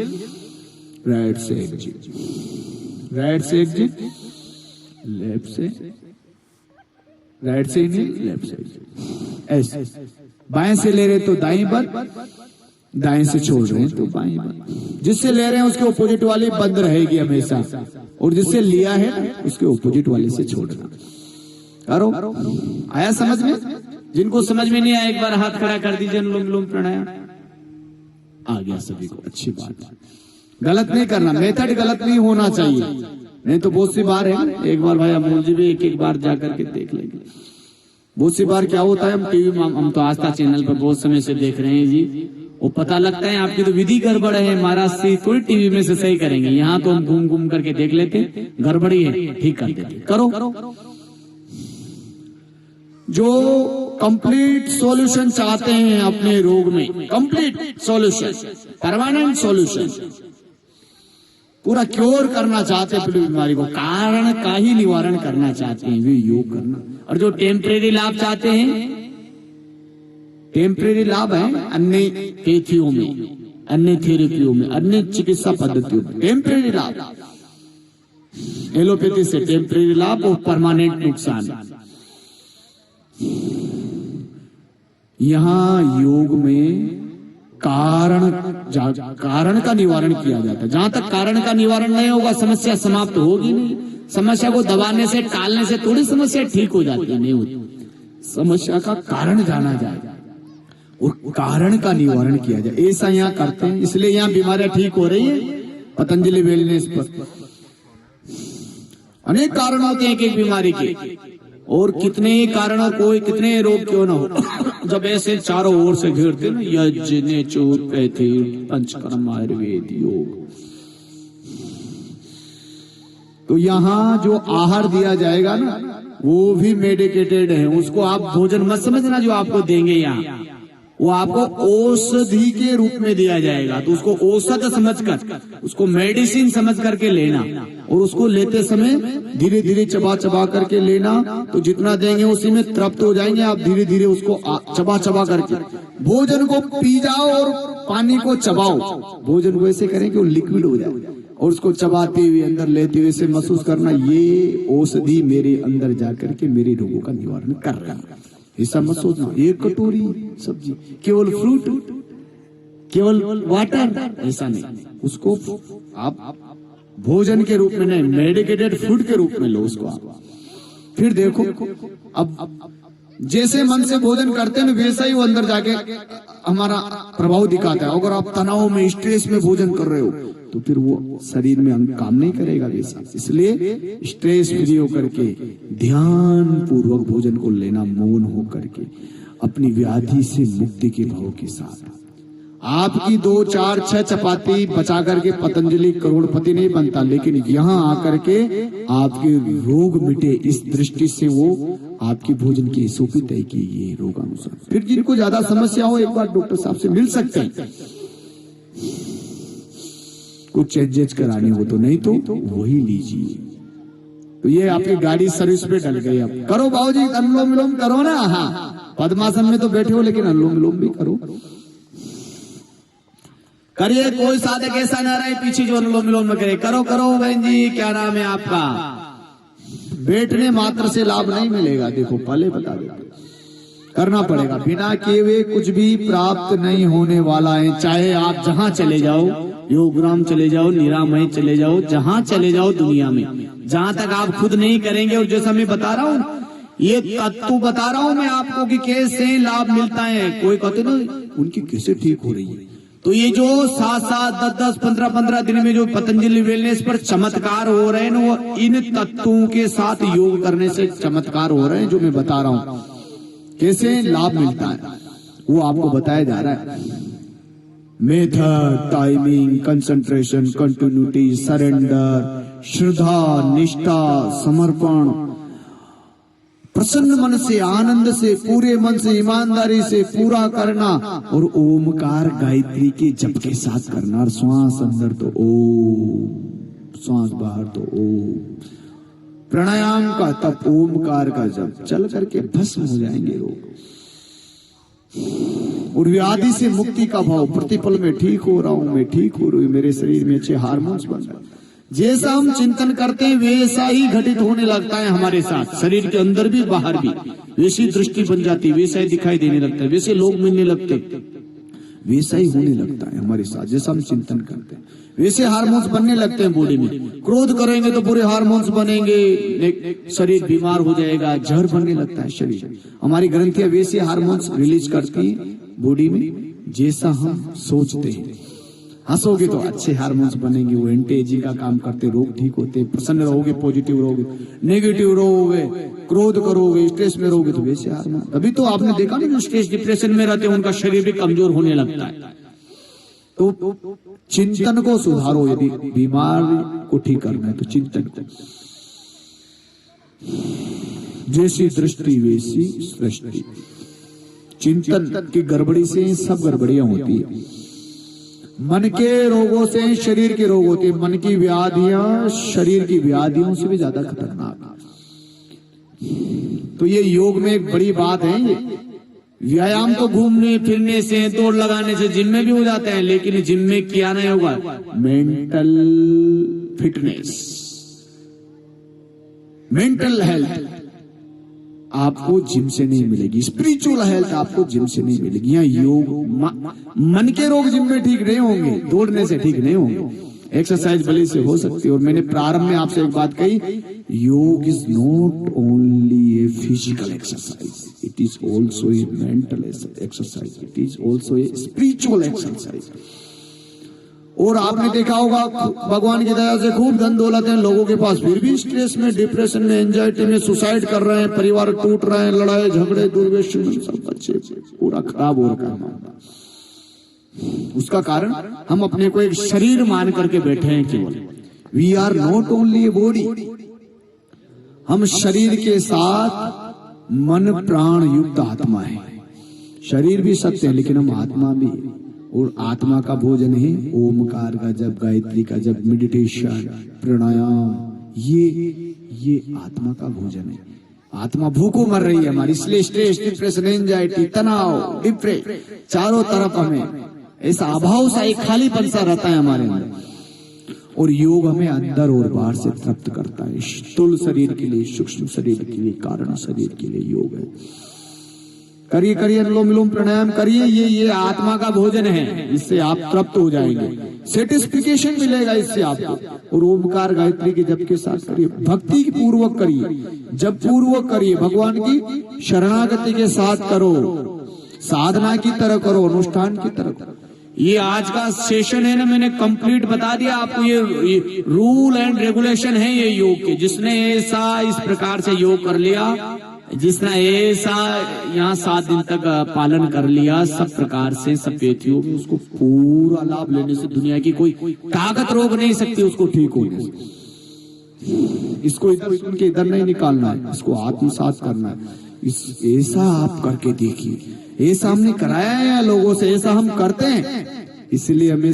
राइट से एग्जिट, राइट से एग्जिट, लेफ्ट से, राइट से इनहेल, लेफ्ट से एग्जिट, ऐसे। बाएं से ले रहे तो दाएं बंद, दाएं से छोड़ रहे हैं तो बाएं बंद। जिससे ले रहे हैं उसके ऑपोजिट वाली बंद रहेगी हमेशा, और जिससे लिया है उसके ऑपोजिट वाले से छोड़ना। करो, आया समझ में? जिनको समझ में नहीं आया एक बार हाथ खड़ा कर दीजिए, अनुलोम विलोम प्राणायाम आ गया सभी को, अच्छी बात है। गलत नहीं करना, मेथड गलत नहीं होना चाहिए, नहीं तो बहुत सी बार है। एक बार भाई अमोल जी भी एक बार जाकर के देख लेंगे। बहुत सी बार क्या होता है, हम टीवी में, हम तो आस्था चैनल पर बहुत समय से देख रहे हैं जी, वो पता लगता है आपकी तो विधि गड़बड़ है, महाराज से थोड़ी टीवी में से सही करेंगे, यहाँ तो हम घूम घूम करके देख लेते, गड़बड़ी है ठीक कर देते। करो, जो कंप्लीट सॉल्यूशन चाहते हैं अपने रोग में, कंप्लीट सॉल्यूशन, परमानेंट सॉल्यूशन, पूरा क्योर करना चाहते हैं पूरी बीमारी को, कारण का ही निवारण करना चाहते हैं, वे योग करना। और जो टेम्परेरी लाभ चाहते हैं, टेम्परेरी लाभ है अन्य पेथियों में, अन्य थेरेपियों में, अन्य चिकित्सा पद्धतियों में टेम्परेरी लाभ, एलोपैथी से टेम्परेरी लाभ और परमानेंट नुकसान। यहाँ योग में कारण का निवारण किया जाता है। जहां तक कारण का निवारण नहीं होगा समस्या समाप्त होगी नहीं। समस्या को दबाने से, टालने से थोड़ी समस्या ठीक हो जाती है, नहीं होती। समस्या का कारण जाना जाए और कारण का निवारण किया जाए, ऐसा यहाँ करते हैं। इसलिए यहाँ बीमारियां ठीक हो रही है पतंजलि वेलनेस पर। अनेक कारण होते हैं एक बीमारी के, और कितने ही कारणों, कोई कितने रोग क्यों ना हो, जब ऐसे चारों ओर से घेरते ना, यज्ञ नेचुरोपैथी, पंचकर्म, आयुर्वेद, योग, तो यहाँ जो आहार दिया जाएगा ना वो भी मेडिकेटेड है। उसको आप भोजन मत समझना जो आपको देंगे यहाँ, वो आपको औषधि के रूप में दिया जाएगा। तो उसको औषध समझकर, उसको मेडिसिन समझ करके लेना, और उसको लेते समय धीरे धीरे चबा चबा करके लेना। तो जितना देंगे उसी में तृप्त हो जाएंगे आप। धीरे धीरे उसको चबा चबा करके भोजन को पी जाओ और पानी को चबाओ। भोजन को ऐसे करें कि वो लिक्विड हो जाए, और उसको चबाते हुए अंदर लेते हुए से महसूस करना ये औषधि मेरे अंदर जाकर के मेरे रोगों का निवारण कर रहा है। ऐसा मत सोचना एक कटोरी सब्जी, केवल फ्रूट, केवल वाटर, ऐसा नहीं। उसको आप भोजन के रूप में नहीं, मेडिकेटेड फूड के रूप में लो उसको आप। फिर देखो अब जैसे मन से भोजन करते हैं वैसा ही वो अंदर जाके हमारा प्रभाव दिखाता है। अगर आप तनाव में, स्ट्रेस में भोजन कर रहे हो तो फिर वो शरीर में अंग काम नहीं करेगा वैसा। इसलिए स्ट्रेस फ्री होकर के ध्यान पूर्वक भोजन को लेना, मौन होकर के अपनी व्याधि से मुक्ति के भाव के साथ। आपकी 2, 4, 6 चपाती बचा करके पतंजलि करोड़पति नहीं बनता, लेकिन यहाँ आकर के आपके रोग मिटे, इस दृष्टि से वो आपकी भोजन की एसओपी तय की ये रोगानुसार। फिर जिनको ज्यादा समस्या हो एक बार डॉक्टर साहब से मिल सकते हैं, कुछ चेंजेस कराने हो तो, नहीं तो वही लीजिए। तो ये आपकी गाड़ी सर्विस पे डल गई। अब करो बाबूजी, अनुलोम विलोम करो ना। हाँ, पद्मासन में तो बैठे हो लेकिन अनुलोम विलोम भी करो, करिए। कोई साधक ऐसा ना रहे पीछे जो अनुलोम विलोम में करे। करो करो बहन जी, क्या नाम है आपका? बैठने मात्र से लाभ नहीं मिलेगा, देखो पहले बता देते, करना पड़ेगा। बिना किए हुए कुछ भी प्राप्त नहीं होने वाला है। चाहे आप जहां चले जाओ, योगग्राम चले जाओ, निरामय चले जाओ, जहां चले जाओ दुनिया में, जहां तक आप खुद नहीं करेंगे। और जैसा मैं बता रहा हूँ, ये तत्व बता रहा हूँ मैं आपको कि कैसे लाभ मिलता है। कोई कहते ना उनकी कैसे ठीक हो रही है, तो ये जो 7-7, 10-10, 15-15 दिन में जो पतंजलि वेलनेस पर चमत्कार हो रहे हैं ना, वो इन तत्वों के साथ योग करने से चमत्कार हो रहे हैं, जो मैं बता रहा हूँ कैसे लाभ मिलता है वो आपको बताया जा रहा है। Method, timing, concentration, continuity, surrender, श्रद्धा, निष्ठा, समर्पण, प्रसन्न मन से, आनंद से, पूरे मन से, ईमानदारी से पूरा करना, और ओमकार गायत्री के जप के साथ करना। और श्वास अंदर तो ओम, श्वास बाहर तो ओम। प्राणायाम का तप, ओमकार का जप, चल करके भस्म हो जाएंगे लोग। और व्याधि से मुक्ति का भाव, प्रतिपल में ठीक हो रहा हूं, मैं ठीक हो रही हूं, मेरे शरीर में अच्छे हार्मोन्स बन रहे हैं। जैसा हम चिंतन करते हैं वैसा ही घटित होने लगता है हमारे साथ, शरीर के अंदर भी बाहर भी वैसी दृष्टि बन जाती है, वैसा ही दिखाई देने लगता है, वैसे लोग मिलने लगते, वैसा ही होने लगता है हमारे साथ। जैसा हम चिंतन करते हैं वैसे हार्मोन्स बनने लगते हैं बॉडी में। क्रोध करेंगे तो पूरे हार्मोन्स बनेंगे, शरीर बीमार हो जाएगा, जहर बनने लगता है शरीर। हमारी ग्रंथियां वैसे हार्मोन्स रिलीज करती हैं बॉडी में जैसा हम सोचते हैं। हंसोगे तो अच्छे हार्मोन्स बनेंगे, वो एंटी एजिंग का काम करते, रोग ठीक होते। प्रसन्न रहोगे, पॉजिटिव रहोगे, नेगेटिव रहोगे, क्रोध करोगे, स्ट्रेस में रहोगे तो वैसे हार्मोन। अभी तो आपने देखा ना जो स्ट्रेस डिप्रेशन में रहते हैं उनका शरीर भी कमजोर होने लगता है। तो चिंतन को सुधारो, यदि बीमार को ठीक करना है तो चिंतन को। जैसी दृष्टि वैसी सृष्टि। चिंतन की गड़बड़ी से सब गड़बड़ियां होती है। मन के रोगों से शरीर के रोग होते हैं। मन की व्याधियां शरीर की व्याधियों से भी ज्यादा खतरनाक। तो ये योग में एक बड़ी बात है। ये व्यायाम तो घूमने फिरने से, दौड़ लगाने से, जिम में भी हो जाता है, लेकिन जिम में क्या नहीं होगा, मेंटल फिटनेस, मेंटल हेल्थ आपको जिम से नहीं मिलेगी। स्पिरिचुअल हेल्थ आपको जिम से नहीं मिलेगी। यहाँ योग, मन के रोग जिम में ठीक नहीं होंगे, दौड़ने से ठीक नहीं होंगे। एक्सरसाइज भले से हो सकती है। और मैंने प्रारंभ में आपसे एक बात कही, योग is not only a physical exercise, it is also a mental exercise, it is also a spiritual exercise. और आपने देखा होगा भगवान की दया से खूब धन दौलत है लोगों के पास, फिर भी स्ट्रेस में, डिप्रेशन में, एंजाइटी में, सुसाइड कर रहे हैं, परिवार टूट रहे हैं, लड़ाई झगड़े दुर्व्यसन सब बच्चे पूरा खराब हो रखा है। उसका कारण हम अपने को एक शरीर मान करके बैठे हैं केवल। We are not only a body, हम शरीर के साथ मन प्राण युक्त आत्मा है। शरीर भी सत्य है लेकिन हम आत्मा भी है। और आत्मा का भोजन है ओमकार का जप, गायत्री का जप, मेडिटेशन, प्राणायाम, ये आत्मा का भोजन है। आत्मा भूखों मर रही है हमारी, इसलिए स्ट्रेस, डिप्रेशन, एंजाइटी, तनाव, डिप्रेस, चारों तरफ हमें ऐसा अभाव सा, एक खालीपन सा रहता है हमारे अंदर। और योग हमें अंदर और बाहर से तृप्त करता है। स्थूल शरीर के लिए, सूक्ष्म शरीर के लिए, कारण शरीर के लिए योग है। करिए करिए, अनुलोम विलोम प्राणायाम करिए, ये आत्मा का भोजन है, इससे आप तृप्त हो जाएंगे, सेटिस्फिकेशन मिलेगा इससे आपको। और ओमकार गायत्री के जप के साथ करिए, भक्ति पूर्वक करिए, जप पूर्वक करिए, भगवान की शरणागति के साथ करो, साधना की तरह करो, अनुष्ठान की तरह करो। ये आज का सेशन है ना, मैंने कंप्लीट बता दिया आपको। ये रूल एंड रेगुलेशन है ये योग के। जिसने ऐसा इस प्रकार से योग कर लिया, जिसने ऐसा यहाँ 7 दिन तक पालन कर लिया, सब प्रकार से, सब व्यक्तियों में उसको पूरा लाभ लेने से दुनिया की कोई ताकत रोक नहीं सकती उसको ठीक होने से। इसको इधर सुन के इधर नहीं निकालना है, इसको आत्मसात करना है। ऐसा आप करके देखिए, ऐसा हमने कराया है लोगों से, ऐसा हम करते हैं। इसलिए हमें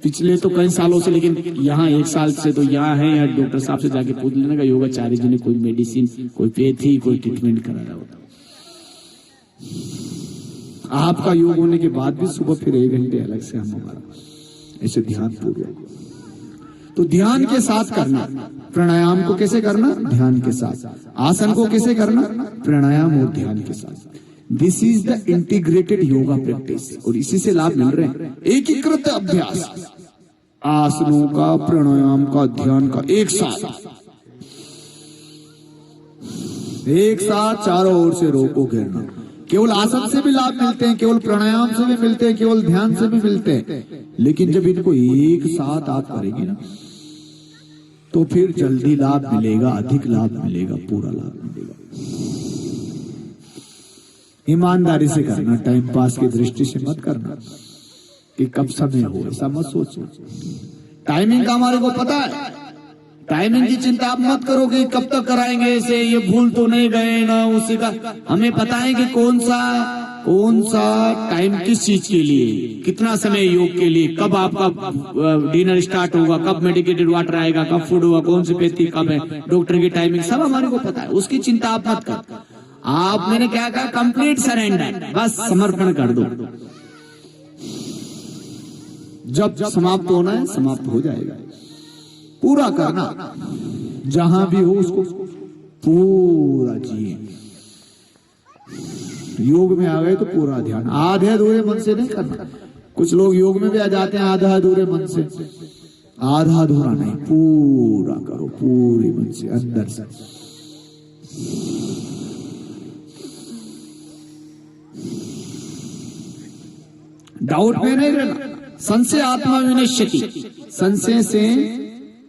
पिछले तो कई सालों से, लेकिन यहाँ 1 साल से तो यहाँ है, या डॉक्टर साहब से जाके पूछ लेना का योगाचार्य जी ने कोई मेडिसिन, कोई पैथी, कोई ट्रीटमेंट कराया होता। आपका योग होने के बाद भी सुबह फिर 1 घंटे अलग से हम हमारा ऐसे ध्यान पूर्वक, तो ध्यान के साथ करना। प्राणायाम को कैसे करना? ध्यान के साथ। आसन को कैसे करना? प्राणायाम और ध्यान के साथ। This is the integrated yoga practice, और इसी से लाभ मिल रहे हैं। एकीकृत अभ्यास, आसनों का, प्राणायाम का, ध्यान का, एक साथ चारों ओर से रोको घेरना। केवल आसन से भी लाभ मिलते हैं, केवल प्राणायाम से भी मिलते हैं, केवल ध्यान से भी मिलते हैं। लेकिन जब इनको एक साथ आप करेंगे ना, तो फिर जल्दी लाभ मिलेगा, अधिक लाभ मिलेगा, पूरा लाभ मिलेगा। ईमानदारी से करना, टाइम पास की दृष्टि से मत करना कि कब समय हो, ऐसा मत सोचो। टाइमिंग का हमारे को पता है, टाइमिंग की चिंता आप मत करो कि कब तक कराएंगे ऐसे, ये भूल तो नहीं गए ना उसी का। हमें पता है कि कौन सा टाइम किस चीज के लिए, कितना समय योग के लिए, कब आपका डिनर स्टार्ट होगा, कब मेडिकेटेड वाटर आएगा, कब फूड होगा, कौन सी पैथी कब है, डॉक्टर की टाइमिंग सब हमारे को पता है। उसकी चिंता आप मत करो। आप, मैंने क्या कहा, कंप्लीट सरेंडर, बस समर्पण कर दो। जब समाप्त होना है समाप्त हो जाएगा। पूरा करना, जहां भी हो उसको पूरा जिए। योग में आ गए तो पूरा ध्यान, आधे अधूरे मन से नहीं करना। कुछ लोग योग में भी आ जाते हैं आधा अधूरे मन से, आधा अधूरा नहीं, पूरा करो, पूरे मन से, अंदर से। डाउट में नहीं रहना। संशय आत्मा विनश्यति, संशय से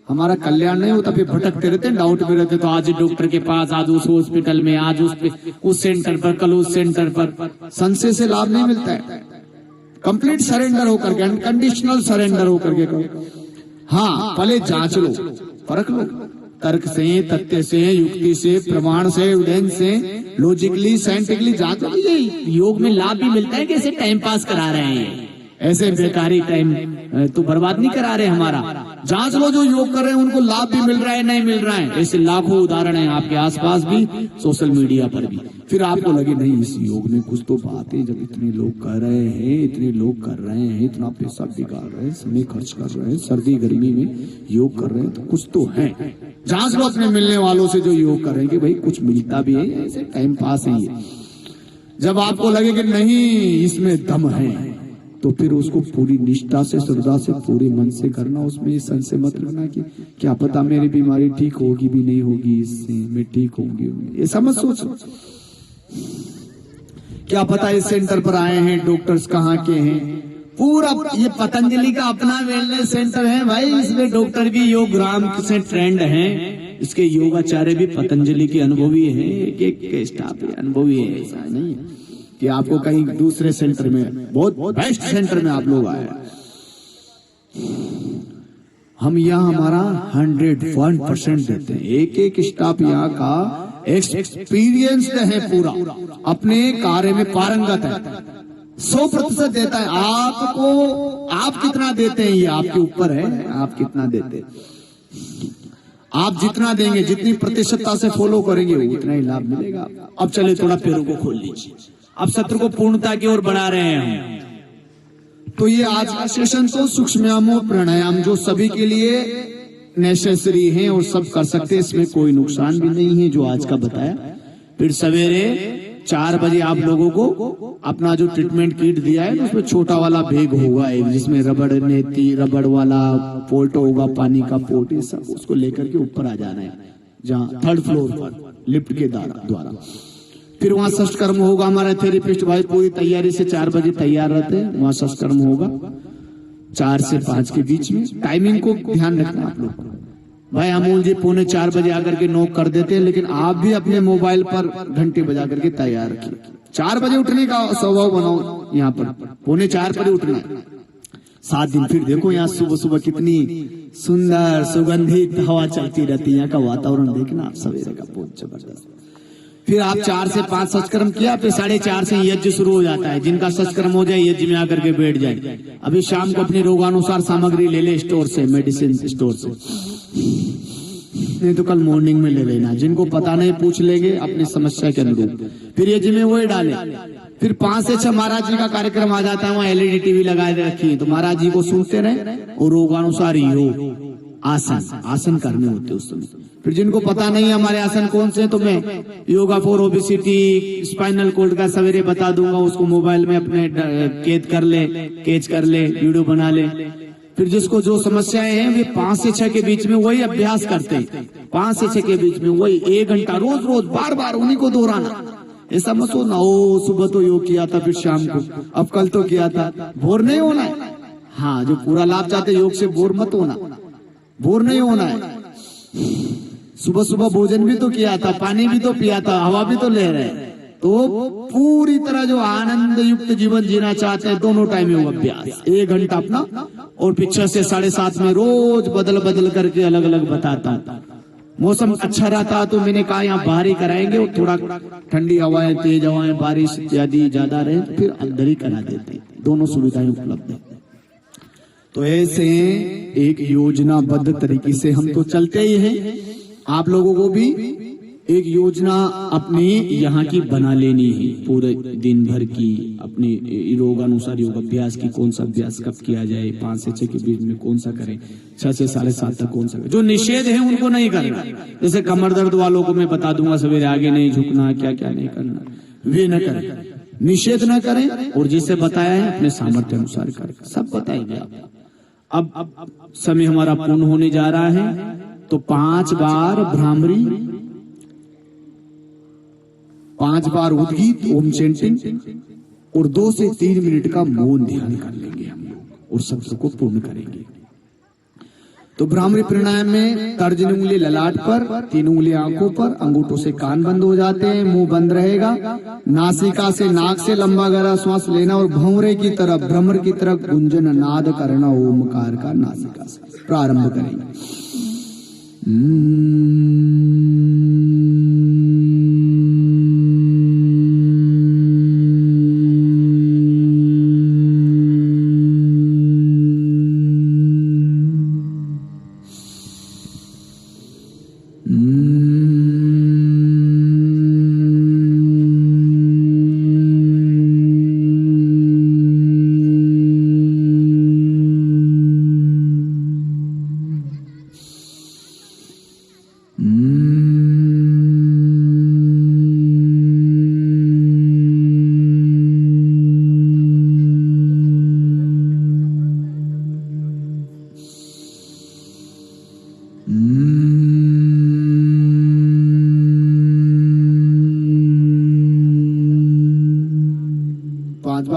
हमारा कल्याण नहीं होता, फिर भटकते रहते हैं, डाउट में रहते। तो आज डॉक्टर के पास, आज उस हॉस्पिटल में, आज उस सेंटर पर, कल उस सेंटर पर। संशय से लाभ नहीं मिलता है। कंप्लीट सरेंडर होकर के, अनकंडीशनल सरेंडर होकर के करो। हाँ, पहले जांच लो, परख लो, तर्क से, तथ्य से, युक्ति से, प्रमाण से, एविडेंस से, लॉजिकली, साइंटिफिकली जांच लो। ये योग में लाभ भी मिलता है कि ऐसे टाइम पास करा रहे हैं, ऐसे बेकारी टाइम तो बर्बाद नहीं करा रहे हमारा। जांच लो, जो योग कर रहे हैं उनको लाभ भी मिल रहा है, नहीं मिल रहा है। ऐसे लाखों उदाहरण हैं आपके आसपास भी, सोशल मीडिया पर भी। फिर आपको लगे नहीं, इस योग में कुछ तो बात है। जब इतने लोग कर रहे हैं, इतने लोग कर रहे हैं, इतना पैसा बिगाड़ रहे हैं, समय खर्च कर रहे हैं, सर्दी गर्मी में योग कर रहे हैं, तो कुछ तो है। जांच लो अपने मिलने वालों से जो योग कर रहे हैं कि भाई कुछ मिलता भी है, ऐसे टाइम पास है ये। जब आपको लगे कि नहीं इसमें दम है, तो फिर उसको पूरी निष्ठा से, श्रद्धा से, पूरे मन से करना। उसमें संशय मत रखना कि क्या पता मेरी बीमारी ठीक होगी भी नहीं होगी, इससे मैं ठीक होंगी, ऐसा मत सोचो। क्या पता इस सेंटर पर आए हैं डॉक्टर्स कहाँ के हैं, पूरा ये पतंजलि का अपना वेलनेस सेंटर है भाई। इसमें डॉक्टर भी योग ग्राम से ट्रेंड हैं, इसके योगाचार्य भी पतंजलि के अनुभवी हैं, एक स्टाफ अनुभवी है। ऐसा नहीं है कि आपको कहीं दूसरे सेंटर में, बहुत बेस्ट सेंटर में आप लोग आए। हम यहाँ हमारा 101% देते हैं। एक एक स्टाफ यहाँ का एक्सपीरियंस्ड है, पूरा अपने कार्य में पारंगत है, 100% देता है। आपको आप कितना देते हैं ये आपके ऊपर है, आप कितना देते हैं। आप जितना देंगे, जितनी प्रतिशतता से फॉलो करेंगे, उतना ही लाभ मिलेगा। अब चले थोड़ा पैरों को खोल लीजिए। अब सत्र को पूर्णता की ओर बढ़ा रहे हैं हम। तो ये आज का सेशन तो सूक्ष्म प्राणायाम जो सभी के लिए नेसेसरी है और सब कर सकते हैं, इसमें कोई नुकसान भी नहीं है जो आज का बताया। फिर सवेरे 4 बजे आप लोगों को अपना जो ट्रीटमेंट किट दिया है उसमें छोटा वाला बैग होगा एक, जिसमें रबड़ नेती, रबड़ वाला पोर्ट होगा, पानी का पोर्ट, ये सब उसको लेकर के ऊपर आ जाना है, जहाँ 3rd फ्लोर पर लिफ्ट के द्वारा। फिर वहां सष्कर्म होगा। हमारे थेरेपिस्ट भाई पूरी तैयारी से 4 बजे तैयार रहते हैं। वहां सष्कर्म होगा 4 से 5 के बीच में। टाइमिंग को ध्यान रखना आप लोग। भाई अमूल जी 3:45 बजे आकर के नोक कर देते हैं, लेकिन आप भी अपने मोबाइल पर घंटे बजा करके तैयार रखिए। 4 बजे उठने का स्वभाव बनाओ। यहाँ पर 3:45 बजे उठना है। 7 दिन फिर देखो यहाँ सुबह सुबह कितनी सुंदर सुगंधित हवा चलती रहती है। यहाँ का वातावरण देखना आप सवेरे का, बहुत जबरदस्त। फिर आप 4 से 5 सत्कर्म किया, फिर 4:30 से यज्ञ शुरू हो जाता है। जिनका सत्कर्म हो जाए यज्ञ में आकर के बैठ जाए। अभी शाम को अपने रोगानुसार सामग्री ले ले स्टोर से, मेडिसिन स्टोर से, नहीं तो कल मॉर्निंग में ले लेना। जिनको पता नहीं पूछ लेंगे अपनी समस्या के अनुरूप। फिर यज्ञ में वही डाले। फिर 5 से 6 महाराज जी का कार्यक्रम आ जाता है। वहाँ LED टीवी लगाए रखी है, तो महाराज जी को सुनते रहे और रोगानुसार योग आसन करने होते उस समय। फिर जिनको पता नहीं है हमारे आसन कौन से हैं, तो मैं yoga for obesity, spinal cord का सवेरे बता दूंगा। उसको मोबाइल में अपने कैच कर ले, वीडियो बना ले। फिर जिसको जो समस्याएं हैं वे 5 से 6 के बीच में वही अभ्यास करते हैं। 5 से 6 के बीच में वही 1 घंटा रोज बार बार उन्हीं को दोहराना। ऐसा मत सोचना ओ सुबह तो योग किया था, फिर शाम को, अब कल तो किया था। बोर नहीं होना है। हाँ, जो पूरा लाभ चाहते योग से बोर मत होना, बोर नहीं होना है। सुबह सुबह भोजन भी तो किया था, पानी भी तो पिया था, हवा भी तो ले रहे हैं। तो पूरी तरह जो आनंद युक्त जीवन जीना चाहते हैं, दोनों टाइम योग अभ्यास 1 घंटा अपना, और फिर 6 से 7:30 में रोज बदल करके अलग अलग बताता हूँ। मौसम अच्छा रहता तो मैंने कहा यहाँ बाहर ही कराएंगे, और थोड़ा ठंडी हवाएं, तेज हवाएं, बारिश इत्यादि ज्यादा रहे तो फिर अंदर ही करा देते हैं। दोनों सुविधाएं उपलब्ध है। तो ऐसे एक योजनाबद्ध तरीके से हम तो चलते ही हैं। आप लोगों को भी एक योजना अपने यहाँ की बना लेनी है, पूरे दिन भर की अपनी रोगानुसार योग अभ्यास की। कौन सा अभ्यास कब किया जाए, 5 से 6 के बीच में कौन सा करें, 6 से 7:30 तक कौन सा करें। जो निषेध है उनको नहीं करना। जैसे कमर दर्द वालों को मैं बता दूंगा सवेरे आगे नहीं झुकना, क्या क्या नहीं करना, वे न करें, निषेध न करें। और जिसे बताया है अपने सामर्थ्य अनुसार करें, सब बताएंगे आपको। अब समय हमारा पूर्ण होने जा रहा है, तो 5 बार भ्रामरी, 5 बार उद्गीत ओम चैंटिंग, और 2 से 3 मिनट का मौन ध्यान कर लेंगे हम लोग, और सत्र को पूर्ण करेंगे। तो भ्रामरी प्राणायाम में तर्जनी उंगली ललाट पर, 3 उंगली आंखों पर, अंगूठों से कान बंद हो जाते हैं, मुंह बंद रहेगा। नासिका से नाक से लंबा गहरा श्वास लेना, और भंवरे की तरफ, भ्रमर की तरफ गुंजन नाद करना ओमकार का नासिका से। प्रारंभ करेंगे।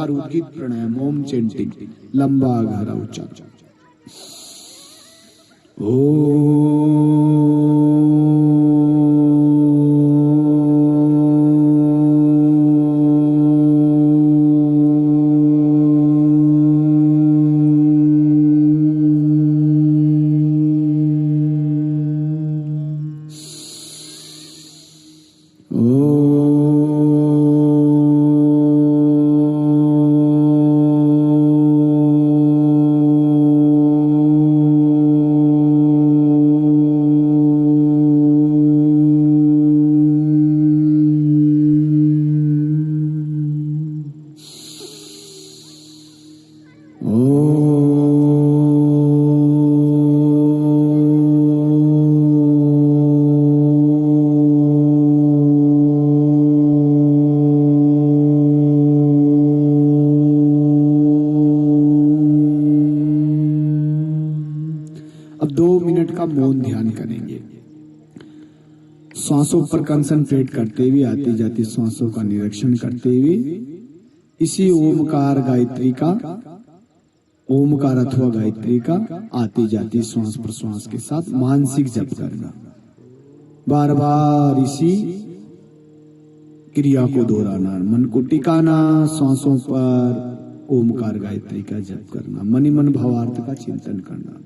उद्गीत प्राणायाम ओम चैंटिंग, लंबा गहरा उच्चारण। का मौन ध्यान करेंगे। श्वासों पर कंसंट्रेट करते हुए आती जाती श्वासों का निरीक्षण करते हुए इसी ओमकार गायत्री का, ओमकार अथवा गायत्री का आती जाती श्वास प्रश्वास के साथ मानसिक जप करना, बार बार इसी क्रिया को दोहराना, मन को टिकाना, श्वासों पर ओमकार गायत्री का जप करना, मन ही मन भावार्थ का चिंतन करना।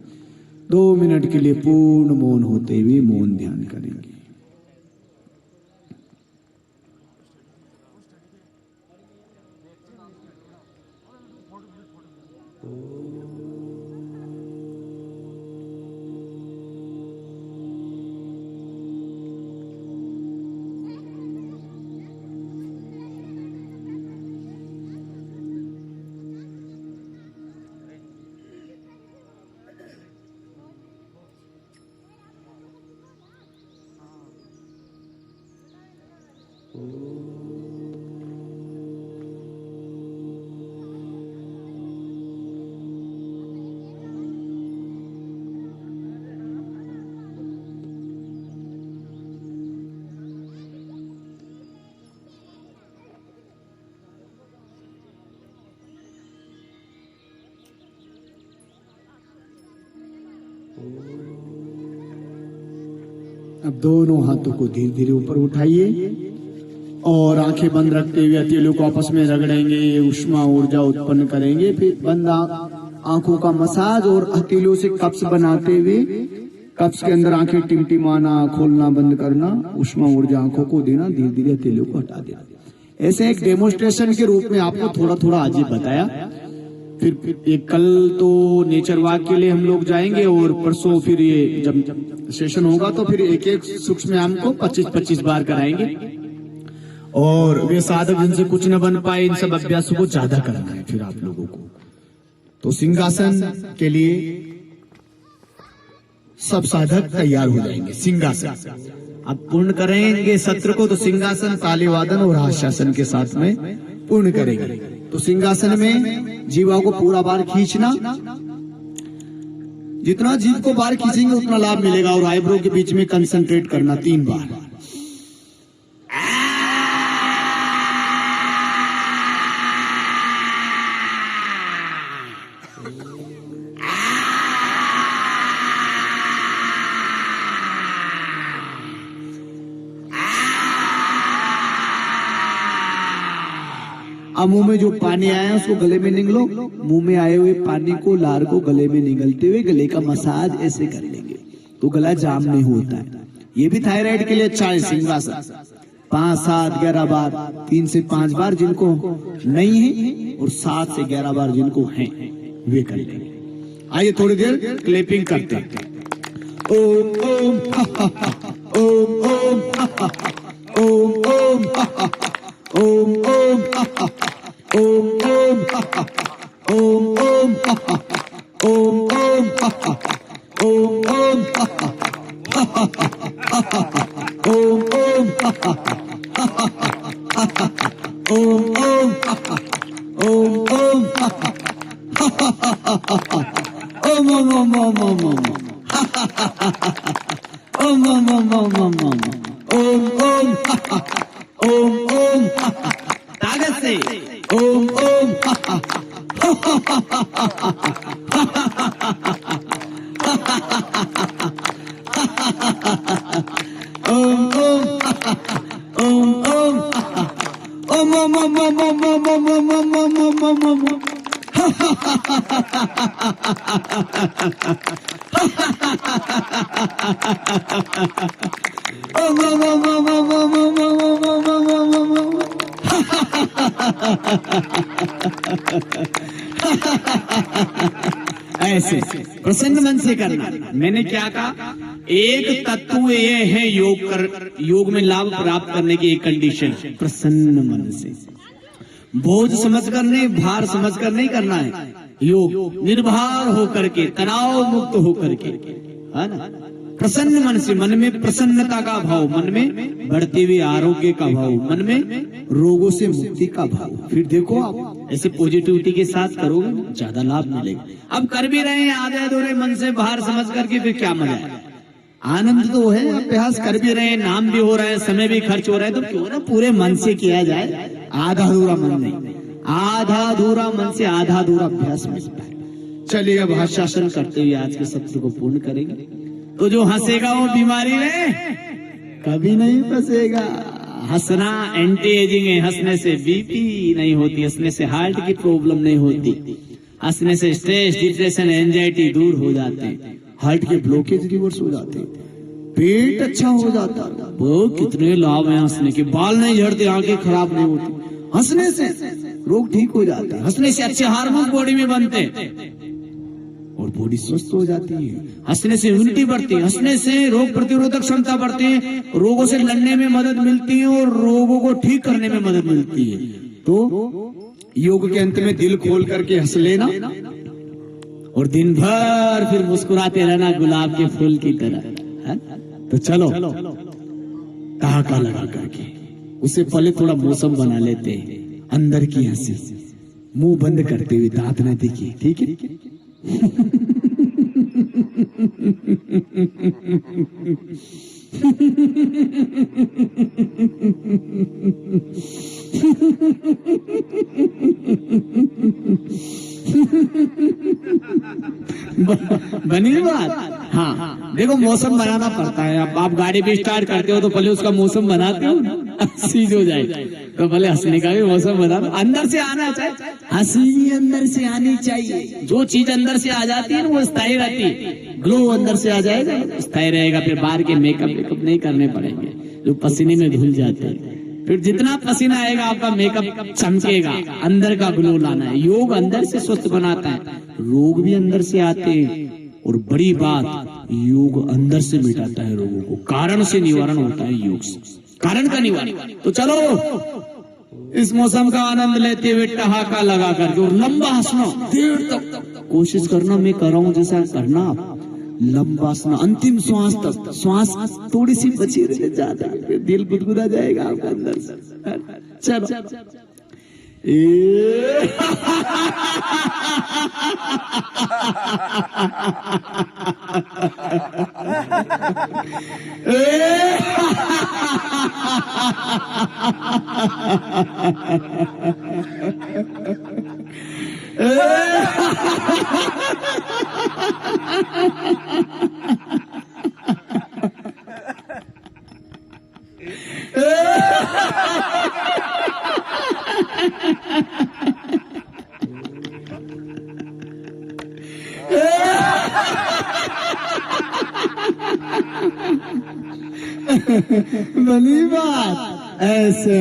2 मिनट के लिए पूर्ण मौन होते हुए मौन ध्यान करेंगे। अब दोनों हाथों को धीरे धीरे ऊपर उठाइए और आंखें बंद रखते हुए हथेलियों को आपस में रगड़ेंगे, उष्मा ऊर्जा उत्पन्न करेंगे। फिर बंद आंखों का मसाज और हथेलियों से कप्स बनाते हुए कप्स के अंदर आंखें टिमटिमाना, खोलना, बंद करना, उष्मा ऊर्जा आंखों को देना, धीरे धीरे हथेलियों को हटा देना। ऐसे एक डेमोन्स्ट्रेशन के रूप में आपको थोड़ा थोड़ा आज ही बताया। फिर एक कल तो नेचर वॉक के लिए हम लोग जाएंगे और परसों फिर ये जब सेशन होगा तो फिर एक एक सूक्ष्म व्यायाम को 25-25 बार कराएंगे। और वे साधक जिनसे कुछ न बन पाए, इन सब अभ्यासों को ज्यादा करना है फिर आप लोगों को। तो सिंहासन के लिए सब साधक तैयार हो जाएंगे। सिंहासन अब पूर्ण करेंगे सत्र को, तो सिंहासन ताली वादन और हास्यासन के साथ में पूर्ण करेंगे। तो सिंहासन में जीवा को पूरा बार खींचना, जितना जीव को बार खींचेंगे उतना लाभ मिलेगा। और आईब्रो के बीच में कंसंट्रेट करना 3 बार। अब मुंह में जो पानी आया है उसको गले में निगलो। मुंह में आए हुए पानी को, लार को गले में निगलते हुए गले का मसाज ऐसे कर लेंगे तो गला जाम नहीं होता है। ये भी थायराइड के लिए अच्छा है। सिंहासन 5, 7, 11 बार, 3 से 5 बार जिनको नहीं है और 7 से 11 बार जिनको है वे कर लेंगे। आइए थोड़ी देर क्लैपिंग करते हैं। ओम ओम ओम ओम ओम ओम ओम ओम ओम ओम ओम ओम ओम ओम ओम ताकत से ओम ओम ऐसे प्रसन्न मन से करना। मैंने क्या कहा, एक तत्व ये है योग में लाभ प्राप्त करने की एक कंडीशन, प्रसन्न मन से। बोझ समझ कर नहीं, भार समझ कर नहीं करना है योग। निर्भर होकर के, तनाव मुक्त होकर के, है ना, प्रसन्न मन से। मन में प्रसन्नता का भाव, मन में बढ़ते हुए आरोग्य का भाव, मन में रोगों से मुक्ति का भाव। फिर देखो आप ऐसे पॉजिटिविटी के साथ करोगे ज्यादा लाभ मिलेगा। अब कर भी रहे हैं आधे अधूरे मन से, बाहर समझ करके, फिर क्या मजा है। आनंद तो है, अभ्यास कर भी रहे हैं, नाम भी हो रहा है, समय भी खर्च हो रहा है, तो क्यों ना पूरे मन से किया जाए। आधा अधूरा मन नहीं, आधा अधूरा मन से आधा अधूरा अभ्यास मिलता है। चलिए अब हर्षासन करते हुए आज के सत्र को पूर्ण करेंगे। तो जो हंसेगा वो बीमारी में कभी नहीं फंसेगा। हंसना एंटी एजिंग है, हंसने से बीपी नहीं होती, हंसने से हार्ट की प्रॉब्लम नहीं होती, हंसने से स्ट्रेस, डिप्रेशन, एंजाइटी दूर हो जाते हैं, हार्ट के ब्लॉकेज रिवर्स हो जाते हैं, पेट अच्छा हो जाता है। वो कितने लाभ हैं हंसने के। बाल नहीं झड़ते, आंखें खराब नहीं होती, हंसने से रोग ठीक हो जाता है, हंसने से अच्छे हार्मोन बॉडी में बनते हैं और बॉडी स्वस्थ हो जाती है। हंसने से इम्यूनिटी बढ़ती है, हंसने से रोग प्रतिरोधक क्षमता बढ़ती है, रोगों से लड़ने में मदद मिलती है और रोगों को ठीक करने में मदद मिलती है। तो योग के अंत में दिल खोल करके हंस लेना और दिन भर फिर मुस्कुराते रहना गुलाब के फूल की तरह, है? तो चलो ठहाका लगा करके उसे पहले थोड़ा मौसम बना लेते हैं। अंदर की हंसी, मुंह बंद करते हुए, दांत न दिखिए, ठीक है? बनी बात। हाँ, देखो मौसम बनाना पड़ता है। अब आप गाड़ी भी स्टार्ट करते हो तो पहले उसका मौसम बनाते हो ना, सीज हो जाए तो पहले हंसने का भी मौसम बना, अंदर से आना चाहिए। हंसी अंदर से आनी चाहिए। जो चीज अंदर से आ जाती है ना वो स्थायी रहती है। ग्लो अंदर से आ जाएगा, स्थायी रहेगा। फिर बाहर के मेकअप नहीं करने पड़ेंगे जो पसीने में धुल जाते हैं। फिर जितना पसीना आएगा आपका मेकअप चमकेगा। अंदर का ग्लो लाना है। योग अंदर से स्वस्थ बनाता है, रोग भी अंदर से आते हैं। और बड़ी बात, योग अंदर से मिटाता है रोगों को। कारण से निवारण होता है योग से, कारण का निवारण। तो चलो इस मौसम का आनंद लेते हुए ठहाका लगा करके और लंबा हंसना, देर तक कोशिश करना। मैं कर रहा हूं जैसा करना आप। लंबा हंसना, अंतिम श्वास तक। श्वास थोड़ी सी बची रहे, ज्यादा दिल गुदगुदा जाएगा आपका अंदर से। चलो बनी बात। ऐसे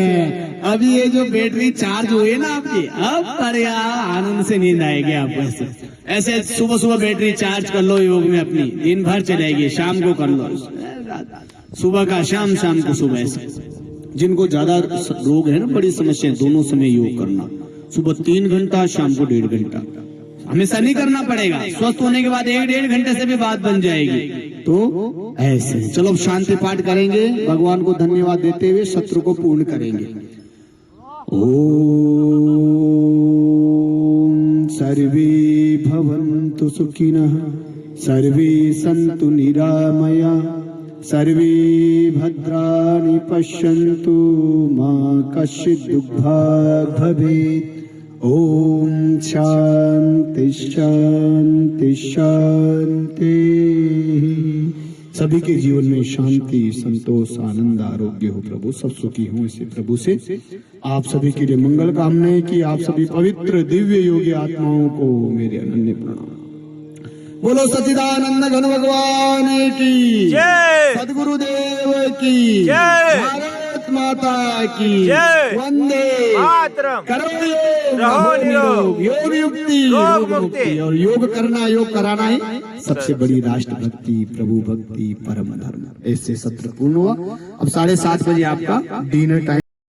अभी ये जो बैटरी चार्ज हुई ना आपकी, अब पर आनंद से नींद आएगी आपको। ऐसे सुबह सुबह बैटरी चार्ज कर लो योग में अपनी, दिन भर चलेगी। शाम को कर लो, सुबह का शाम, शाम को सुबह। से जिनको ज्यादा रोग है ना, बड़ी समस्या, दोनों समय योग करना। सुबह 3 घंटा, शाम को 1.5 घंटा। हमेशा नहीं करना पड़ेगा, स्वस्थ होने के बाद 1-1.5 घंटे से भी बात बन जाएगी। तो ऐसे चलो अब शांति पाठ करेंगे, भगवान को धन्यवाद देते हुए सत्र को पूर्ण करेंगे। ओम सर्वे भवन्तु सुखिनः, सर्वे सन्तु निरामया, सर्वे भद्राणि पश्यन्तु, मा कश्चित् दुःखभाग् भवेत्। ओम शांति शांति शांति। सभी के जीवन में शांति, संतोष, आनंद, आरोग्य हो प्रभु, सब सुखी हो। इसे प्रभु से आप सभी के लिए मंगल कामनाएं की। आप सभी पवित्र दिव्य योगी आत्माओं को मेरे अनन्य प्रणाम। बोलो सच्चिदानंद घन भगवान की जय, सद्गुरुदेव की जय, भारत माता की जय, वंदे मातरम। करो योग, रहो निरोग, योग युक्ति, योग मुक्ति। और योग करना, योग कराना ही सबसे बड़ी राष्ट्र भक्ति, प्रभु भक्ति, परम धर्म। ऐसे सत्र पूर्ण हुआ। अब 7:30 बजे आपका डिनर टाइम।